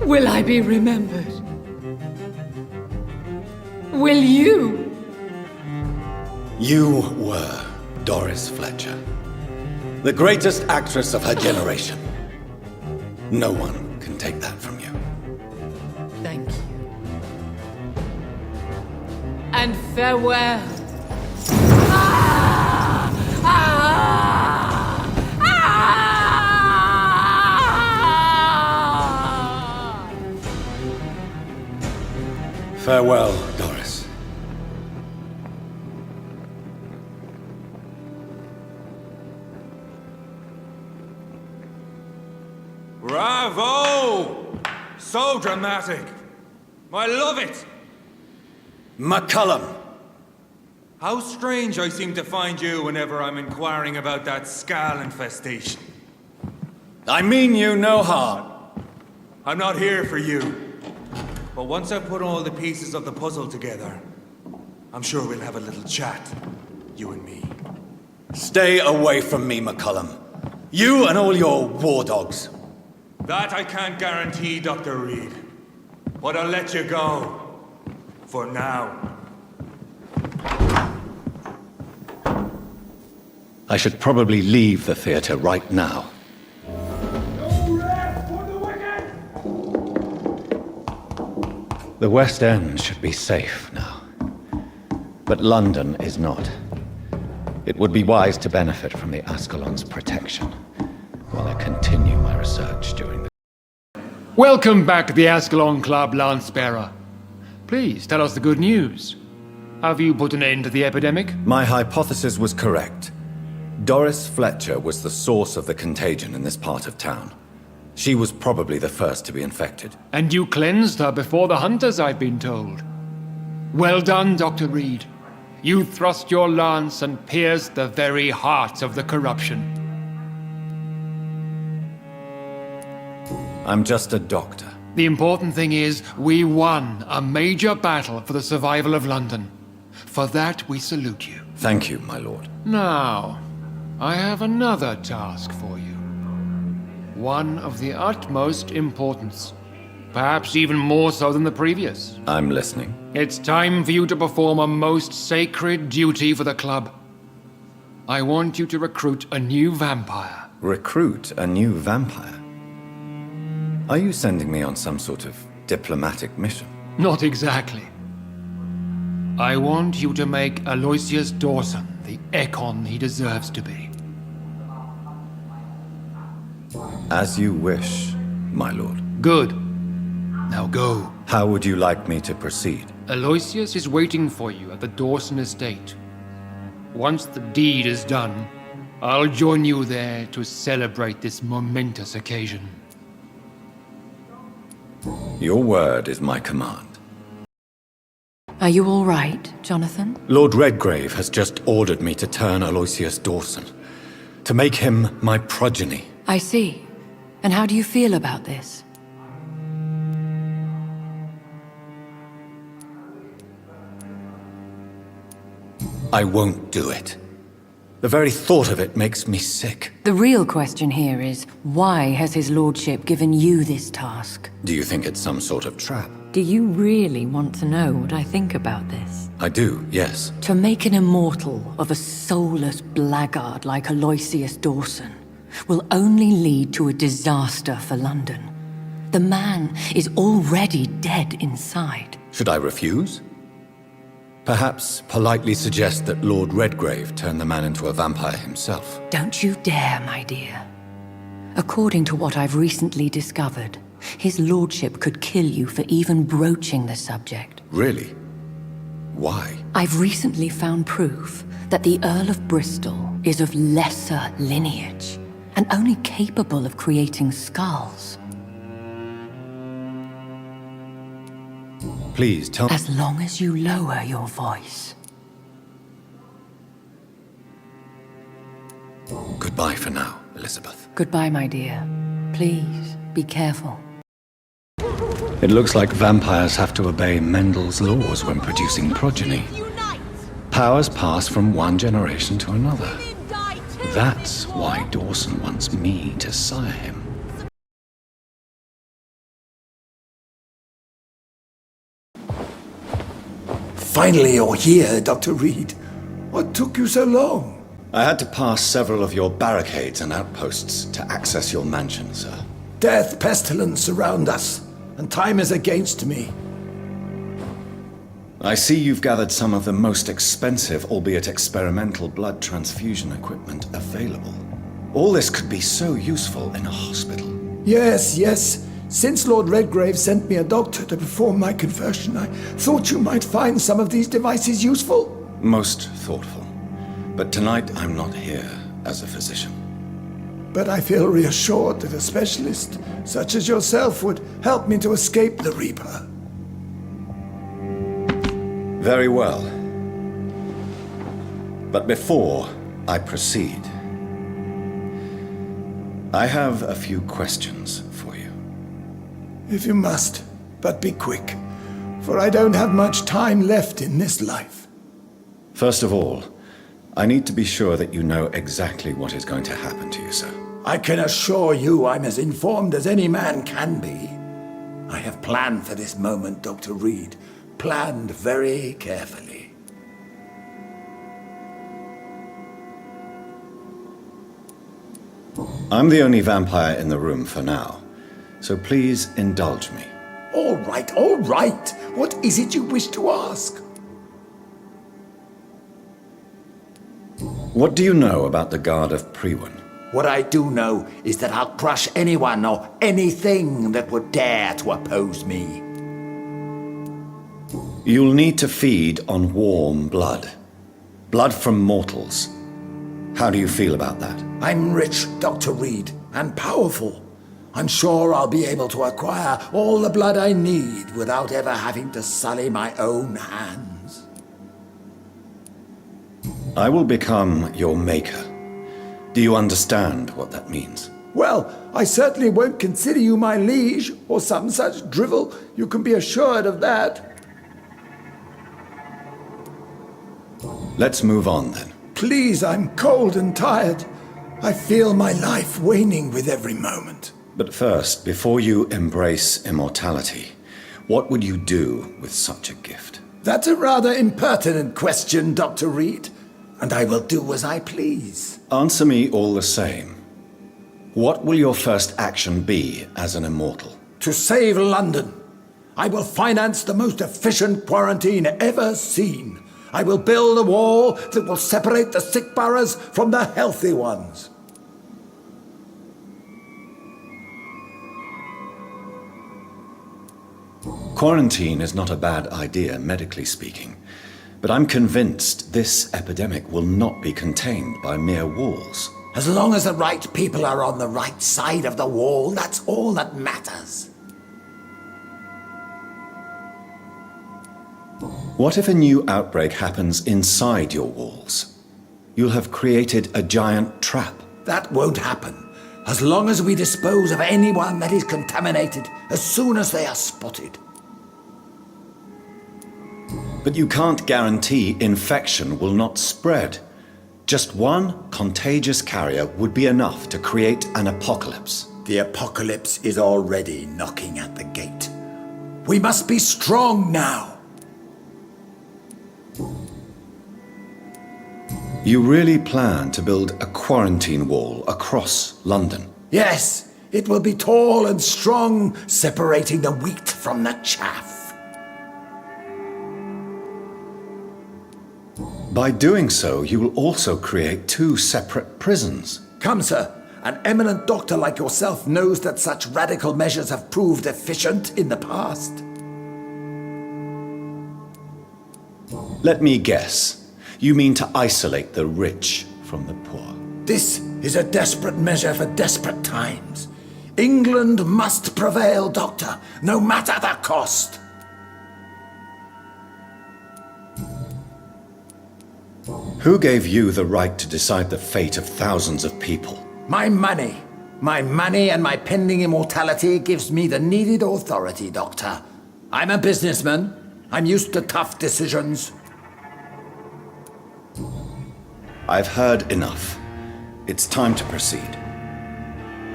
Speaker 8: Will I be remembered? Will you?
Speaker 6: You were Doris Fletcher, the greatest actress of her generation. No one can take that from you.
Speaker 8: Thank you. And farewell. Ah! Ah! Ah!
Speaker 6: Farewell, Doris.
Speaker 11: Bravo! So dramatic. I love it.
Speaker 6: McCullum.
Speaker 11: How strange I seem to find you whenever I'm inquiring about that Skal infestation.
Speaker 6: I mean you no harm.
Speaker 11: I'm not here for you. But once I've put all the pieces of the puzzle together, I'm sure we'll have a little chat, you and me.
Speaker 6: Stay away from me, McCullum. You and all your war dogs.
Speaker 11: That I can't guarantee, Dr. Reed. But I'll let you go. For now.
Speaker 3: I should probably leave the theater right now. The West End should be safe now. But London is not. It would be wise to benefit from the Ascalon's protection while I continue my research during the...
Speaker 14: Welcome back to the Ascalon Club, Lancebearer. Please tell us the good news. Have you put an end to the epidemic?
Speaker 6: My hypothesis was correct. Doris Fletcher was the source of the contagion in this part of town. She was probably the first to be infected.
Speaker 14: And you cleansed her before the hunters, I've been told. Well done, Dr. Reed. You thrust your lance and pierced the very heart of the corruption.
Speaker 6: I'm just a doctor.
Speaker 14: The important thing is, we won a major battle for the survival of London. For that, we salute you.
Speaker 6: Thank you, my lord.
Speaker 14: Now, I have another task for you. One of the utmost importance. Perhaps even more so than the previous.
Speaker 6: I'm listening.
Speaker 14: It's time for you to perform a most sacred duty for the club. I want you to recruit a new vampire.
Speaker 6: Recruit a new vampire? Are you sending me on some sort of diplomatic mission?
Speaker 14: Not exactly. I want you to make Aloysius Dawson the Ekon he deserves to be.
Speaker 6: As you wish, my lord.
Speaker 14: Good. Now go.
Speaker 6: How would you like me to proceed?
Speaker 14: Aloysius is waiting for you at the Dawson estate. Once the deed is done, I'll join you there to celebrate this momentous occasion.
Speaker 6: Your word is my command.
Speaker 5: Are you all right, Jonathan?
Speaker 6: Lord Redgrave has just ordered me to turn Aloysius Dawson, to make him my progeny.
Speaker 5: I see. And how do you feel about this?
Speaker 6: I won't do it. The very thought of it makes me sick.
Speaker 5: The real question here is, why has his lordship given you this task?
Speaker 6: Do you think it's some sort of trap?
Speaker 5: Do you really want to know what I think about this?
Speaker 6: I do, yes.
Speaker 5: To make an immortal of a soulless blackguard like Aloysius Dawson will only lead to a disaster for London. The man is already dead inside.
Speaker 6: Should I refuse? Perhaps politely suggest that Lord Redgrave turned the man into a vampire himself.
Speaker 5: Don't you dare, my dear. According to what I've recently discovered, his lordship could kill you for even broaching the subject.
Speaker 6: Really? Why?
Speaker 5: I've recently found proof that the Earl of Bristol is of lesser lineage and only capable of creating skulls.
Speaker 6: Please tell me.
Speaker 5: As long as you lower your voice.
Speaker 6: Goodbye for now, Elizabeth.
Speaker 5: Goodbye, my dear. Please, be careful.
Speaker 3: It looks like vampires have to obey Mendel's laws when producing progeny. Powers pass from one generation to another. That's why Dawson wants me to sire him.
Speaker 17: Finally, you're here, Dr. Reed. What took you so long?
Speaker 3: I had to pass several of your barricades and outposts to access your mansion, sir.
Speaker 17: Death, pestilence surround us, and time is against me.
Speaker 3: I see you've gathered some of the most expensive, albeit experimental, blood transfusion equipment available. All this could be so useful in a hospital.
Speaker 17: Yes, yes. Since Lord Redgrave sent me a doctor to perform my conversion, I thought you might find some of these devices useful.
Speaker 3: Most thoughtful. But tonight I'm not here as a physician.
Speaker 17: But I feel reassured that a specialist such as yourself would help me to escape the Reaper.
Speaker 3: Very well. But before I proceed, I have a few questions for you.
Speaker 17: If you must, but be quick, for I don't have much time left in this life.
Speaker 3: First of all, I need to be sure that you know exactly what is going to happen to you, sir.
Speaker 17: I can assure you I'm as informed as any man can be. I have planned for this moment, Dr. Reed. Planned very carefully.
Speaker 3: I'm the only vampire in the room for now, so please indulge me.
Speaker 17: All right, all right. What is it you wish to ask?
Speaker 3: What do you know about the Guard of Priwen?
Speaker 17: What I do know is that I'll crush anyone or anything that would dare to oppose me.
Speaker 3: You'll need to feed on warm blood. Blood from mortals. How do you feel about that?
Speaker 17: I'm rich, Dr. Reed, and powerful. I'm sure I'll be able to acquire all the blood I need without ever having to sully my own hands.
Speaker 3: I will become your maker. Do you understand what that means?
Speaker 17: Well, I certainly won't consider you my liege, or some such drivel. You can be assured of that.
Speaker 3: Let's move on, then.
Speaker 17: Please, I'm cold and tired. I feel my life waning with every moment.
Speaker 3: But first, before you embrace immortality, what would you do with such a gift?
Speaker 17: That's a rather impertinent question, Dr. Reed, and I will do as I please.
Speaker 3: Answer me all the same. What will your first action be as an immortal?
Speaker 17: To save London. I will finance the most efficient quarantine ever seen. I will build a wall that will separate the sick boroughs from the healthy ones.
Speaker 3: Quarantine is not a bad idea, medically speaking. But I'm convinced this epidemic will not be contained by mere walls.
Speaker 17: As long as the right people are on the right side of the wall, that's all that matters.
Speaker 3: What if a new outbreak happens inside your walls? You'll have created a giant trap.
Speaker 17: That won't happen, as long as we dispose of anyone that is contaminated as soon as they are spotted.
Speaker 3: But you can't guarantee infection will not spread. Just one contagious carrier would be enough to create an apocalypse.
Speaker 17: The apocalypse is already knocking at the gate. We must be strong now.
Speaker 3: You really plan to build a quarantine wall across London?
Speaker 17: Yes, It will be tall and strong, separating the wheat from the chaff.
Speaker 3: By doing so, you will also create 2 separate prisons.
Speaker 17: Come, sir. An eminent doctor like yourself knows that such radical measures have proved efficient in the past.
Speaker 3: Let me guess. You mean to isolate the rich from the poor?
Speaker 17: This is a desperate measure for desperate times. England must prevail, Doctor, no matter the cost.
Speaker 3: Who gave you the right to decide the fate of thousands of people?
Speaker 17: My money. My money and my pending immortality gives me the needed authority, Doctor. I'm a businessman. I'm used to tough decisions.
Speaker 3: I've heard enough. It's time to proceed.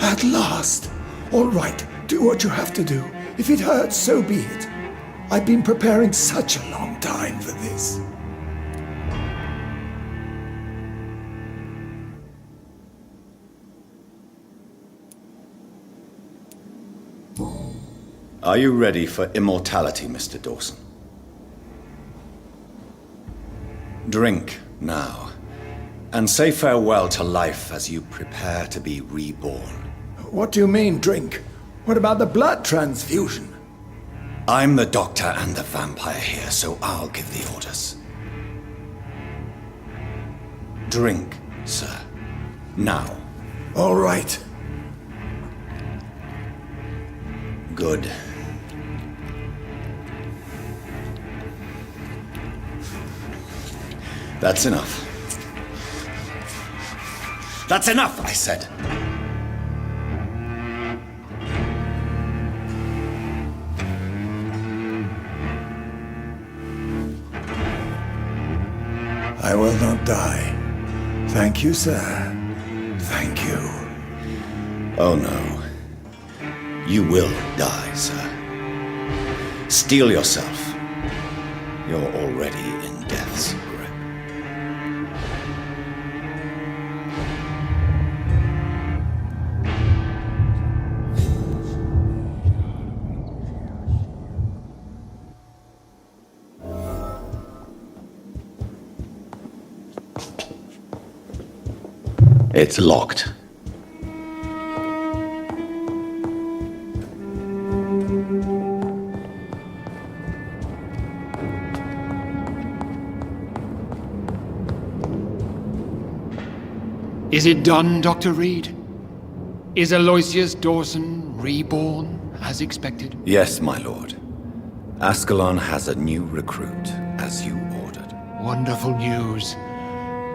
Speaker 17: At last! All right, do what you have to do. If it hurts, so be it. I've been preparing such a long time for this.
Speaker 3: Are you ready for immortality, Mr. Dawson? Drink now, and say farewell to life as you prepare to be reborn.
Speaker 17: What do you mean, drink? What about the blood transfusion?
Speaker 3: I'm the doctor and the vampire here, so I'll give the orders. Drink, sir. Now.
Speaker 17: All right.
Speaker 3: Good. That's enough. That's enough, I said.
Speaker 17: I will not die. Thank you, sir. Thank you.
Speaker 3: Oh no. You will die, sir. Steel yourself. You're already in death's grip. It's locked.
Speaker 14: Is it done, Dr. Reed? Is Aloysius Dawson reborn, as expected?
Speaker 3: Yes, my lord. Ascalon has a new recruit, as you ordered.
Speaker 14: Wonderful news.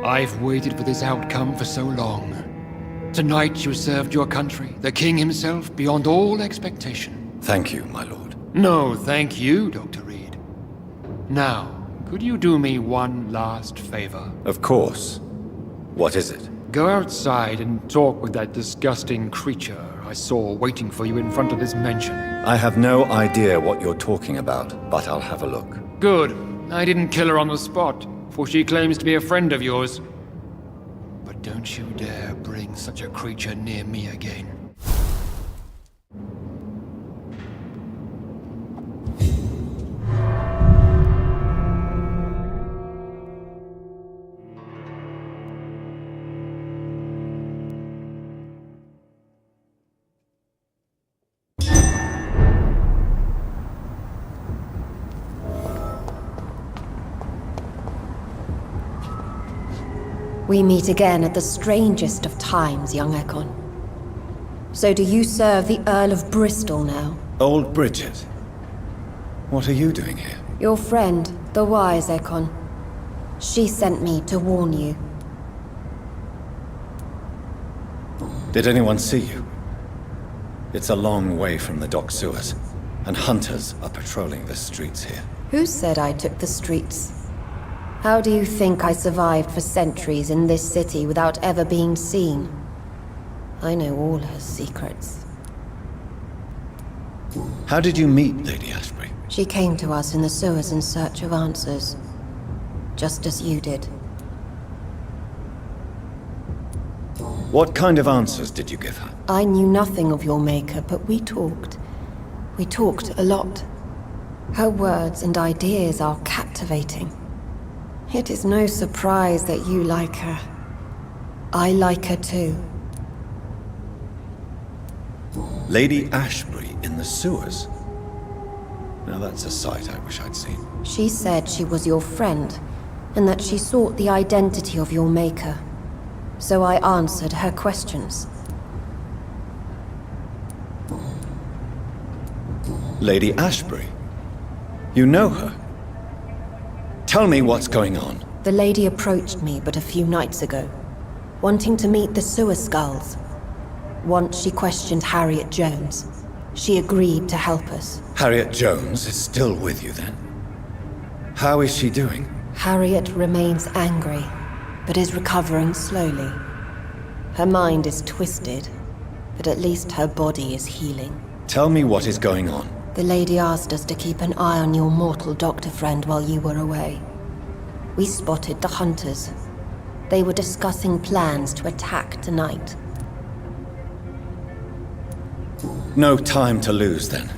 Speaker 14: I've waited for this outcome for so long. Tonight you served your country, the king himself, beyond all expectation.
Speaker 3: Thank you, my lord.
Speaker 14: No, thank you, Dr. Reed. Now, could you do me one last favor?
Speaker 3: Of course. What is it?
Speaker 14: Go outside and talk with that disgusting creature I saw waiting for you in front of this mansion.
Speaker 3: I have no idea what you're talking about, but I'll have a look.
Speaker 14: Good. I didn't kill her on the spot, for she claims to be a friend of yours. But don't you dare bring such a creature near me again.
Speaker 20: We meet again at the strangest of times, young Ekon. So do you serve the Earl of Bristol now?
Speaker 3: Old Bridget. What are you doing here?
Speaker 20: Your friend, the wise Ekon. She sent me to warn you.
Speaker 3: Did anyone see you? It's a long way from the dock sewers, and hunters are patrolling the streets here.
Speaker 20: Who said I took the streets? How do you think I survived for centuries in this city without ever being seen? I know all her secrets.
Speaker 3: How did you meet Lady Ashbury?
Speaker 20: She came to us in the sewers in search of answers. Just as you did.
Speaker 3: What kind of answers did you give her?
Speaker 20: I knew nothing of your maker, but we talked. We talked a lot. Her words and ideas are captivating. It is no surprise that you like her. I like her too.
Speaker 3: Lady Ashbury in the sewers? Now that's a sight I wish I'd seen.
Speaker 20: She said she was your friend, and that she sought the identity of your maker. So I answered her questions.
Speaker 3: Lady Ashbury? You know her? Tell me what's going on.
Speaker 20: The lady approached me but a few nights ago, wanting to meet the sewer skulls. Once she questioned Harriet Jones. She agreed to help us.
Speaker 3: Harriet Jones is still with you then? How is she doing?
Speaker 20: Harriet remains angry, but is recovering slowly. Her mind is twisted, but at least her body is healing.
Speaker 3: Tell me what is going on.
Speaker 20: The lady asked us to keep an eye on your mortal doctor friend while you were away. We spotted the hunters. They were discussing plans to attack tonight.
Speaker 3: No time to lose then.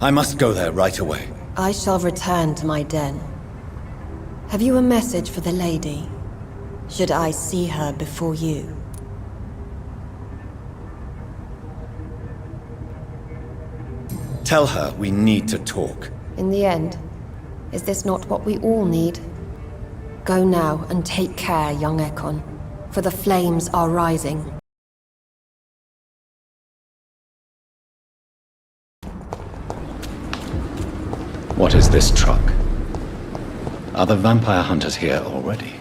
Speaker 3: I must go there right away.
Speaker 20: I shall return to my den. Have you a message for the lady? Should I see her before you?
Speaker 3: Tell her we need to talk.
Speaker 20: In the end, is this not what we all need? Go now and take care, young Ekon, for the flames are rising.
Speaker 3: What is this truck? Are the vampire hunters here already?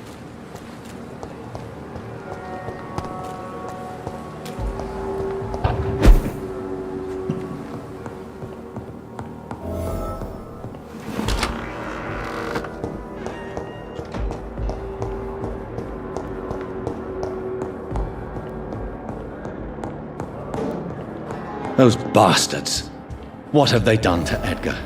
Speaker 3: Those bastards! What have they done to Edgar?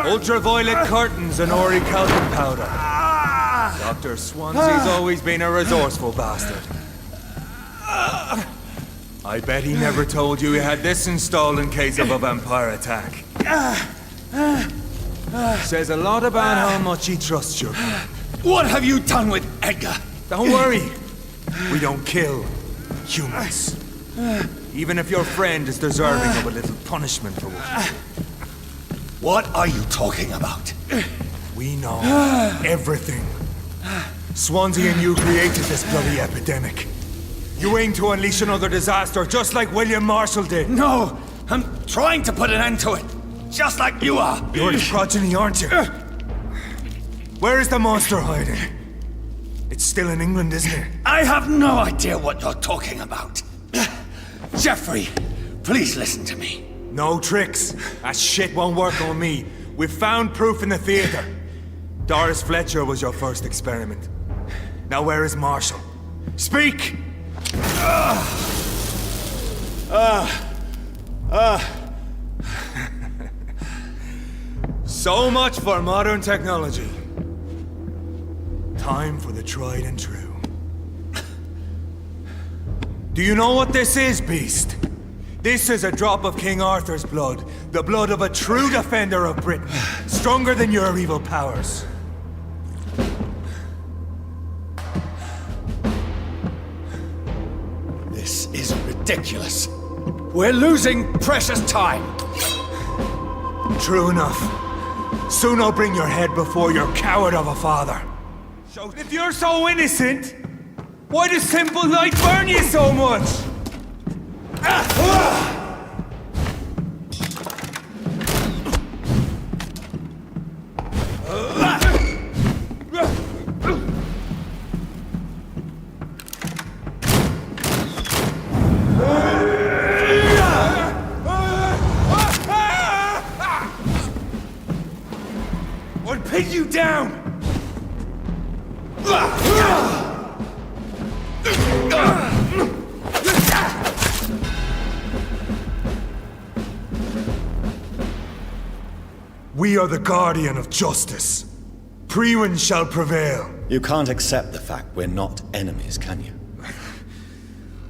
Speaker 11: Ultraviolet curtains and orichalcum powder. Dr. Swansea's always been a resourceful bastard. I bet he never told you he had this installed in case of a vampire attack. Says a lot about how much he trusts you.
Speaker 6: What have you done with Edgar?
Speaker 11: Don't worry. We don't kill humans. Even if your friend is deserving of a little punishment for what.
Speaker 6: What are you talking about?
Speaker 11: We know everything. Swansea and you created this bloody epidemic. You aim to unleash another disaster just like William Marshall did.
Speaker 6: No! I'm trying to put an end to it. Just like you are.
Speaker 11: You're the progeny, aren't you? Where is the monster hiding? It's still in England, isn't it?
Speaker 6: I have no idea what you're talking about. Jeffrey, please listen to me.
Speaker 11: No tricks. That shit won't work on me. We've found proof in the theater. Doris Fletcher was your first experiment. Now where is Marshall? Speak! So much for modern technology. Time for the tried and true. Do you know what this is, Beast? This is a drop of King Arthur's blood. The blood of a true defender of Britain. stronger than your evil powers.
Speaker 6: This is ridiculous. We're losing precious time.
Speaker 11: True enough. Soon I'll bring your head before your coward of a father. If you're so innocent, why does simple light burn you so much? I'll pin you down! We are the guardian of justice. Priwen shall prevail.
Speaker 6: You can't accept the fact we're not enemies, can you?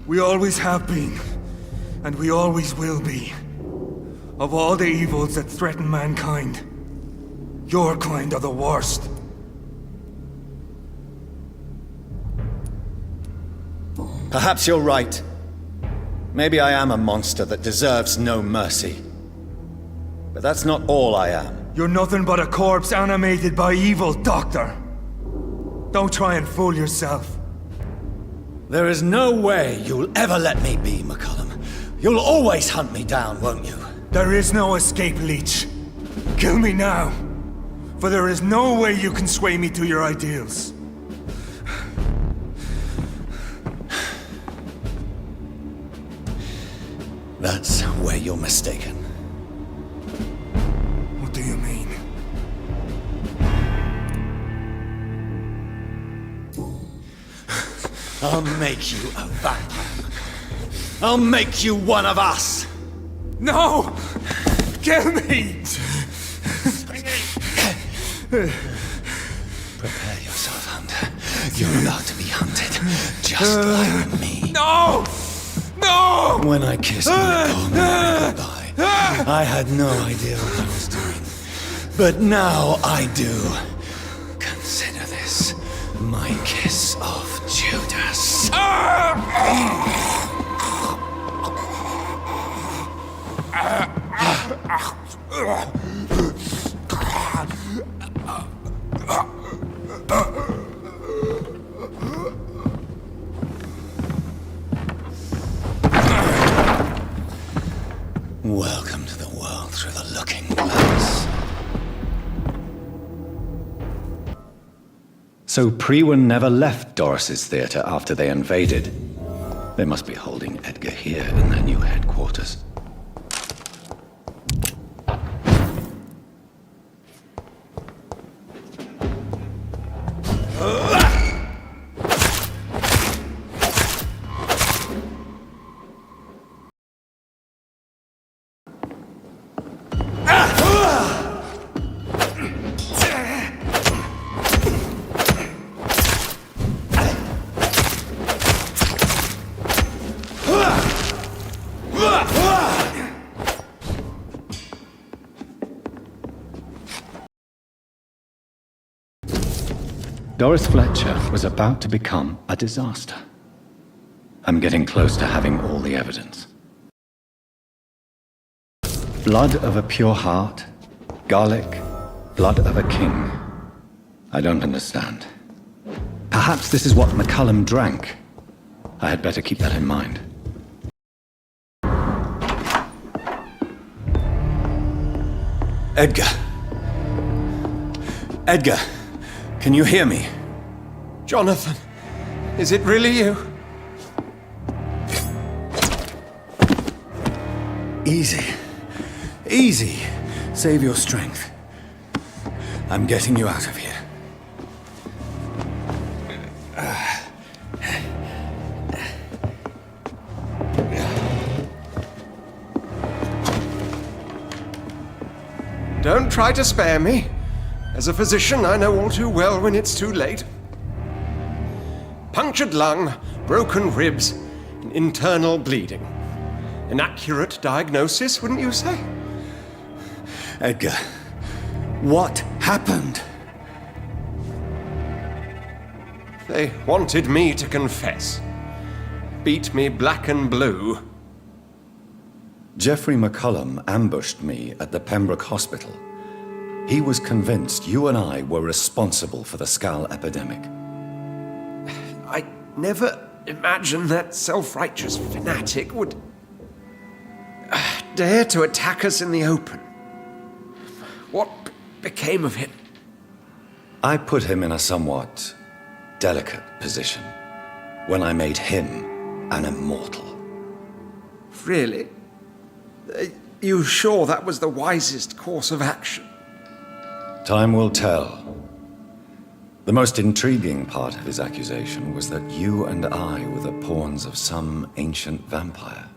Speaker 11: We always have been, and we always will be. Of all the evils that threaten mankind, your kind are the worst.
Speaker 6: Perhaps you're right. Maybe I am a monster that deserves no mercy. But that's not all I am.
Speaker 11: You're nothing but a corpse animated by evil, Doctor. Don't try and fool yourself.
Speaker 6: There is no way you'll ever let me be, McCullum. You'll always hunt me down, won't you?
Speaker 11: There is no escape, Leech. Kill me now. For there is no way you can sway me to your ideals.
Speaker 6: That's where you're mistaken.
Speaker 11: What do you mean?
Speaker 6: I'll make you a vampire. I'll make you one of us!
Speaker 11: No! Kill me!
Speaker 6: Prepare yourself, Hunter. You're about to be hunted, just like me.
Speaker 11: No! No!
Speaker 6: When I kissed my poor man goodbye, I had no idea what I was doing. But now I do. Consider this my kiss of Judas. Welcome to the world through the looking glass. So Priwen never left Doris's theater after they invaded. They must be holding Edgar here in their new headquarters. Doris Fletcher was about to become a disaster. I'm getting close to having all the evidence. Blood of a pure heart, garlic, blood of a king. I don't understand. Perhaps this is what McCullum drank. I had better keep that in mind. Edgar. Edgar, can you hear me?
Speaker 7: Jonathan, is it really you?
Speaker 6: Easy. Easy. Save your strength. I'm getting you out of here.
Speaker 7: Don't try to spare me. As a physician, I know all too well when it's too late. Punctured lung, broken ribs, and internal bleeding. An accurate diagnosis, wouldn't you say?
Speaker 6: Edgar, What happened?
Speaker 7: They wanted me to confess. Beat me black and blue.
Speaker 3: Geoffrey McCullum ambushed me at the Pembroke Hospital. He was convinced you and I were responsible for the Skal epidemic.
Speaker 7: I never imagined that self-righteous fanatic would dare to attack us in the open. What became of him?
Speaker 3: I put him in a somewhat delicate position when I made him an immortal.
Speaker 7: Really? You sure that was the wisest course of action?
Speaker 3: Time will tell. The most intriguing part of his accusation was that you and I were the pawns of some ancient vampire.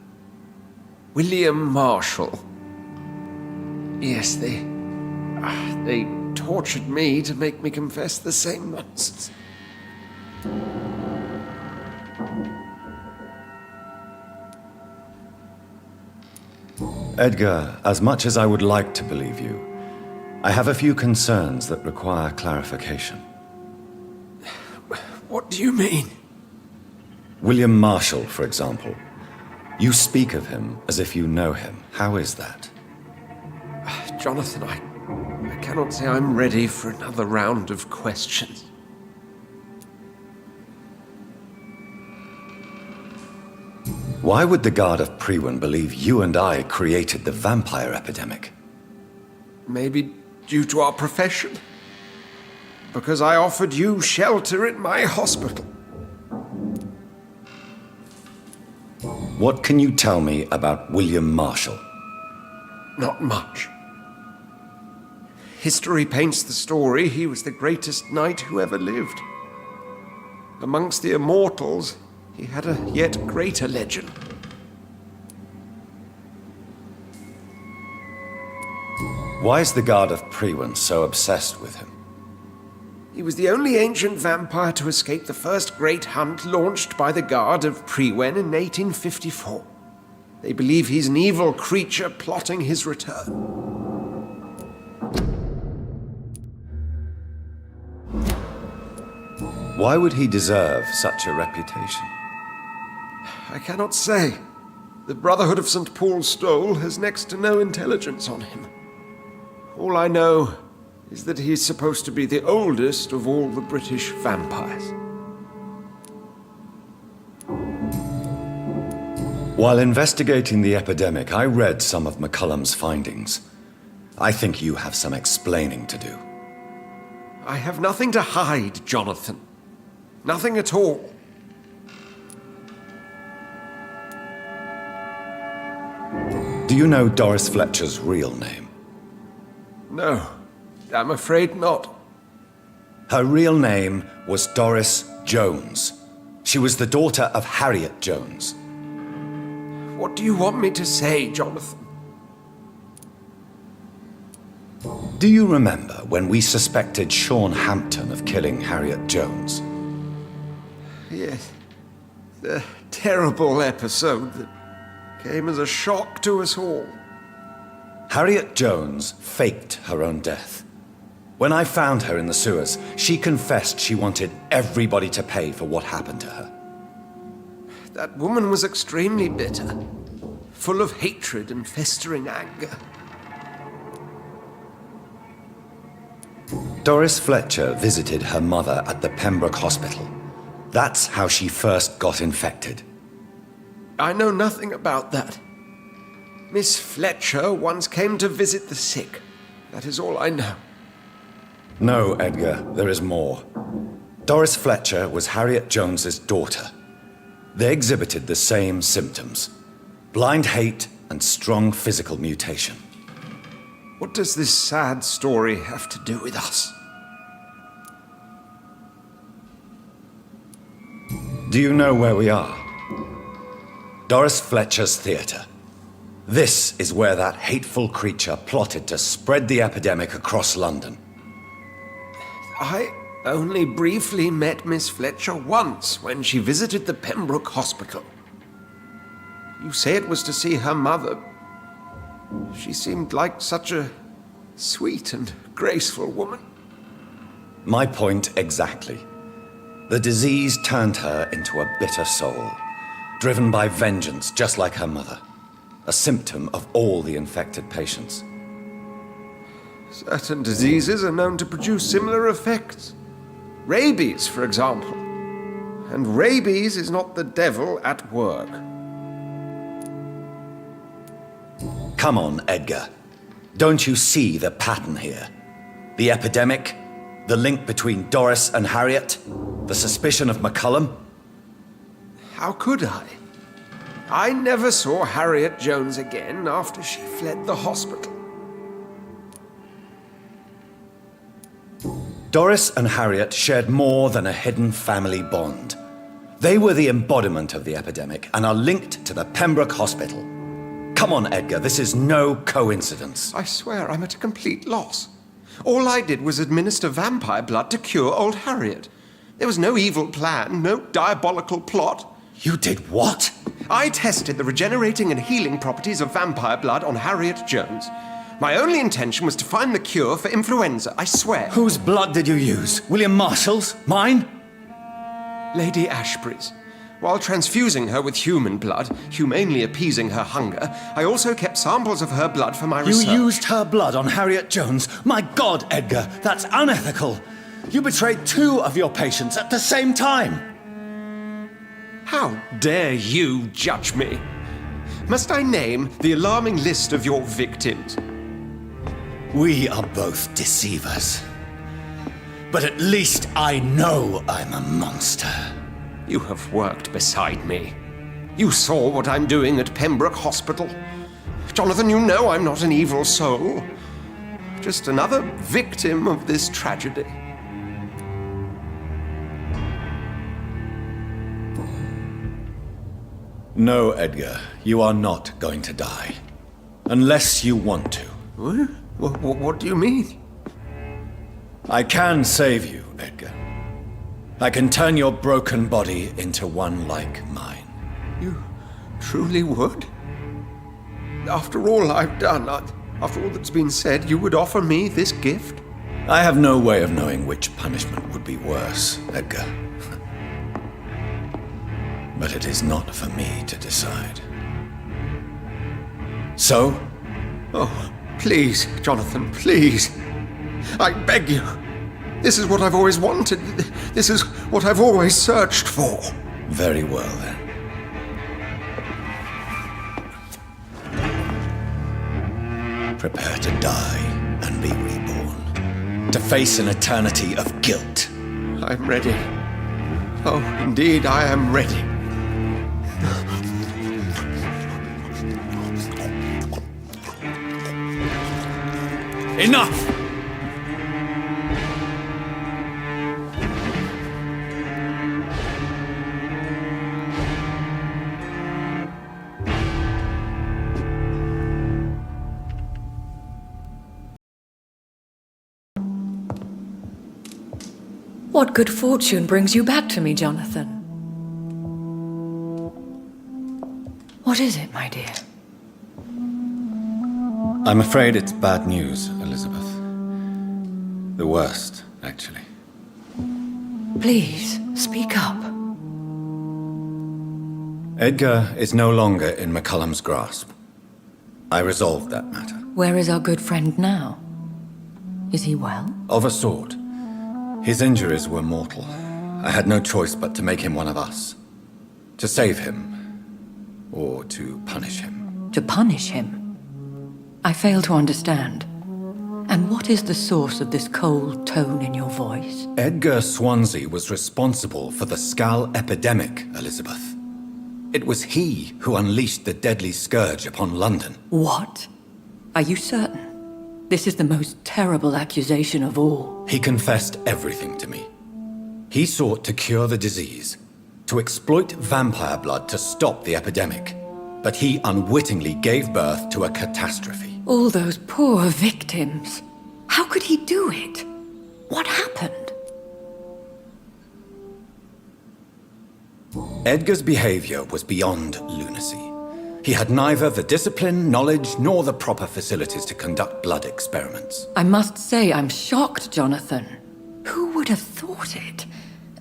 Speaker 7: William Marshall. Yes, they tortured me to make me confess the same nonsense.
Speaker 3: Edgar, as much as I would like to believe you, I have a few concerns that require clarification.
Speaker 7: What do you mean?
Speaker 3: William Marshall, for example. You speak of him as if you know him. How is that?
Speaker 7: Jonathan, I cannot say I'm ready for another round of questions.
Speaker 3: Why would the Guard of Priwen believe you and I created the vampire epidemic?
Speaker 7: Maybe due to our profession. Because I offered you shelter in my hospital.
Speaker 3: What can you tell me about William Marshall?
Speaker 7: Not much. History paints the story he was the greatest knight who ever lived. Amongst the immortals, he had a yet greater legend.
Speaker 3: Why is the Guard of Priwen so obsessed with him?
Speaker 7: He was the only ancient vampire to escape the first great hunt launched by the Guard of Priwen in 1854. They believe he's an evil creature plotting his return.
Speaker 3: Why would he deserve such a reputation?
Speaker 7: I cannot say. The Brotherhood of St. Paul's Stole has next to no intelligence on him. All I know is that he's supposed to be the oldest of all the British vampires.
Speaker 3: While investigating the epidemic, I read some of McCullum's findings. I think you have some explaining to do.
Speaker 7: I have nothing to hide, Jonathan. Nothing at all.
Speaker 3: Do you know Doris Fletcher's real name?
Speaker 7: No, I'm afraid not.
Speaker 3: Her real name was Doris Jones. She was the daughter of Harriet Jones.
Speaker 7: What do you want me to say, Jonathan?
Speaker 3: Do you remember when we suspected Sean Hampton of killing Harriet Jones?
Speaker 7: Yes. The terrible episode that came as a shock to us all.
Speaker 3: Harriet Jones faked her own death. When I found her in the sewers, she confessed she wanted everybody to pay for what happened to her.
Speaker 7: That woman was extremely bitter, full of hatred and festering anger.
Speaker 3: Doris Fletcher visited her mother at the Pembroke Hospital. That's how she first got infected.
Speaker 7: I know nothing about that. Miss Fletcher once came to visit the sick. That is all I know.
Speaker 3: No, Edgar, there is more. Doris Fletcher was Harriet Jones's daughter. They exhibited the same symptoms: blind hate and strong physical mutation.
Speaker 7: What does this sad story have to do with us?
Speaker 3: Do you know where we are? Doris Fletcher's theatre. This is where that hateful creature plotted to spread the epidemic across London.
Speaker 7: I only briefly met Miss Fletcher once when she visited the Pembroke Hospital. You say it was to see her mother. She seemed like such a Sweet and graceful woman.
Speaker 6: My point exactly. The disease turned her into a bitter soul, driven by vengeance just like her mother. A symptom of all the infected patients.
Speaker 7: Certain diseases are known to produce similar effects. Rabies, for example. And rabies is not the devil at work.
Speaker 6: Come on, Edgar. Don't you see the pattern here? The epidemic, the link between Doris and Harriet, the suspicion of McCullum?
Speaker 7: How could I? I never saw Harriet Jones again after she fled the hospital.
Speaker 6: Doris and Harriet shared more than a hidden family bond. They were the embodiment of the epidemic and are linked to the Pembroke Hospital. Come on, Edgar, this is no coincidence.
Speaker 7: I swear I'm at a complete loss. All I did was administer vampire blood to cure old Harriet. There was no evil plan, no diabolical plot.
Speaker 6: You did what?
Speaker 7: I tested the regenerating and healing properties of vampire blood on Harriet Jones. My only intention was to find the cure for influenza, I swear.
Speaker 6: Whose blood did you use? William Marshall's? Mine?
Speaker 7: Lady Ashbury's. While transfusing her with human blood, humanely appeasing her hunger, I also kept samples of her blood for my research.
Speaker 6: You used her blood on Harriet Jones? My God, Edgar, that's unethical. You betrayed 2 of your patients at the same time.
Speaker 7: How dare you judge me? Must I name the alarming list of your victims?
Speaker 6: We are both deceivers. But at least I know I'm a monster.
Speaker 7: You have worked beside me. You saw what I'm doing at Pembroke Hospital. Jonathan, you know I'm not an evil soul. Just another victim of this tragedy.
Speaker 6: No, Edgar, you are not going to die. Unless you want to.
Speaker 7: What do you mean?
Speaker 6: I can save you, Edgar. I can turn your broken body into one like mine.
Speaker 7: You truly would? After all I've done, after all that's been said, you would offer me this gift?
Speaker 6: I have no way of knowing which punishment would be worse, Edgar. But it is not for me to decide. So?
Speaker 7: Oh, please, Jonathan, please. I beg you. This is what I've always wanted. This is what I've always searched for.
Speaker 6: Very well, then. Prepare to die and be reborn. To face an eternity of guilt.
Speaker 7: I'm ready. Oh, indeed, I am ready.
Speaker 6: Enough!
Speaker 5: What good fortune brings you back to me, Jonathan? What is it, my dear?
Speaker 6: I'm afraid it's bad news, Elizabeth. The worst, actually.
Speaker 5: Please, speak up.
Speaker 6: Edgar is no longer in McCullum's grasp. I resolved that matter.
Speaker 5: Where is our good friend now? Is he well?
Speaker 6: Of a sort. His injuries were mortal. I had no choice but to make him one of us. To save him. Or to punish him.
Speaker 5: To punish him? I fail to understand. And what is the source of this cold tone in your voice?
Speaker 6: Edgar Swansea was responsible for the Skull epidemic, Elizabeth. It was he who unleashed the deadly scourge upon London.
Speaker 5: What? Are you certain? This is the most terrible accusation of all.
Speaker 6: He confessed everything to me. He sought to cure the disease, to exploit vampire blood to stop the epidemic. But he unwittingly gave birth to a catastrophe.
Speaker 5: All those poor victims. How could he do it? What happened?
Speaker 6: Edgar's behavior was beyond lunacy. He had neither the discipline, knowledge, nor the proper facilities to conduct blood experiments.
Speaker 5: I must say I'm shocked, Jonathan. Who would have thought it?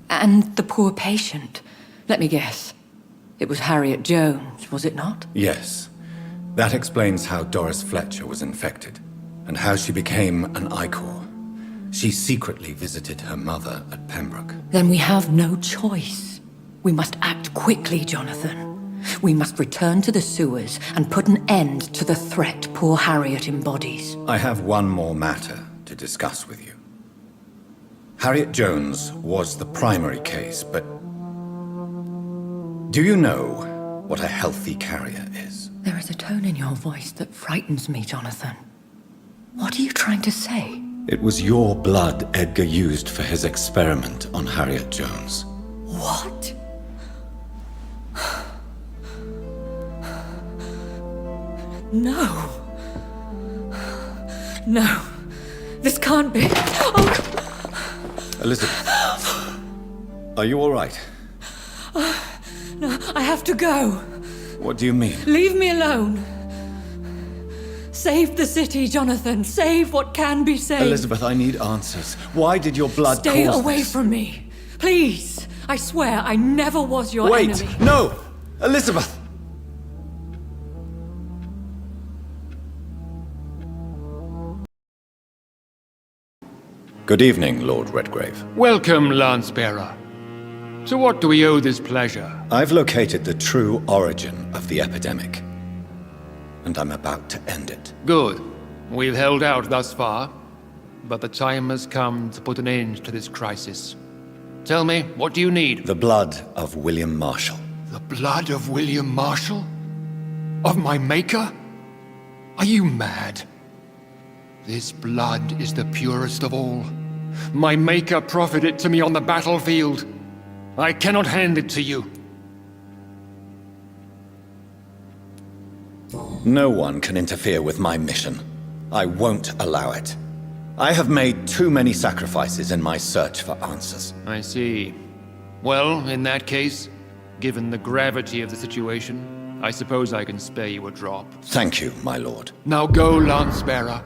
Speaker 5: And the poor patient. Let me guess. It was Harriet Jones, was it not?
Speaker 6: Yes. That explains how Doris Fletcher was infected, and how she became an Ichor. She secretly visited her mother at Pembroke.
Speaker 5: Then we have no choice. We must act quickly, Jonathan. We must return to the sewers and put an end to the threat poor Harriet embodies.
Speaker 6: I have one more matter to discuss with you. Harriet Jones was the primary case, but do you know what a healthy carrier is?
Speaker 5: There is a tone in your voice that frightens me, Jonathan. What are you trying to say?
Speaker 6: It was your blood Edgar used for his experiment on Harriet Jones.
Speaker 5: What? No. No. This can't be. Oh.
Speaker 6: Elizabeth, are you all right?
Speaker 5: No, I have to go.
Speaker 6: What do you mean?
Speaker 5: Leave me alone. Save the city, Jonathan. Save what can be saved.
Speaker 6: Elizabeth, I need answers. Why did your blood
Speaker 5: Stay
Speaker 6: cause
Speaker 5: away
Speaker 6: this?
Speaker 5: from me. Please. I swear I never was your enemy.
Speaker 6: Wait! No! Elizabeth! Good evening, Lord Redgrave.
Speaker 14: Welcome, Lance-Bearer. To what do we owe this pleasure?
Speaker 6: I've located the true origin of the epidemic, and I'm about to end it.
Speaker 14: Good. We've held out thus far, but the time has come to put an end to this crisis. Tell me, what do you need?
Speaker 6: The blood of William Marshall.
Speaker 14: The blood of William Marshall? Of my maker? Are you mad? This blood is the purest of all. My maker proffered it to me on the battlefield. I cannot hand it to you.
Speaker 6: No one can interfere with my mission. I won't allow it. I have made too many sacrifices in my search for answers.
Speaker 14: I see. Well, in that case, given the gravity of the situation, I suppose I can spare you a drop.
Speaker 6: Thank you, my lord.
Speaker 14: Now go, Lance-Bearer.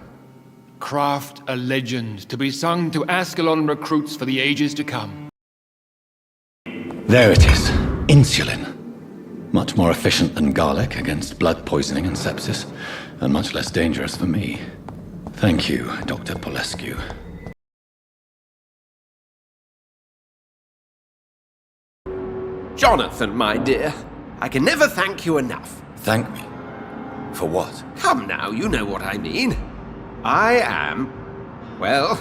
Speaker 14: Craft a legend to be sung to Ascalon recruits for the ages to come.
Speaker 6: There it is. Insulin. Much more efficient than garlic against blood poisoning and sepsis, and much less dangerous for me. Thank you, Dr. Polescu.
Speaker 7: Jonathan, my dear, I can never thank you enough.
Speaker 6: Thank me? For what?
Speaker 7: Come now, you know what I mean. I am... well,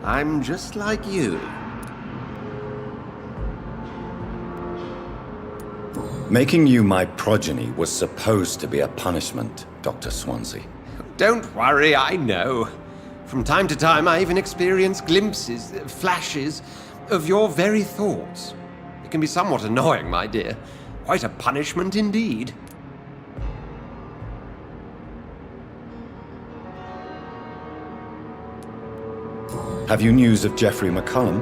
Speaker 7: I'm just like you.
Speaker 6: Making you my progeny was supposed to be a punishment, Dr. Swansea.
Speaker 7: Don't worry, I know. From time to time, I even experience glimpses, flashes, of your very thoughts. It can be somewhat annoying, my dear. Quite a punishment indeed.
Speaker 6: Have you news of Geoffrey McCullum?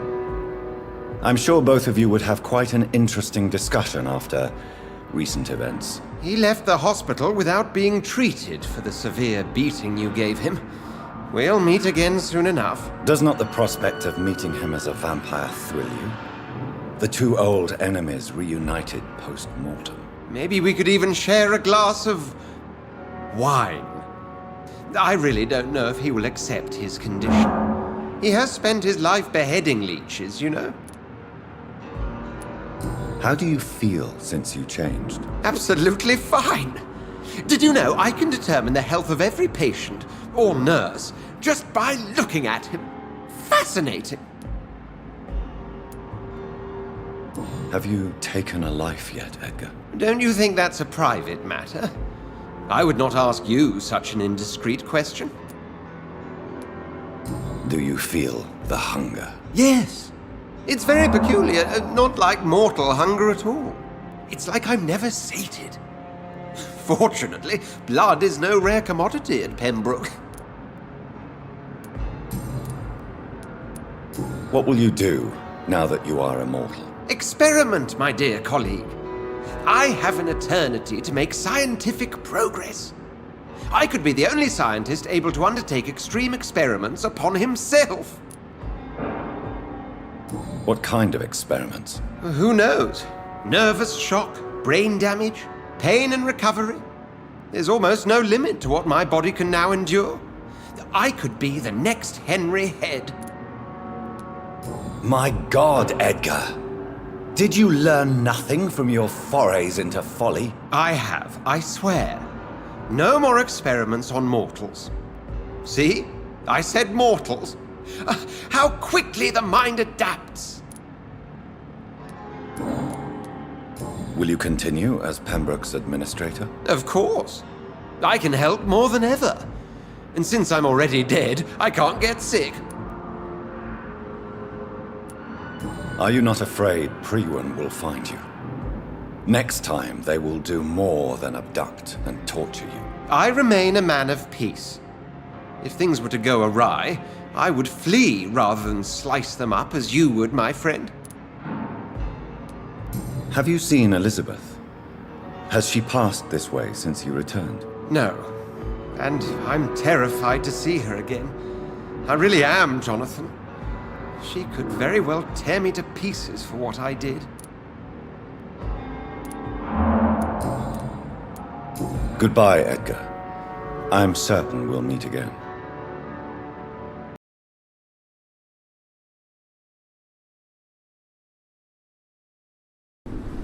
Speaker 6: I'm sure both of you would have quite an interesting discussion after recent events.
Speaker 7: He left the hospital without being treated for the severe beating you gave him. We'll meet again soon enough.
Speaker 6: Does not the prospect of meeting him as a vampire thrill you? The two old enemies reunited post-mortem.
Speaker 7: Maybe we could even share a glass of... wine. I really don't know if he will accept his condition. He has spent his life beheading leeches, you know.
Speaker 6: How do you feel since you changed?
Speaker 7: Absolutely fine. Did you know I can determine the health of every patient or nurse just by looking at him? Fascinating.
Speaker 6: Have you taken a life yet, Edgar?
Speaker 7: Don't you think that's a private matter? I would not ask you such an indiscreet question.
Speaker 6: Do you feel the hunger?
Speaker 7: Yes. It's very peculiar, not like mortal hunger at all. It's like I'm never sated. Fortunately, blood is no rare commodity at Pembroke.
Speaker 6: What will you do now that you are immortal?
Speaker 7: Experiment, my dear colleague. I have an eternity to make scientific progress. I could be the only scientist able to undertake extreme experiments upon himself.
Speaker 3: What kind of experiments?
Speaker 7: Who knows? Nervous shock, brain damage, pain and recovery. There's almost no limit to what my body can now endure. I could be the next Henry Head.
Speaker 6: My God, Edgar. Did you learn nothing from your forays into folly?
Speaker 7: I have, I swear. No more experiments on mortals. See? I said mortals. How quickly the mind adapts.
Speaker 3: Will you continue as Pembroke's administrator?
Speaker 7: Of course. I can help more than ever. And since I'm already dead, I can't get sick.
Speaker 3: Are you not afraid Priwen will find you? Next time, they will do more than abduct and torture you.
Speaker 7: I remain a man of peace. If things were to go awry, I would flee rather than slice them up as you would, my friend.
Speaker 3: Have you seen Elizabeth? Has she passed this way since you returned?
Speaker 7: No. And I'm terrified to see her again. I really am, Jonathan. She could very well tear me to pieces for what I did.
Speaker 3: Goodbye, Edgar. I'm certain we'll meet again.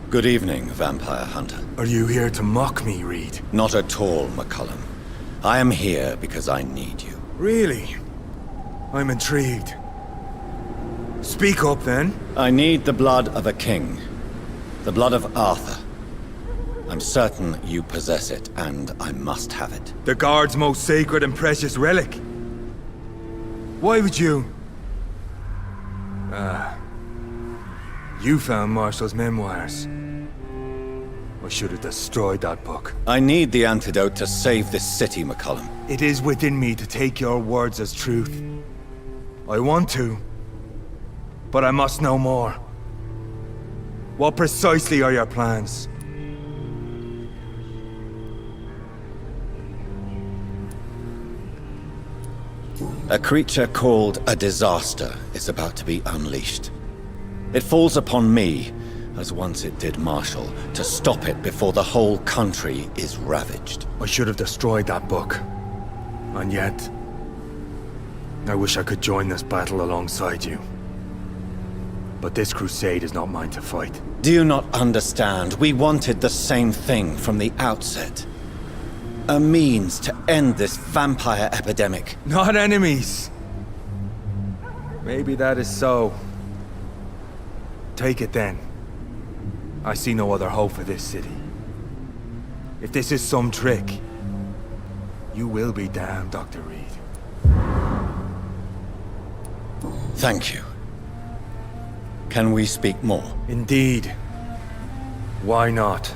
Speaker 3: Good evening, Vampire Hunter.
Speaker 18: Are you here to mock me, Reed?
Speaker 3: Not at all, McCullum. I am here because I need you.
Speaker 18: Really? I'm intrigued. Speak up, then.
Speaker 3: I need the blood of a king. The blood of Arthur. I'm certain you possess it, and I must have it.
Speaker 18: The Guard's most sacred and precious relic. Why would you... You found Marshall's memoirs. I should have destroyed that book.
Speaker 3: I need the antidote to save this city, McCullum.
Speaker 18: It is within me to take your words as truth. I want to, but I must know more. What precisely are your plans?
Speaker 3: A creature called a disaster is about to be unleashed. It falls upon me, as once it did Marshall, to stop it before the whole country is ravaged.
Speaker 18: I should have destroyed that book. And yet, I wish I could join this battle alongside you. But this crusade is not mine to fight.
Speaker 3: Do you not understand? We wanted the same thing from the outset. A means to end this vampire epidemic.
Speaker 18: Not enemies! Maybe that is so. Take it then. I see no other hope for this city. If this is some trick, you will be damned, Dr. Reed.
Speaker 3: Thank you. Can we speak more?
Speaker 18: Indeed. Why not?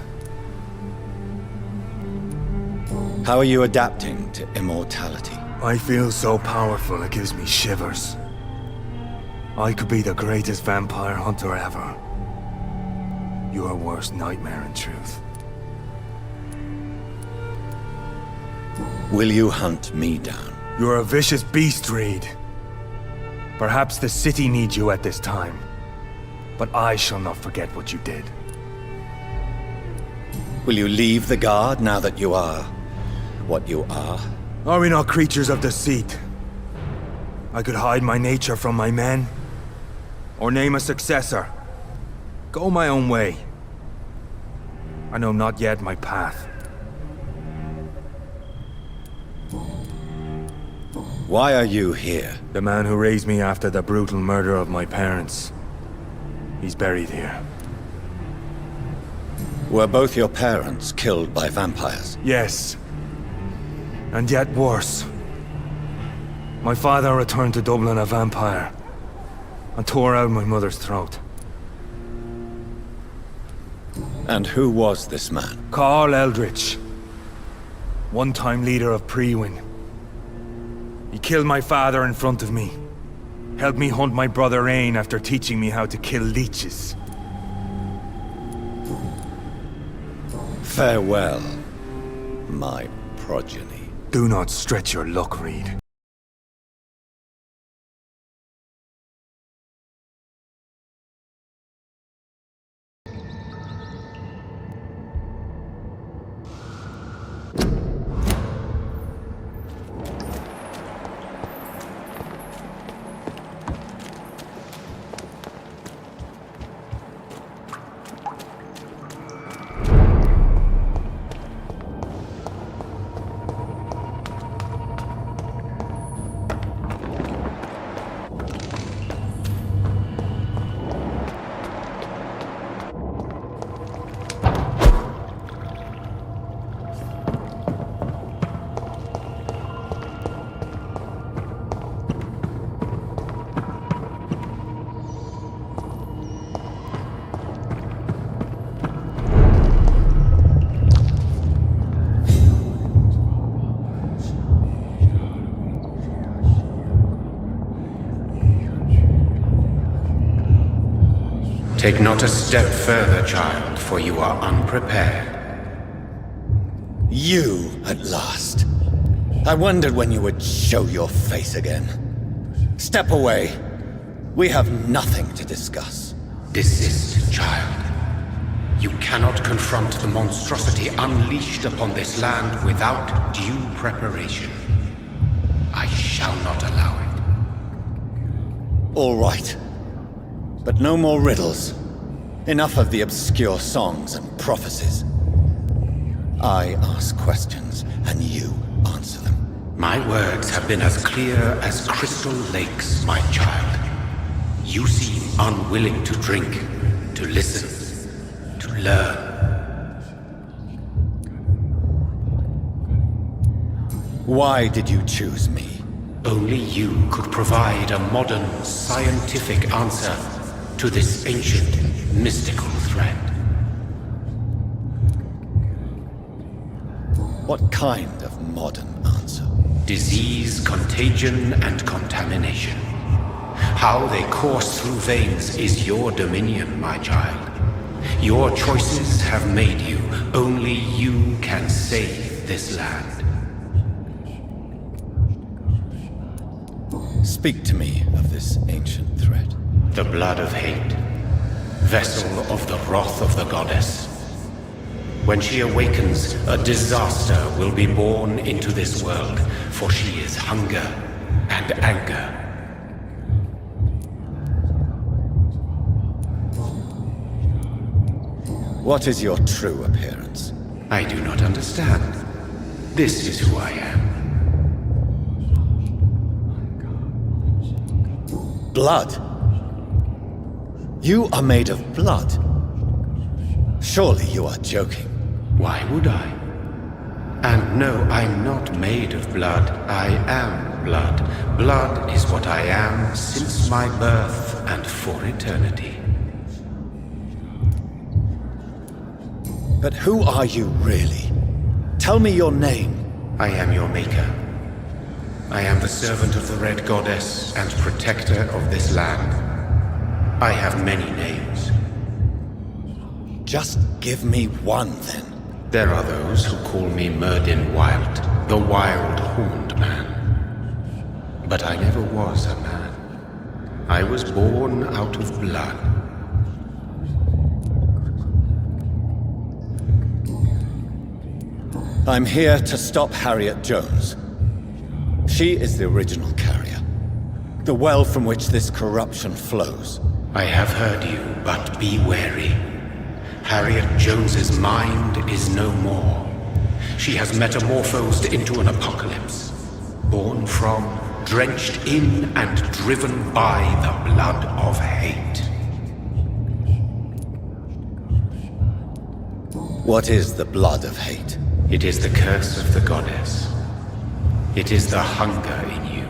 Speaker 3: How are you adapting to immortality?
Speaker 18: I feel so powerful it gives me shivers. I could be the greatest vampire hunter ever. Your worst nightmare, in truth.
Speaker 3: Will you hunt me down?
Speaker 18: You're a vicious beast, Reed. Perhaps the city needs you at this time, but I shall not forget what you did.
Speaker 3: Will you leave the Guard now that you are what you are?
Speaker 18: Are we not creatures of deceit? I could hide my nature from my men, or name a successor. Go my own way. I know not yet my path.
Speaker 3: Why are you here?
Speaker 18: The man who raised me after the brutal murder of my parents. He's buried here.
Speaker 3: Were both your parents killed by vampires?
Speaker 18: Yes. And yet worse. My father returned to Dublin a vampire, and tore out my mother's throat.
Speaker 3: And who was this man?
Speaker 18: Carl Eldritch. One-time leader of Priwen. He killed my father in front of me. Helped me hunt my brother Ain after teaching me how to kill leeches.
Speaker 3: Farewell, my progeny.
Speaker 18: Do not stretch your luck, Reed.
Speaker 2: Take not a step further, child, for you are unprepared.
Speaker 6: You, at last. I wondered when you would show your face again. Step away. We have nothing to discuss.
Speaker 2: Desist, child. You cannot confront the monstrosity unleashed upon this land without due preparation. I shall not allow it.
Speaker 6: All right. But no more riddles. Enough of the obscure songs and prophecies. I ask questions, and you answer them.
Speaker 2: My words have been as clear as crystal lakes, my child. You seem unwilling to drink, to listen, to learn.
Speaker 6: Why did you choose me?
Speaker 2: Only you could provide a modern, scientific answer to this ancient, mystical threat.
Speaker 6: What kind of modern answer?
Speaker 2: Disease, contagion, and contamination. How they course through veins is your dominion, my child. Your choices have made you. Only you can save this land.
Speaker 6: Speak to me of this ancient threat.
Speaker 2: The blood of hate. Vessel of the wrath of the goddess. When she awakens, a disaster will be born into this world, for she is hunger and anger.
Speaker 6: What is your true appearance?
Speaker 2: I do not understand. This is who I am.
Speaker 6: Blood? You are made of blood. Surely you are joking.
Speaker 2: Why would I? And no, I'm not made of blood. I am blood. Blood is what I am since my birth and for eternity.
Speaker 6: But who are you really? Tell me your name.
Speaker 2: I am your maker. I am the servant of the Red Goddess and protector of this land. I have many names.
Speaker 6: Just give me one, then.
Speaker 2: There are those who call me Merdin Wild, the Wild Horned Man. But I never was a man. I was born out of blood.
Speaker 6: I'm here to stop Harriet Jones. She is the original carrier. The well from which this corruption flows.
Speaker 2: I have heard you, but be wary. Harriet Jones's mind is no more. She has metamorphosed into an apocalypse. Born from, drenched in, and driven by the blood of hate.
Speaker 6: What is the blood of hate?
Speaker 2: It is the curse of the goddess. It is the hunger in you,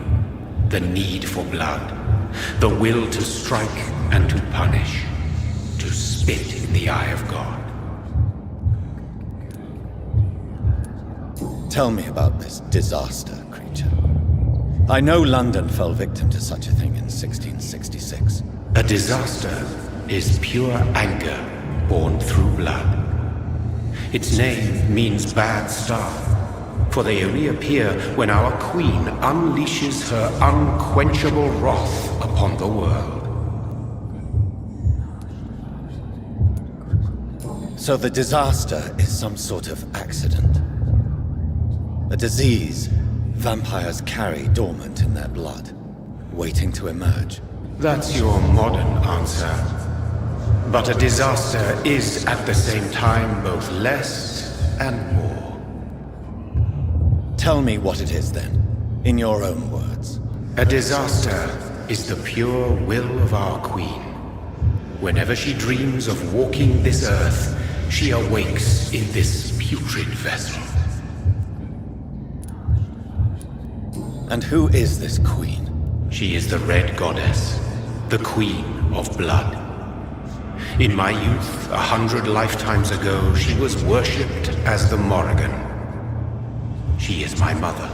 Speaker 2: the need for blood, the will to strike and to punish, to spit in the eye of God.
Speaker 6: Tell me about this disaster, creature. I know London fell victim to such a thing in 1666.
Speaker 2: A disaster is pure anger born through blood. Its name means bad star, for they only appear when our queen unleashes her unquenchable wrath upon the world.
Speaker 3: So the disaster is some sort of accident. A disease vampires carry dormant in their blood, waiting to emerge.
Speaker 2: That's your modern answer. But a disaster is at the same time both less and more.
Speaker 3: Tell me what it is then, in your own words.
Speaker 2: A disaster is the pure will of our queen. Whenever she dreams of walking this earth, she awakes in this putrid vessel.
Speaker 3: And who is this queen?
Speaker 2: She is the Red Goddess, the Queen of Blood. In my youth, 100 lifetimes ago, she was worshipped as the Morrigan. She is my mother.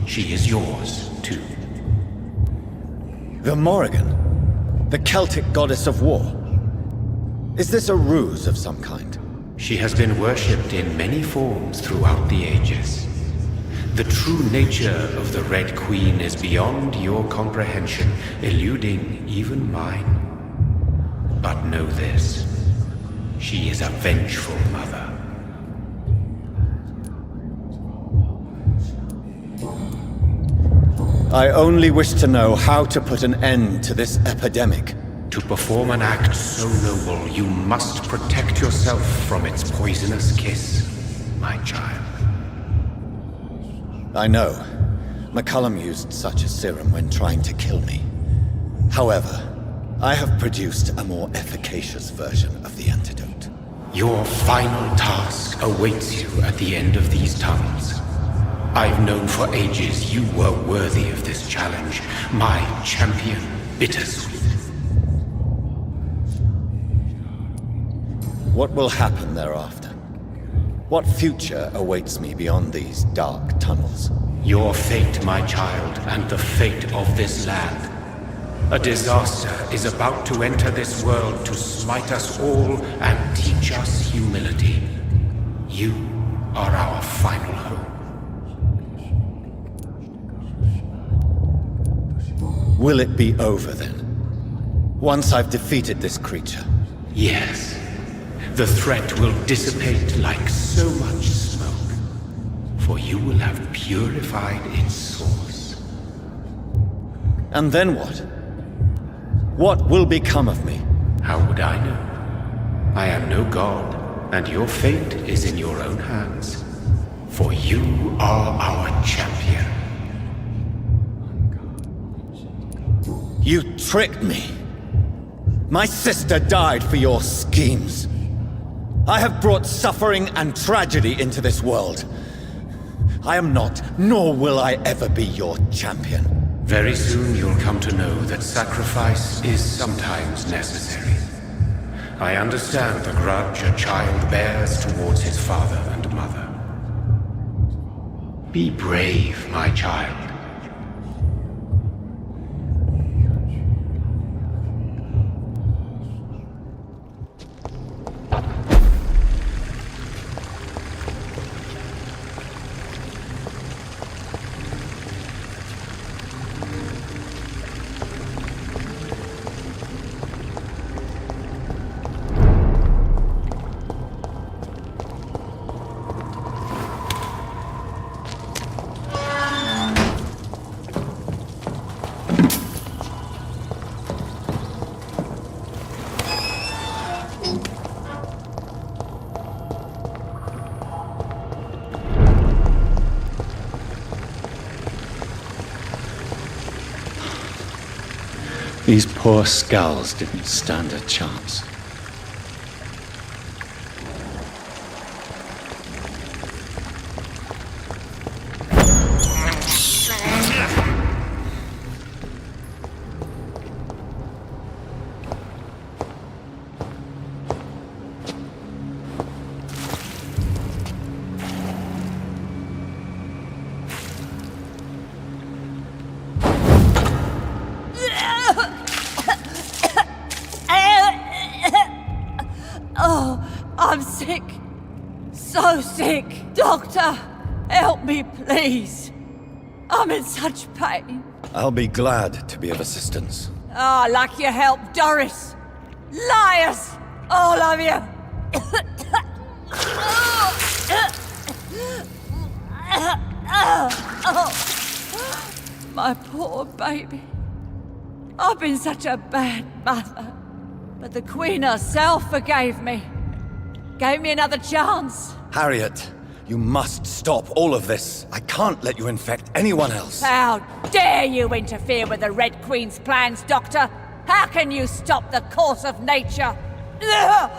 Speaker 2: She is yours, too.
Speaker 3: The Morrigan? The Celtic goddess of war? Is this a ruse of some kind?
Speaker 2: She has been worshipped in many forms throughout the ages. The true nature of the Red Queen is beyond your comprehension, eluding even mine. But know this, she is a vengeful mother.
Speaker 3: I only wish to know how to put an end to this epidemic.
Speaker 2: To perform an act so noble, you must protect yourself from its poisonous kiss, my child.
Speaker 3: I know. McCullum used such a serum when trying to kill me. However, I have produced a more efficacious version of the antidote.
Speaker 2: Your final task awaits you at the end of these tunnels. I've known for ages you were worthy of this challenge, my champion, Bittersweet.
Speaker 3: What will happen thereafter? What future awaits me beyond these dark tunnels?
Speaker 2: Your fate, my child, and the fate of this land. A disaster is about to enter this world to smite us all and teach us humility. You are our final hope.
Speaker 3: Will it be over then? Once I've defeated this creature?
Speaker 2: Yes. The threat will dissipate like so much smoke, for you will have purified its source.
Speaker 3: And then what? What will become of me?
Speaker 2: How would I know? I am no god, and your fate is in your own hands. For you are our champion.
Speaker 3: You tricked me. My sister died for your schemes. I have brought suffering and tragedy into this world. I am not, nor will I ever be your champion.
Speaker 2: Very soon you'll come to know that sacrifice is sometimes necessary. I understand the grudge a child bears towards his father and mother. Be brave, my child.
Speaker 3: These poor skulls didn't stand a chance.
Speaker 21: sick. Doctor, help me, please. I'm in such pain.
Speaker 3: I'll be glad to be of assistance.
Speaker 21: Ah, like you helped Doris. Liars! All of you! My poor baby. I've been such a bad mother. But the Queen herself forgave me. Gave me another chance.
Speaker 3: Harriet, you must stop all of this. I can't let you infect anyone else.
Speaker 21: How dare you interfere with the Red Queen's plans, Doctor? How can you stop the course of nature? My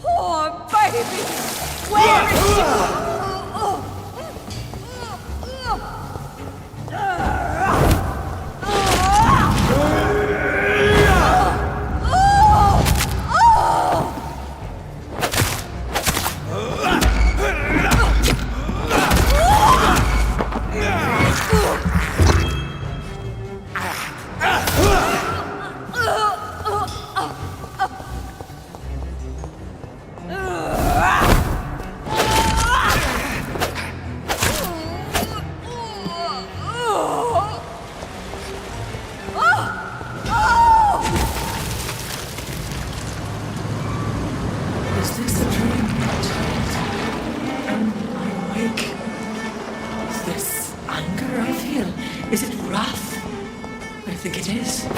Speaker 21: poor baby! Where is she?
Speaker 1: Is this a dream? Am I awake? Is this anger I feel? Is it wrath? I think it is. Oh,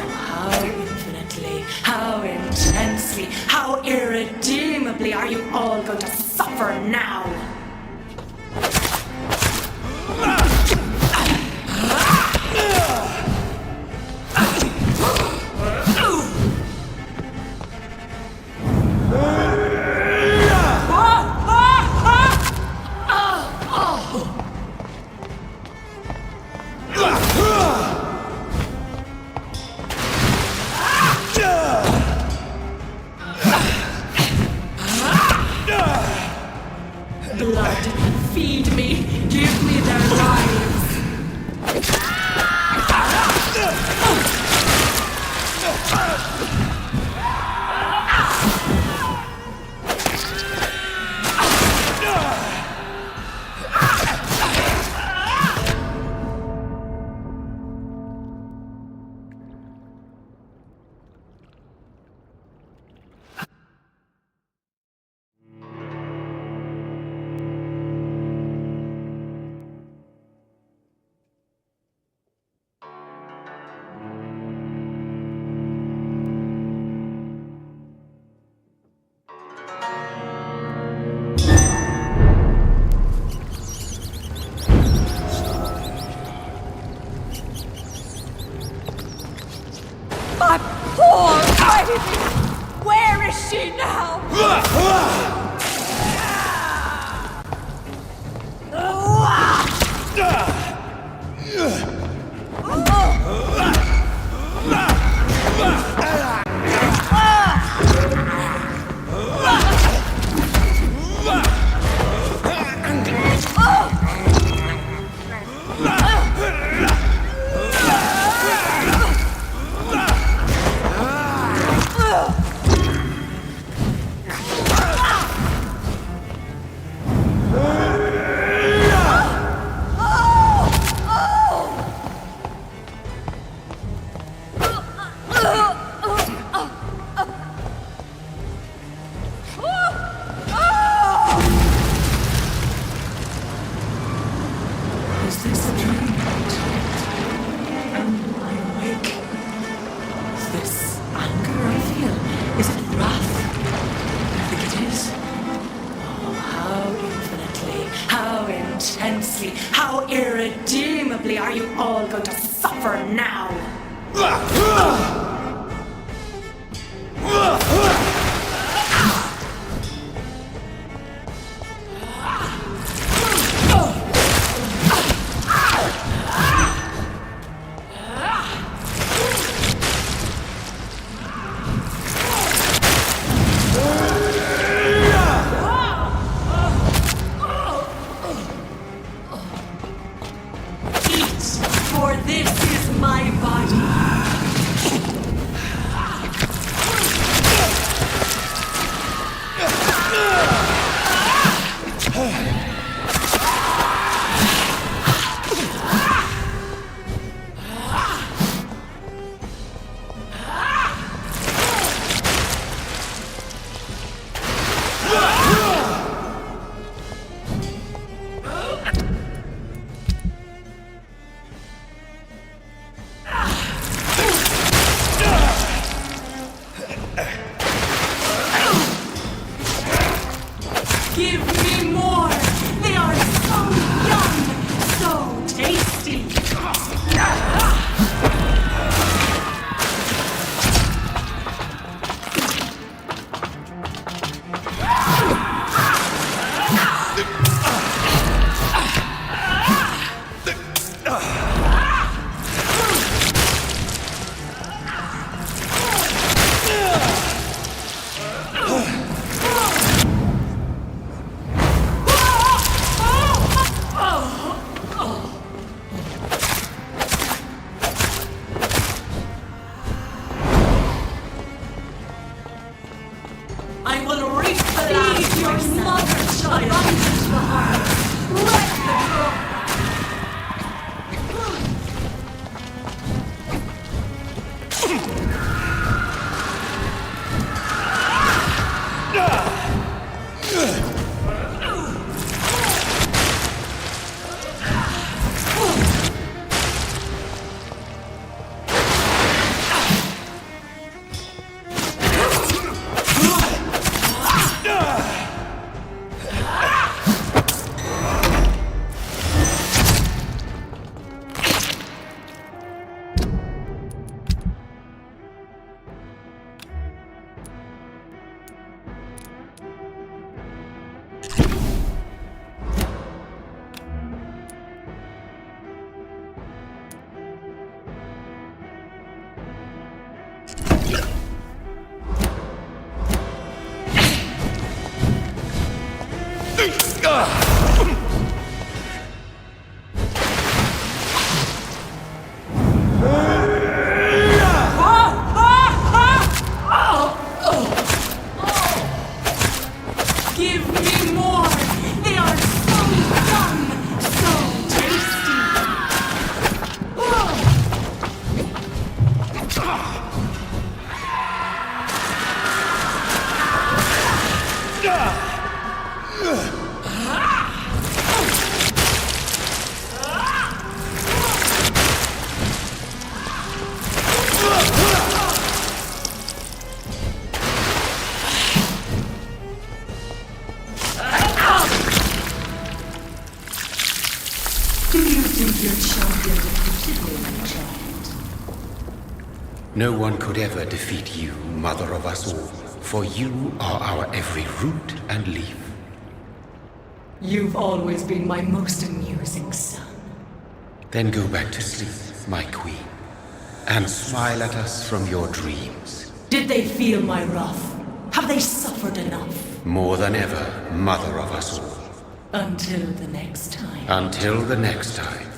Speaker 1: how infinitely, how intensely, how irredeemably are you all going to suffer now? Blood, feed me, give me their lives.
Speaker 21: My poor baby! Where is she now?
Speaker 1: Is this a dream? Am I awake? Is this anger I feel? Is it wrath? I think it is. Oh, how infinitely, how intensely, how irredeemably are you all going to suffer now? For this
Speaker 21: Give me more! They are so young, so tasty! I will reap the last your mother, child. Abundant the harvest. Let the crop. Give me more! They are so young, so tasty!
Speaker 1: Do you think your champion defeated me, my child?
Speaker 2: No one could ever defeat you, mother of us all, for you are our every root and leaf.
Speaker 1: You've always been my most amusing son.
Speaker 2: Then go back to sleep, my queen, and smile at us from your dreams.
Speaker 1: Did they feel my wrath? Have they suffered enough?
Speaker 2: More than ever, mother of us all.
Speaker 1: Until the next time.
Speaker 2: Until the next time.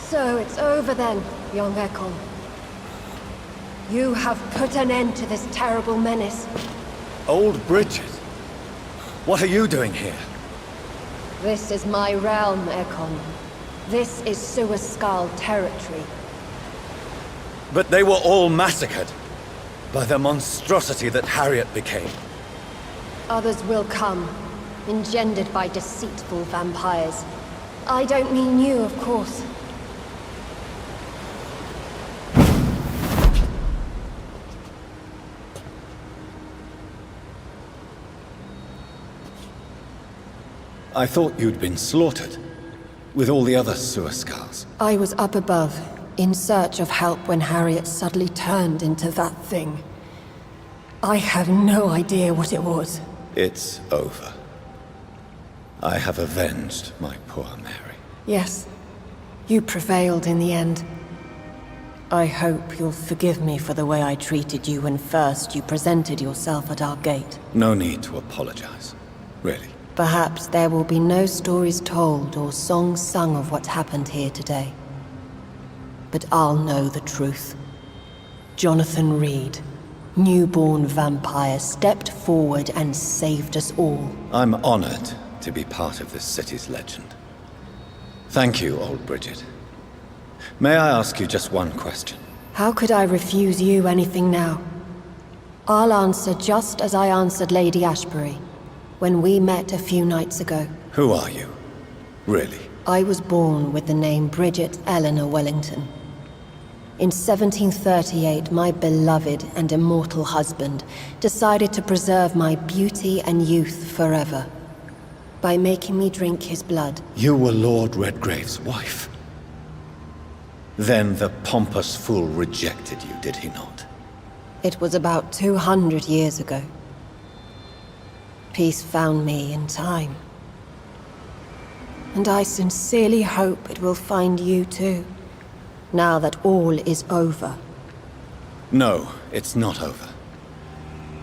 Speaker 20: So it's over then, young Ekon. You have put an end to this terrible menace.
Speaker 3: Old Bridget? What are you doing here?
Speaker 20: This is my realm, Ekon. This is Suaskal territory.
Speaker 3: But they were all massacred by the monstrosity that Harriet became.
Speaker 20: Others will come, engendered by deceitful vampires. I don't mean you, of course.
Speaker 3: I thought you'd been slaughtered, with all the other Suaskals.
Speaker 20: I was up above, in search of help when Harriet suddenly turned into that thing. I have no idea what it was.
Speaker 3: It's over. I have avenged my poor Mary.
Speaker 20: Yes, you prevailed in the end. I hope you'll forgive me for the way I treated you when first you presented yourself at our gate.
Speaker 3: No need to apologize, really.
Speaker 20: Perhaps there will be no stories told or songs sung of what happened here today. But I'll know the truth. Jonathan Reed, newborn vampire, stepped forward and saved us all.
Speaker 3: I'm honored to be part of this city's legend. Thank you, old Bridget. May I ask you just one question?
Speaker 20: How could I refuse you anything now? I'll answer just as I answered Lady Ashbury when we met a few nights ago.
Speaker 6: Who are you? Really?
Speaker 20: I was born with the name Bridget Eleanor Wellington. In 1738, my beloved and immortal husband decided to preserve my beauty and youth forever by making me drink his blood.
Speaker 6: You were Lord Redgrave's wife. Then the pompous fool rejected you, did he not?
Speaker 20: It was about 200 years ago. Peace found me in time. And I sincerely hope it will find you too, now that all is over.
Speaker 6: No, it's not over.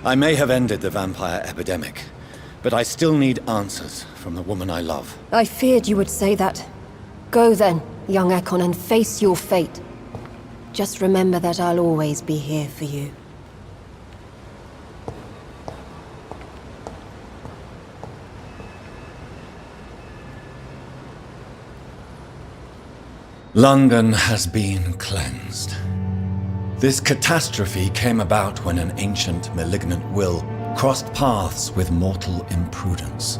Speaker 6: I may have ended the vampire epidemic, but I still need answers from the woman I love.
Speaker 20: I feared you would say that. Go then, young Ekon, and face your fate. Just remember that I'll always be here for you.
Speaker 6: London has been cleansed. This catastrophe came about when an ancient, malignant will crossed paths with mortal imprudence.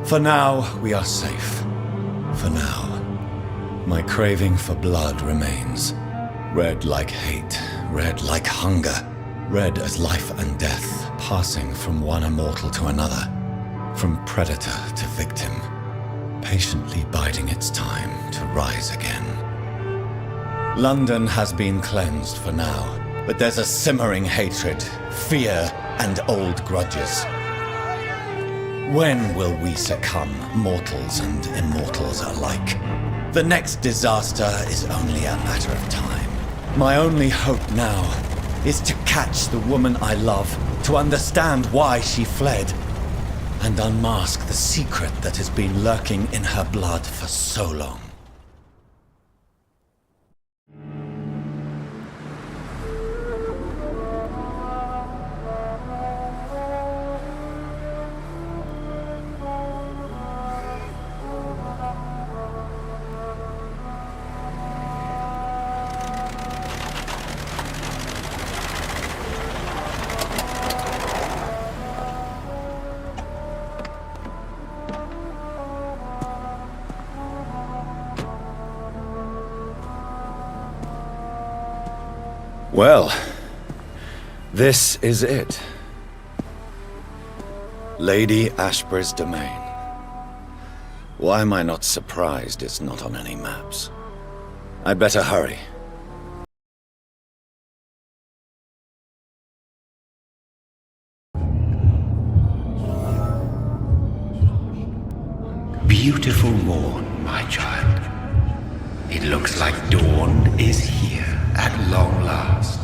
Speaker 6: For now, we are safe. For now. My craving for blood remains. Red like hate, red like hunger, red as life and death, passing from one immortal to another, from predator to victim, patiently biding its time to rise again. London has been cleansed for now, but there's a simmering hatred, fear, and old grudges. When will we succumb, mortals and immortals alike? The next disaster is only a matter of time. My only hope now is to catch the woman I love, to understand why she fled, and unmask the secret that has been lurking in her blood for so long. Well, this is it. Lady Ashbury's domain. Why am I not surprised it's not on any maps? I'd better hurry.
Speaker 2: Beautiful morn, my child. It looks like dawn is here at long last.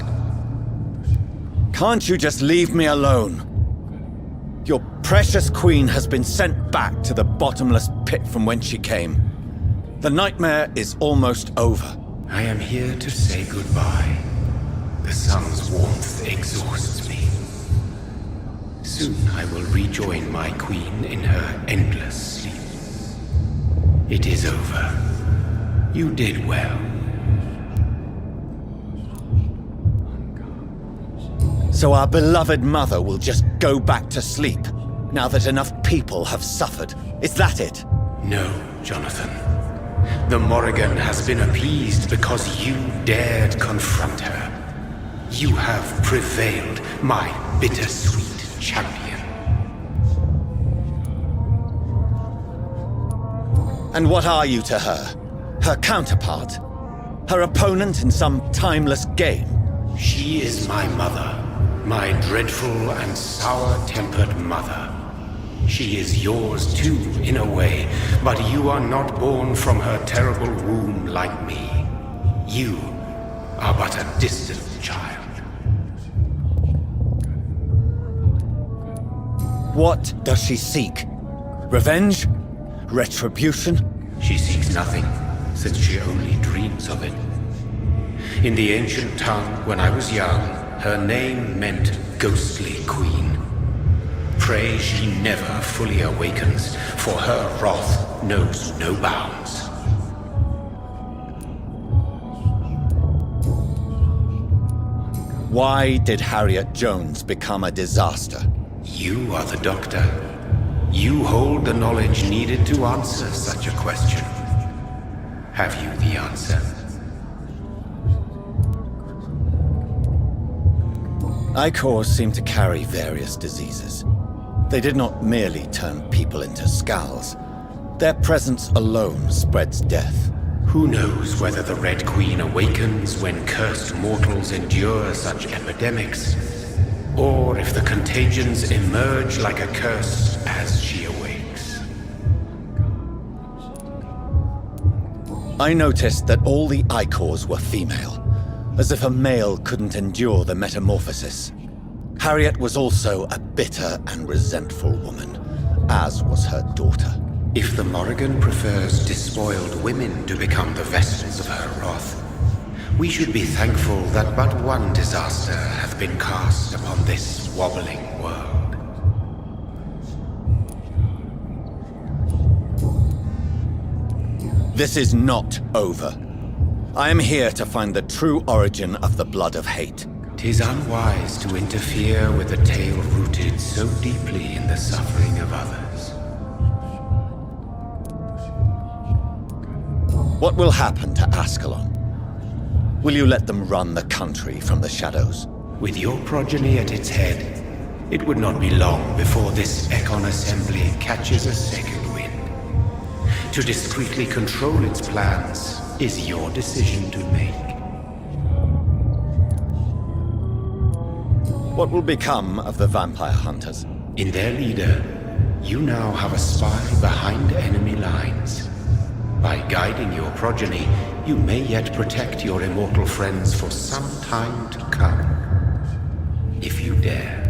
Speaker 6: Can't you just leave me alone? Your precious queen has been sent back to the bottomless pit from whence she came. The nightmare is almost over.
Speaker 2: I am here to say goodbye. The sun's warmth exhausts me. Soon I will rejoin my queen in her endless sleep. It is over. You did well.
Speaker 6: So our beloved mother will just go back to sleep, now that enough people have suffered. Is that it?
Speaker 2: No, Jonathan. The Morrigan has been appeased because you dared confront her. You have prevailed, my bittersweet champion.
Speaker 6: And what are you to her? Her counterpart? Her opponent in some timeless game?
Speaker 2: She is my mother. My dreadful and sour-tempered mother. She is yours too, in a way, but you are not born from her terrible womb like me. You are but a distant child.
Speaker 6: What does she seek? Revenge? Retribution?
Speaker 2: She seeks nothing, since she only dreams of it. In the ancient tongue, when I was young, her name meant Ghostly Queen. Pray she never fully awakens, for her wrath knows no bounds.
Speaker 6: Why did Harriet Jones become a disaster?
Speaker 2: You are the doctor. You hold the knowledge needed to answer such a question. Have you the answer?
Speaker 6: Icors seem to carry various diseases. They did not merely turn people into skulls. Their presence alone spreads death.
Speaker 2: Who knows whether the Red Queen awakens when cursed mortals endure such epidemics, or if the contagions emerge like a curse as she awakes.
Speaker 6: I noticed that all the Icors were female, as if a male couldn't endure the metamorphosis. Harriet was also a bitter and resentful woman, as was her daughter.
Speaker 2: If the Morrigan prefers despoiled women to become the vessels of her wrath, we should be thankful that but one disaster hath been cast upon this wobbling world.
Speaker 6: This is not over. I am here to find the true origin of the blood of hate.
Speaker 2: 'Tis unwise to interfere with a tale rooted so deeply in the suffering of others.
Speaker 6: What will happen to Ascalon? Will you let them run the country from the shadows?
Speaker 2: With your progeny at its head, it would not be long before this Ekon assembly catches a second wind. To discreetly control its plans is your decision to make.
Speaker 6: What will become of the vampire hunters?
Speaker 2: In their leader, you now have a spy behind enemy lines. By guiding your progeny, you may yet protect your immortal friends for some time to come. If you dare.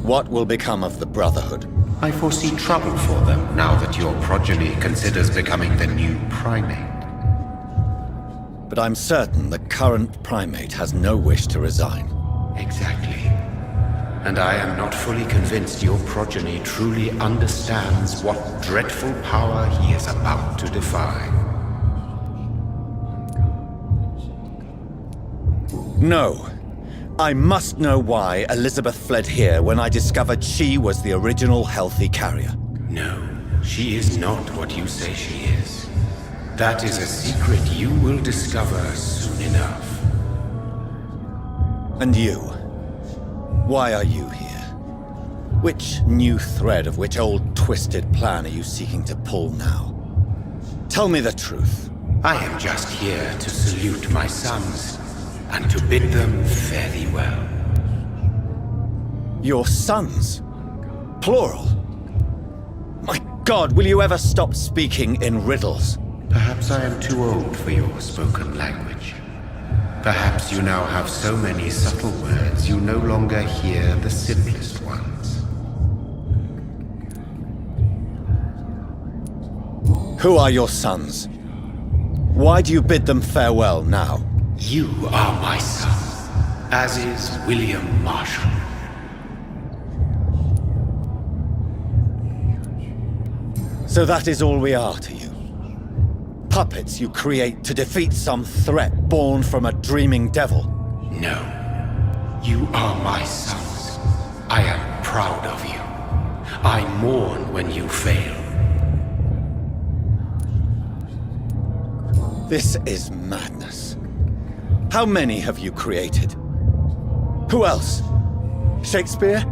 Speaker 6: What will become of the Brotherhood?
Speaker 2: I foresee trouble for them now that your progeny considers becoming the new primate.
Speaker 6: But I'm certain the current primate has no wish to resign.
Speaker 2: Exactly. And I am not fully convinced your progeny truly understands what dreadful power he is about to defy.
Speaker 6: No. I must know why Elizabeth fled here when I discovered she was the original healthy carrier.
Speaker 2: No, she is not what you say she is. That is a secret you will discover soon enough.
Speaker 6: And you? Why are you here? Which new thread of which old twisted plan are you seeking to pull now? Tell me the truth.
Speaker 2: I am just here to salute my sons, and to bid them fare thee well.
Speaker 6: Your sons? Plural? My God, will you ever stop speaking in riddles?
Speaker 2: Perhaps I am too old for your spoken language. Perhaps you now have so many subtle words you no longer hear the simplest ones.
Speaker 6: Who are your sons? Why do you bid them farewell now?
Speaker 2: You are my son, as is William Marshall.
Speaker 6: So that is all we are to you? Puppets you create to defeat some threat born from a dreaming devil?
Speaker 2: No. You are my sons. I am proud of you. I mourn when you fail.
Speaker 6: This is madness. How many have you created? Who else? Shakespeare?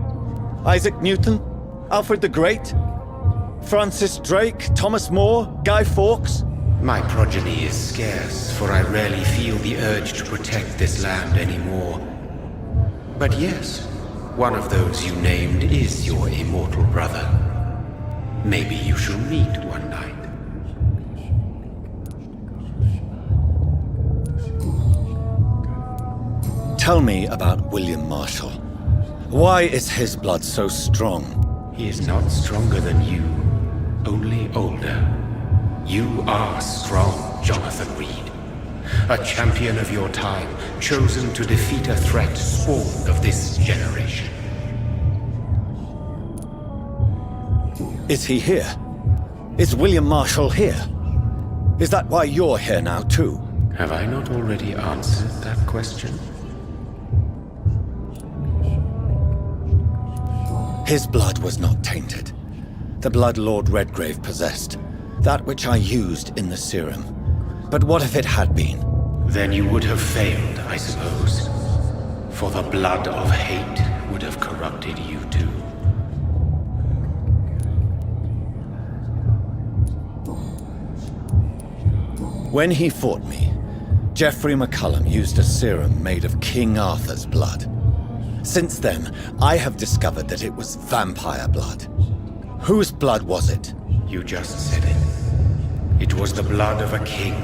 Speaker 6: Isaac Newton? Alfred the Great? Francis Drake? Thomas More? Guy Fawkes?
Speaker 2: My progeny is scarce, for I rarely feel the urge to protect this land anymore. But yes, one of those you named is your immortal brother. Maybe you shall meet one night.
Speaker 6: Tell me about William Marshall. Why is his blood so strong?
Speaker 2: He is not stronger than you, only older. You are strong, Jonathan Reed. A champion of your time, chosen to defeat a threat spawned of this generation.
Speaker 6: Is he here? Is William Marshall here? Is that why you're here now, too?
Speaker 2: Have I not already answered that question?
Speaker 6: His blood was not tainted. The blood Lord Redgrave possessed. That which I used in the serum. But what if it had been?
Speaker 2: Then you would have failed, I suppose. For the blood of hate would have corrupted you too.
Speaker 6: When he fought me, Geoffrey McCullum used a serum made of King Arthur's blood. Since then, I have discovered that it was vampire blood. Whose blood was it?
Speaker 2: You just said it. It was the blood of a king.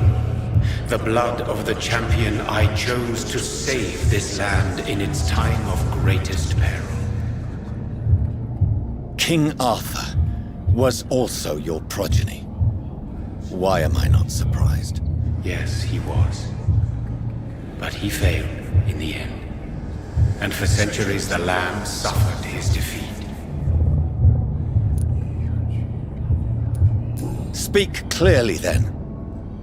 Speaker 2: The blood of the champion I chose to save this land in its time of greatest peril.
Speaker 6: King Arthur was also your progeny. Why am I not surprised?
Speaker 2: Yes, he was. But he failed in the end. And for centuries the land suffered his defeat.
Speaker 6: Speak clearly then,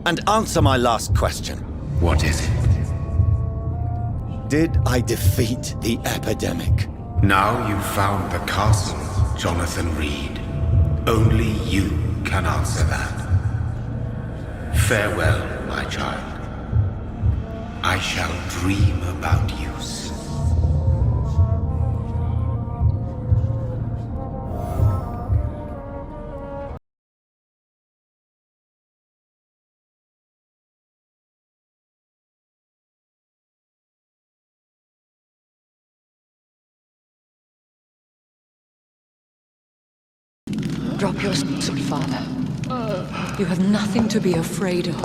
Speaker 6: and answer my last question.
Speaker 2: What is it?
Speaker 6: Did I defeat the epidemic?
Speaker 2: Now you've found the castle, Jonathan Reed. Only you can answer that. Farewell, my child. I shall dream about you soon.
Speaker 5: Drop your sword, Father. You have nothing to be afraid of.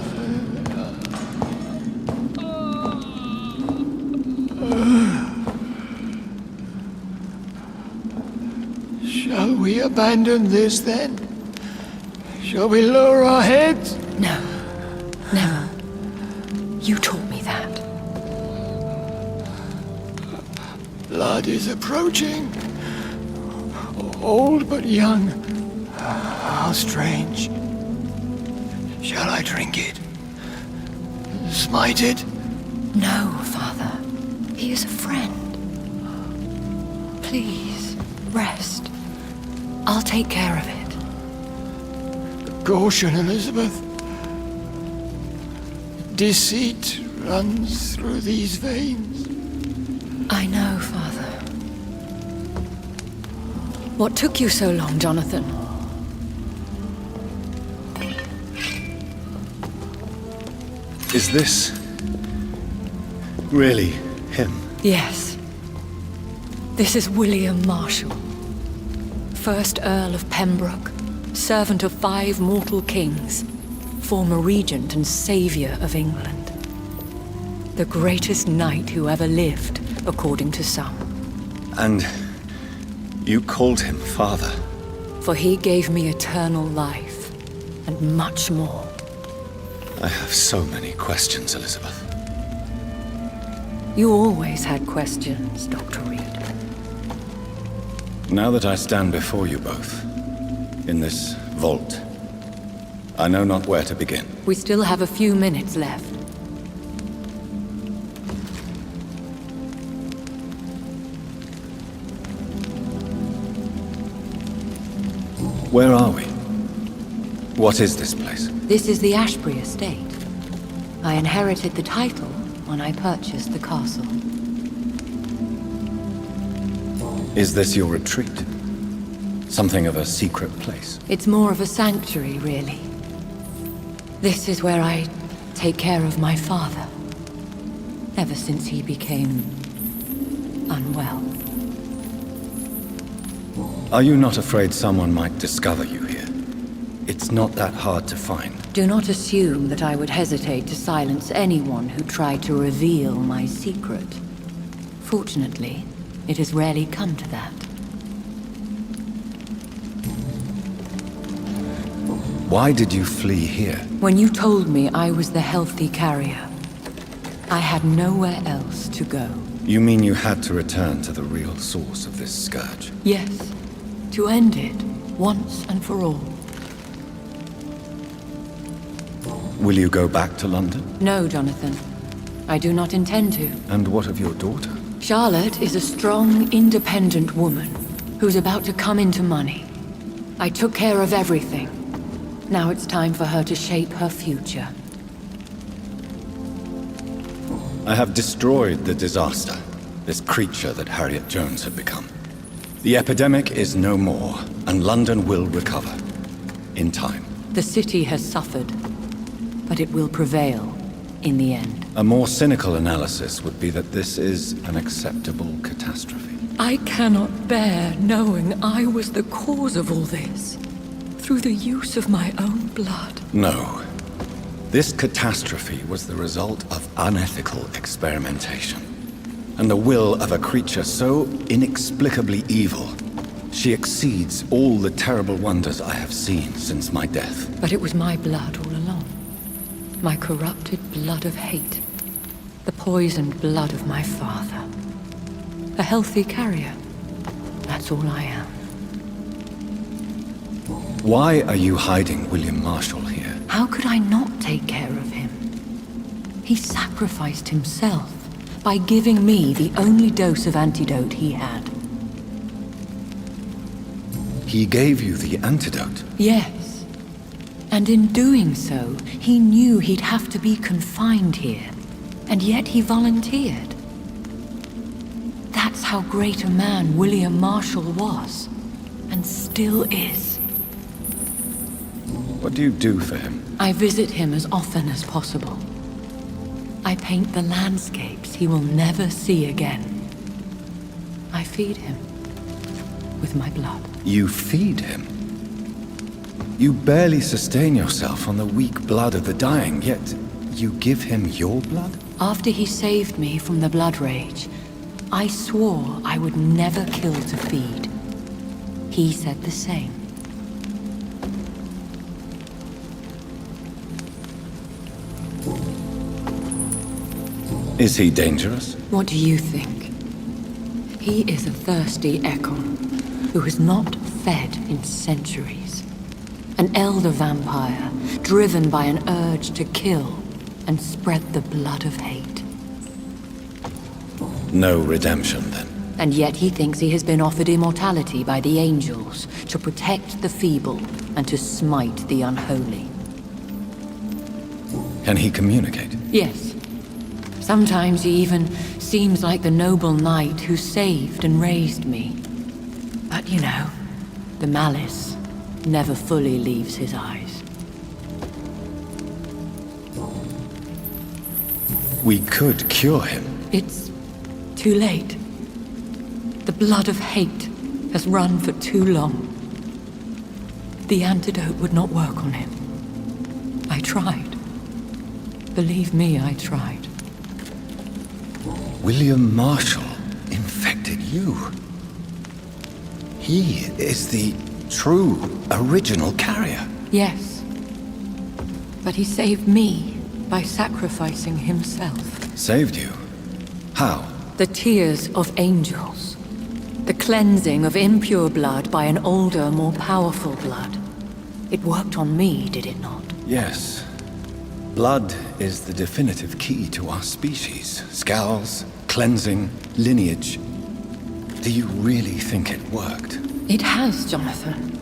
Speaker 22: Shall we abandon this then? Shall we lower our heads?
Speaker 5: No. Never. You taught me that.
Speaker 22: Blood is approaching. Old but young. How strange. Shall I drink it? Smite it?
Speaker 5: No, Father. He is a friend. Please, rest. I'll take care of it.
Speaker 22: Caution, Elizabeth. Deceit runs through these veins.
Speaker 5: I know, Father. What took you so long, Jonathan?
Speaker 3: Is this really him?
Speaker 5: Yes. This is William Marshall, 1st Earl of Pembroke, servant of 5 mortal kings, former regent and saviour of England. The greatest knight who ever lived, according to some.
Speaker 3: And you called him father?
Speaker 5: For he gave me eternal life, and much more.
Speaker 3: I have so many questions, Elizabeth.
Speaker 5: You always had questions, Dr. Reed.
Speaker 3: Now that I stand before you both, in this vault, I know not where to begin.
Speaker 5: We still have a few minutes left.
Speaker 3: Where are we? What is this place?
Speaker 5: This is the Ashbury estate. I inherited the title when I purchased the castle.
Speaker 3: Is this your retreat? Something of a secret place?
Speaker 5: It's more of a sanctuary, really. This is where I take care of my father. Ever since he became unwell.
Speaker 3: Are you not afraid someone might discover you here? It's not that hard to find.
Speaker 5: Do not assume that I would hesitate to silence anyone who tried to reveal my secret. Fortunately, it has rarely come to that.
Speaker 3: Why did you flee here?
Speaker 5: When you told me I was the healthy carrier, I had nowhere else to go.
Speaker 3: You mean you had to return to the real source of this scourge?
Speaker 5: Yes, to end it, once and for all.
Speaker 3: Will you go back to London?
Speaker 5: No, Jonathan. I do not intend to.
Speaker 3: And what of your daughter?
Speaker 5: Charlotte is a strong, independent woman who's about to come into money. I took care of everything. Now it's time for her to shape her future.
Speaker 3: I have destroyed the disaster, this creature that Harriet Jones had become. The epidemic is no more, and London will recover. In time.
Speaker 5: The city has suffered, but it will prevail in the end.
Speaker 3: A more cynical analysis would be that this is an acceptable catastrophe.
Speaker 5: I cannot bear knowing I was the cause of all this, through the use of my own blood.
Speaker 3: No. This catastrophe was the result of unethical experimentation, and the will of a creature so inexplicably evil. She exceeds all the terrible wonders I have seen since my death.
Speaker 5: But it was my blood all along. My corrupted blood of hate. The poisoned blood of my father. A healthy carrier. That's all I am.
Speaker 3: Why are you hiding William Marshall here?
Speaker 5: How could I not take care of him? He sacrificed himself by giving me the only dose of antidote he had.
Speaker 3: He gave you the antidote?
Speaker 5: Yes. And in doing so, he knew he'd have to be confined here. And yet he volunteered. That's how great a man William Marshall was. And still is.
Speaker 3: What do you do for him?
Speaker 5: I visit him as often as possible. I paint the landscapes he will never see again. I feed him with my blood.
Speaker 3: You feed him? You barely sustain yourself on the weak blood of the dying, yet you give him your blood?
Speaker 5: After he saved me from the blood rage, I swore I would never kill to feed. He said the same.
Speaker 3: Is he dangerous?
Speaker 5: What do you think? He is a thirsty Ekon who has not fed in centuries. An elder vampire, driven by an urge to kill and spread the blood of hate.
Speaker 3: No redemption, then.
Speaker 5: And yet he thinks he has been offered immortality by the angels to protect the feeble and to smite the unholy.
Speaker 3: Can he communicate?
Speaker 5: Yes. Sometimes he even seems like the noble knight who saved and raised me. But you know, the malice never fully leaves his eyes.
Speaker 3: We could cure him.
Speaker 5: It's too late. The blood of hate has run for too long. The antidote would not work on him. I tried. Believe me, I tried.
Speaker 3: William Marshall infected you. He is the true, original carrier.
Speaker 5: Yes. But he saved me by sacrificing himself.
Speaker 3: Saved you? How?
Speaker 5: The tears of angels. The cleansing of impure blood by an older, more powerful blood. It worked on me, did it not?
Speaker 3: Yes. Blood is the definitive key to our species. Scowls, cleansing, lineage. Do you really think it worked?
Speaker 5: It has, Jonathan.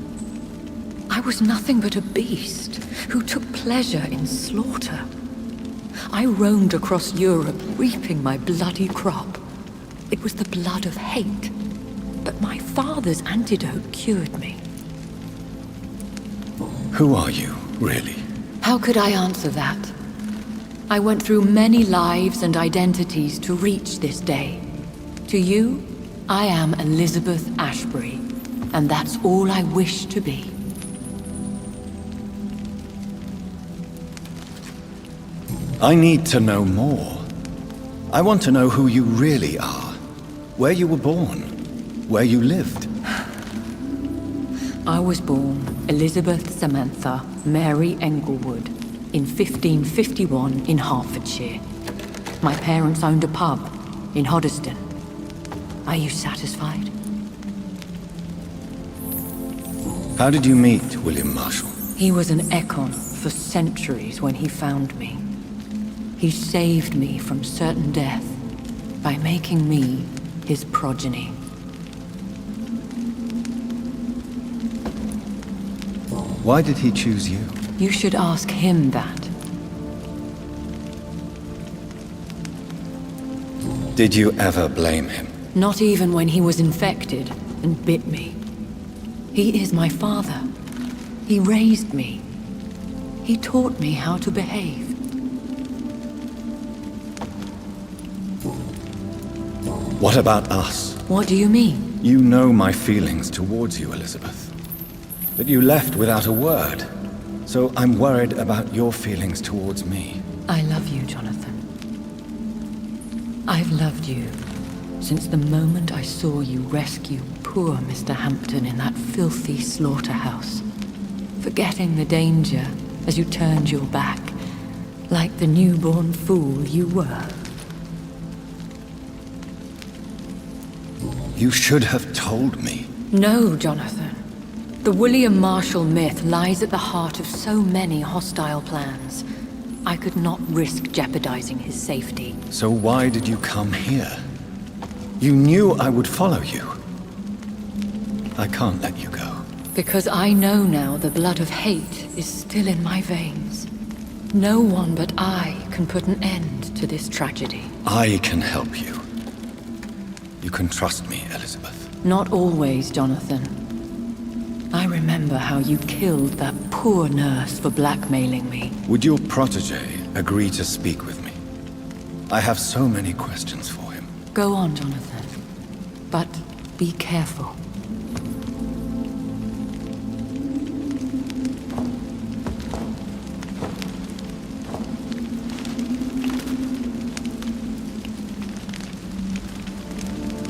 Speaker 5: I was nothing but a beast who took pleasure in slaughter. I roamed across Europe, reaping my bloody crop. It was the blood of hate. But my father's antidote cured me.
Speaker 3: Who are you, really?
Speaker 5: How could I answer that? I went through many lives and identities to reach this day. To you, I am Elizabeth Ashbury, and that's all I wish to be.
Speaker 3: I need to know more. I want to know who you really are. Where you were born. Where you lived.
Speaker 5: I was born Elizabeth Samantha Mary Englewood in 1551 in Hertfordshire. My parents owned a pub in Hoddesdon. Are you satisfied?
Speaker 3: How did you meet William Marshall?
Speaker 5: He was an Ekon for centuries when he found me. He saved me from certain death by making me his progeny.
Speaker 3: Why did he choose you?
Speaker 5: You should ask him that.
Speaker 3: Did you ever blame him?
Speaker 5: Not even when he was infected and bit me. He is my father. He raised me. He taught me how to behave.
Speaker 3: What about us?
Speaker 5: What do you mean?
Speaker 3: You know my feelings towards you, Elizabeth. But you left without a word. So I'm worried about your feelings towards me.
Speaker 5: I love you, Jonathan. I've loved you since the moment I saw you rescue poor Mr. Hampton in that filthy slaughterhouse, forgetting the danger as you turned your back, like the newborn fool you were.
Speaker 3: You should have told me.
Speaker 5: No, Jonathan. The William Marshall myth lies at the heart of so many hostile plans. I could not risk jeopardizing his safety.
Speaker 3: So why did you come here? You knew I would follow you. I can't let you go.
Speaker 5: Because I know now the blood of hate is still in my veins. No one but I can put an end to this tragedy.
Speaker 3: I can help you. You can trust me, Elizabeth.
Speaker 5: Not always, Jonathan. I remember how you killed that poor nurse for blackmailing me.
Speaker 3: Would your protege agree to speak with me? I have so many questions for him.
Speaker 5: Go on, Jonathan. But be careful.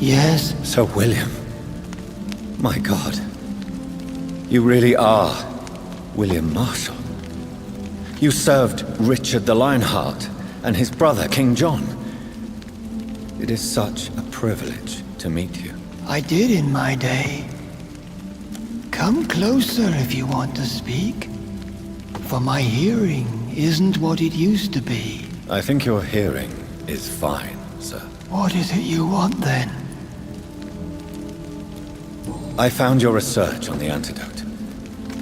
Speaker 17: Yes?
Speaker 3: Sir William. My God. You really are William Marshall. You served Richard the Lionheart and his brother, King John. It is such a privilege to meet you.
Speaker 17: I did in my day. Come closer if you want to speak. For my hearing isn't what it used to be.
Speaker 3: I think your hearing is fine, sir.
Speaker 17: What is it you want then?
Speaker 3: I found your research on the antidote.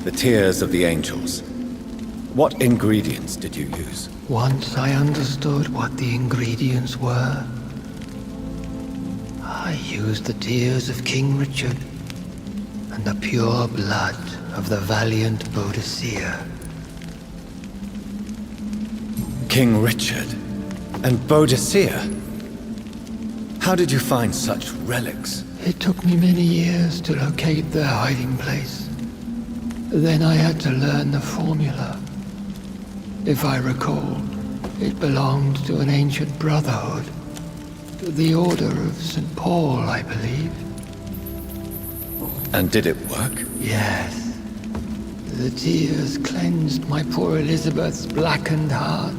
Speaker 3: The tears of the angels. What ingredients did you use?
Speaker 17: Once I understood what the ingredients were, I used the tears of King Richard and the pure blood of the valiant Boadicea.
Speaker 3: King Richard and Boadicea? How did you find such relics?
Speaker 17: It took me many years to locate their hiding place. Then I had to learn the formula. If I recall, it belonged to an ancient brotherhood. The Order of St. Paul, I believe.
Speaker 3: And did it work?
Speaker 17: Yes. The tears cleansed my poor Elizabeth's blackened heart.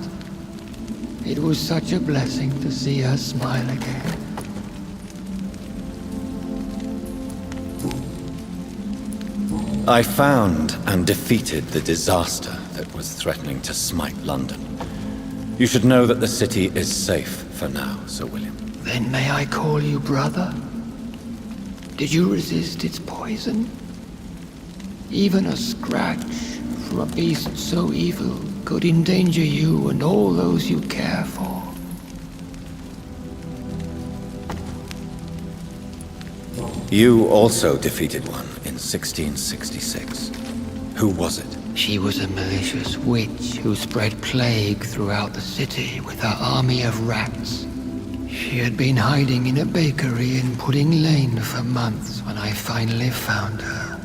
Speaker 17: It was such a blessing to see her smile again.
Speaker 3: I found and defeated the disaster that was threatening to smite London. You should know that the city is safe for now, Sir William.
Speaker 17: Then may I call you brother? Did you resist its poison? Even a scratch from a beast so evil could endanger you and all those you care for.
Speaker 3: You also defeated one in 1666. Who was it?
Speaker 17: She was a malicious witch who spread plague throughout the city with her army of rats. She had been hiding in a bakery in Pudding Lane for months when I finally found her.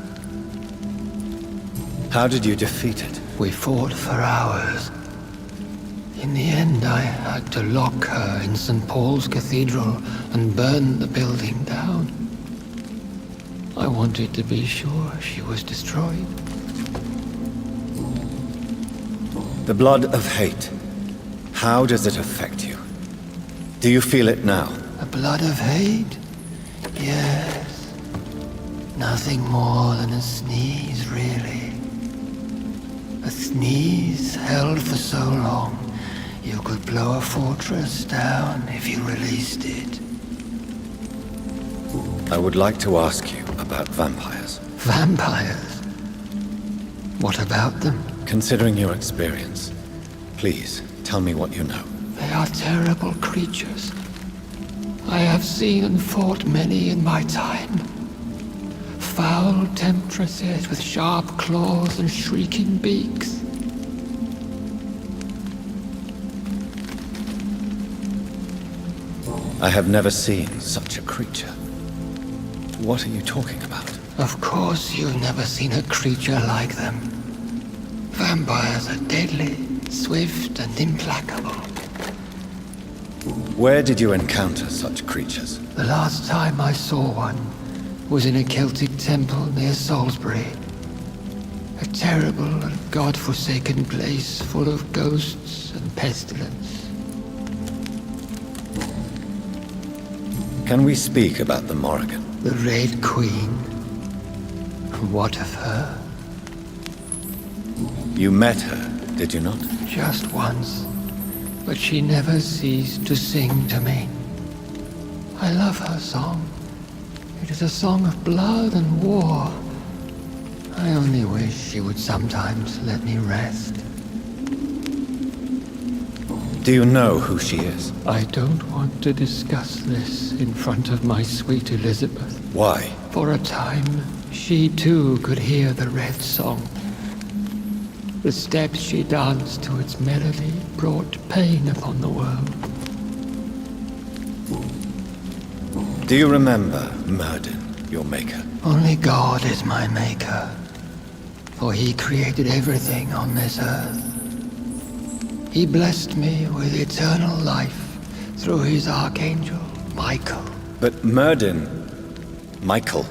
Speaker 3: How did you defeat it?
Speaker 17: We fought for hours. In the end, I had to lock her in St. Paul's Cathedral and burn the building down. I wanted to be sure she was destroyed.
Speaker 3: The blood of hate. How does it affect you? Do you feel it now?
Speaker 17: The blood of hate? Yes. Nothing more than a sneeze, really.
Speaker 15: A sneeze held for so long, you could blow a fortress down if you released it.
Speaker 3: I would like to ask you about vampires.
Speaker 15: Vampires? What about them?
Speaker 3: Considering your experience, please tell me what you know.
Speaker 15: They are terrible creatures. I have seen and fought many in my time. Foul temptresses with sharp claws and shrieking beaks.
Speaker 3: I have never seen such a creature. What are you talking about?
Speaker 15: Of course you've never seen a creature like them. Vampires are deadly, swift and implacable.
Speaker 3: Where did you encounter such creatures?
Speaker 15: The last time I saw one was in a Celtic temple near Salisbury. A terrible and god-forsaken place full of ghosts and pestilence.
Speaker 3: Can we speak about the Morrigan?
Speaker 15: The Red Queen. What of her?
Speaker 3: You met her, did you not?
Speaker 15: Just once, but she never ceased to sing to me. I love her song. It is a song of blood and war. I only wish she would sometimes let me rest.
Speaker 3: Do you know who she is?
Speaker 15: I don't want to discuss this in front of my sweet Elizabeth.
Speaker 3: Why?
Speaker 15: For a time, she too could hear the Red Song. The steps she danced to its melody brought pain upon the world.
Speaker 3: Do you remember Merlin, your maker?
Speaker 15: Only God is my maker, for he created everything on this earth. He blessed me with eternal life through his archangel, Michael.
Speaker 3: But Merlin, Michael,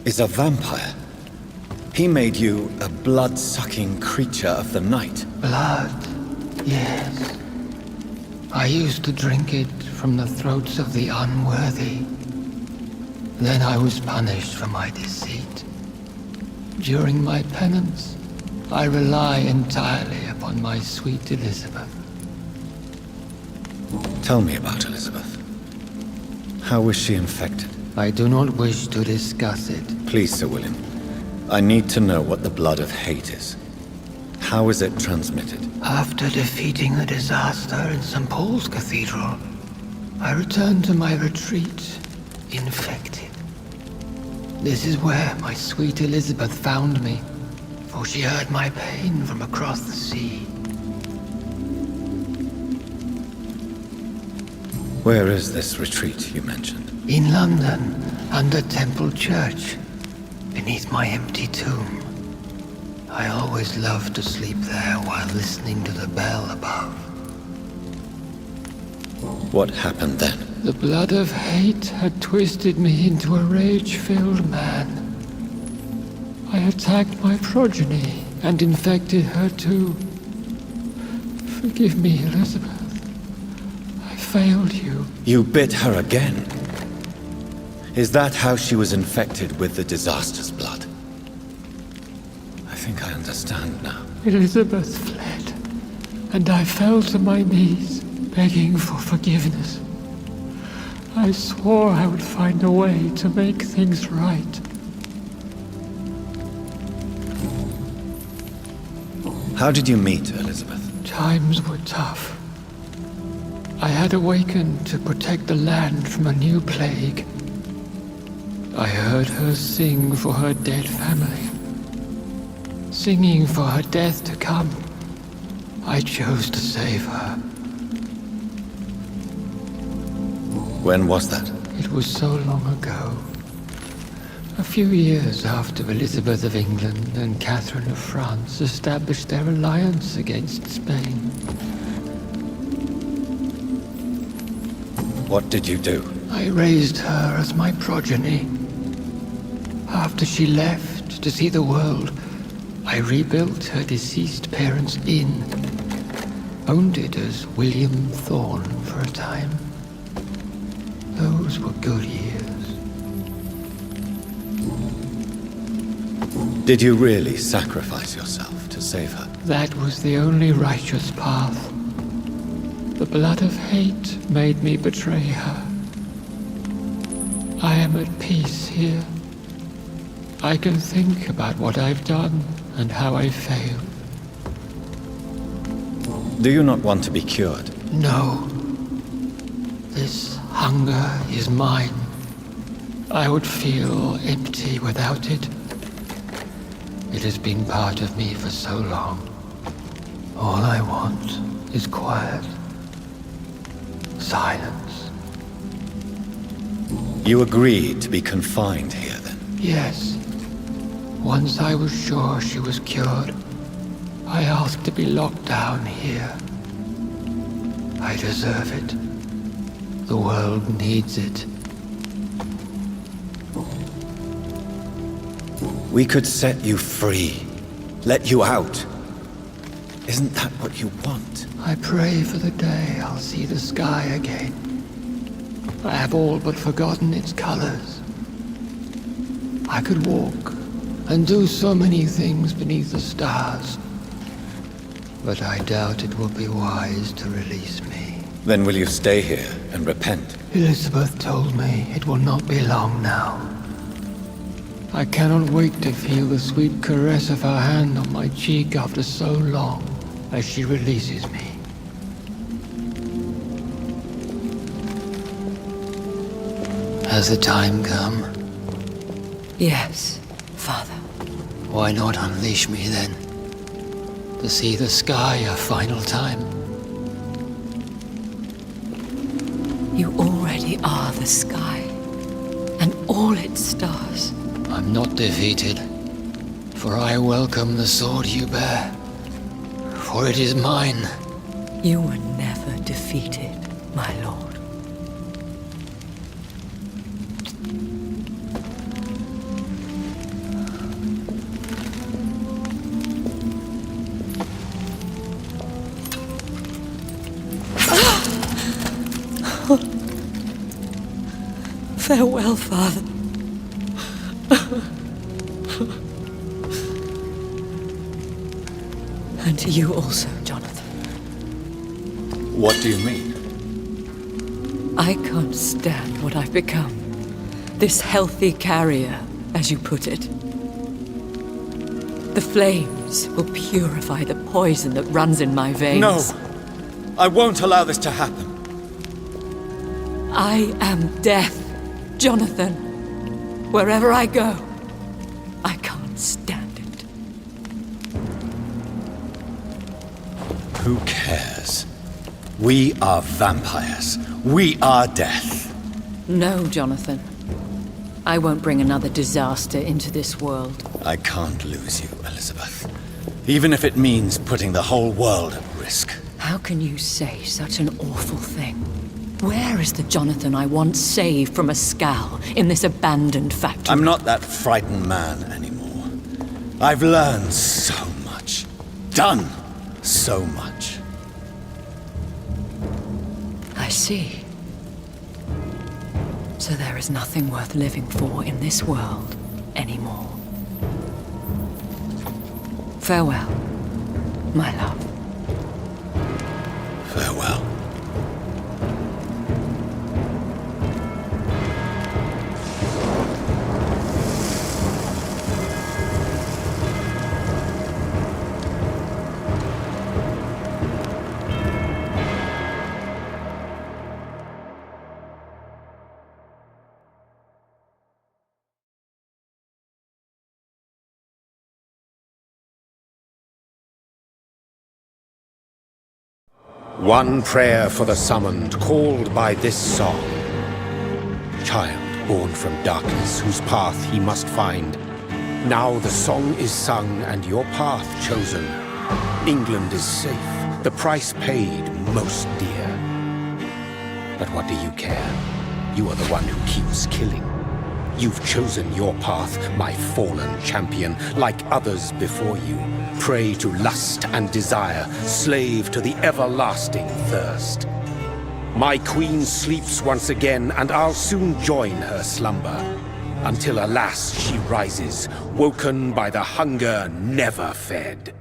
Speaker 3: is a vampire. He made you a blood-sucking creature of the night.
Speaker 15: Blood, yes. I used to drink it from the throats of the unworthy. Then I was punished for my deceit. During my penance, I rely entirely upon my sweet Elizabeth.
Speaker 3: Tell me about Elizabeth. How was she infected?
Speaker 15: I do not wish to discuss it.
Speaker 3: Please, Sir William. I need to know what the blood of hate is. How is it transmitted?
Speaker 15: After defeating the disaster in St. Paul's Cathedral, I returned to my retreat, infected. This is where my sweet Elizabeth found me, for she heard my pain from across the sea.
Speaker 3: Where is this retreat you mentioned?
Speaker 15: In London, under Temple Church, beneath my empty tomb. I always loved to sleep there while listening to the bell above.
Speaker 3: What happened then?
Speaker 15: The blood of hate had twisted me into a rage-filled man. I attacked my progeny and infected her too. Forgive me, Elizabeth. I failed you.
Speaker 3: You bit her again? Is that how she was infected with the disaster's blood? I think I understand now.
Speaker 15: Elizabeth fled, and I fell to my knees, begging for forgiveness. I swore I would find a way to make things right.
Speaker 3: How did you meet Elizabeth?
Speaker 15: Times were tough. I had awakened to protect the land from a new plague. I heard her sing for her dead family. Singing for her death to come. I chose to save her.
Speaker 3: When was that?
Speaker 15: It was so long ago. A few years after Elizabeth of England and Catherine of France established their alliance against Spain.
Speaker 3: What did you do?
Speaker 15: I raised her as my progeny. After she left to see the world, I rebuilt her deceased parents' inn. Owned it as William Thorne for a time. Those were good years.
Speaker 3: Did you really sacrifice yourself to save her?
Speaker 15: That was the only righteous path. The blood of hate made me betray her. I am at peace here. I can think about what I've done and how I failed.
Speaker 3: Do you not want to be cured?
Speaker 15: No. This hunger is mine. I would feel empty without it. It has been part of me for so long. All I want is quiet. Silence.
Speaker 3: You agreed to be confined here, then?
Speaker 15: Yes. Once I was sure she was cured, I asked to be locked down here. I deserve it. The world needs it.
Speaker 3: We could set you free. Let you out. Isn't that what you want?
Speaker 15: I pray for the day I'll see the sky again. I have all but forgotten its colors. I could walk and do so many things beneath the stars. But I doubt it will be wise to release me.
Speaker 3: Then will you stay here and repent?
Speaker 15: Elizabeth told me it will not be long now. I cannot wait to feel the sweet caress of her hand on my cheek after so long as she releases me. Has the time come?
Speaker 5: Yes, Father.
Speaker 15: Why not unleash me then? To see the sky a final time?
Speaker 5: You already are the sky, and all its stars.
Speaker 15: I'm not defeated, for I welcome the sword you bear, for it is mine.
Speaker 5: You were never defeated, my lord. Farewell, Father. And to you also, Jonathan.
Speaker 3: What do you mean?
Speaker 5: I can't stand what I've become. This healthy carrier, as you put it. The flames will purify the poison that runs in my veins.
Speaker 3: No! I won't allow this to happen.
Speaker 5: I am death, Jonathan. Wherever I go, I can't stand it.
Speaker 3: Who cares? We are vampires. We are death.
Speaker 5: No, Jonathan. I won't bring another disaster into this world.
Speaker 3: I can't lose you, Elizabeth. Even if it means putting the whole world at risk.
Speaker 5: How can you say such an awful thing? Where is the Jonathan I once saved from a scowl in this abandoned factory?
Speaker 3: I'm not that frightened man anymore. I've learned so much. Done so much.
Speaker 5: I see. So there is nothing worth living for in this world anymore. Farewell, my love.
Speaker 3: Farewell.
Speaker 2: One prayer for the summoned, called by this song. Child born from darkness, whose path he must find. Now the song is sung and your path chosen. England is safe, the price paid most dear. But what do you care? You are the one who keeps killing. You've chosen your path, my fallen champion, like others before you. Prey to lust and desire, slave to the everlasting thirst. My queen sleeps once again, and I'll soon join her slumber. until alas she rises, woken by the hunger never fed.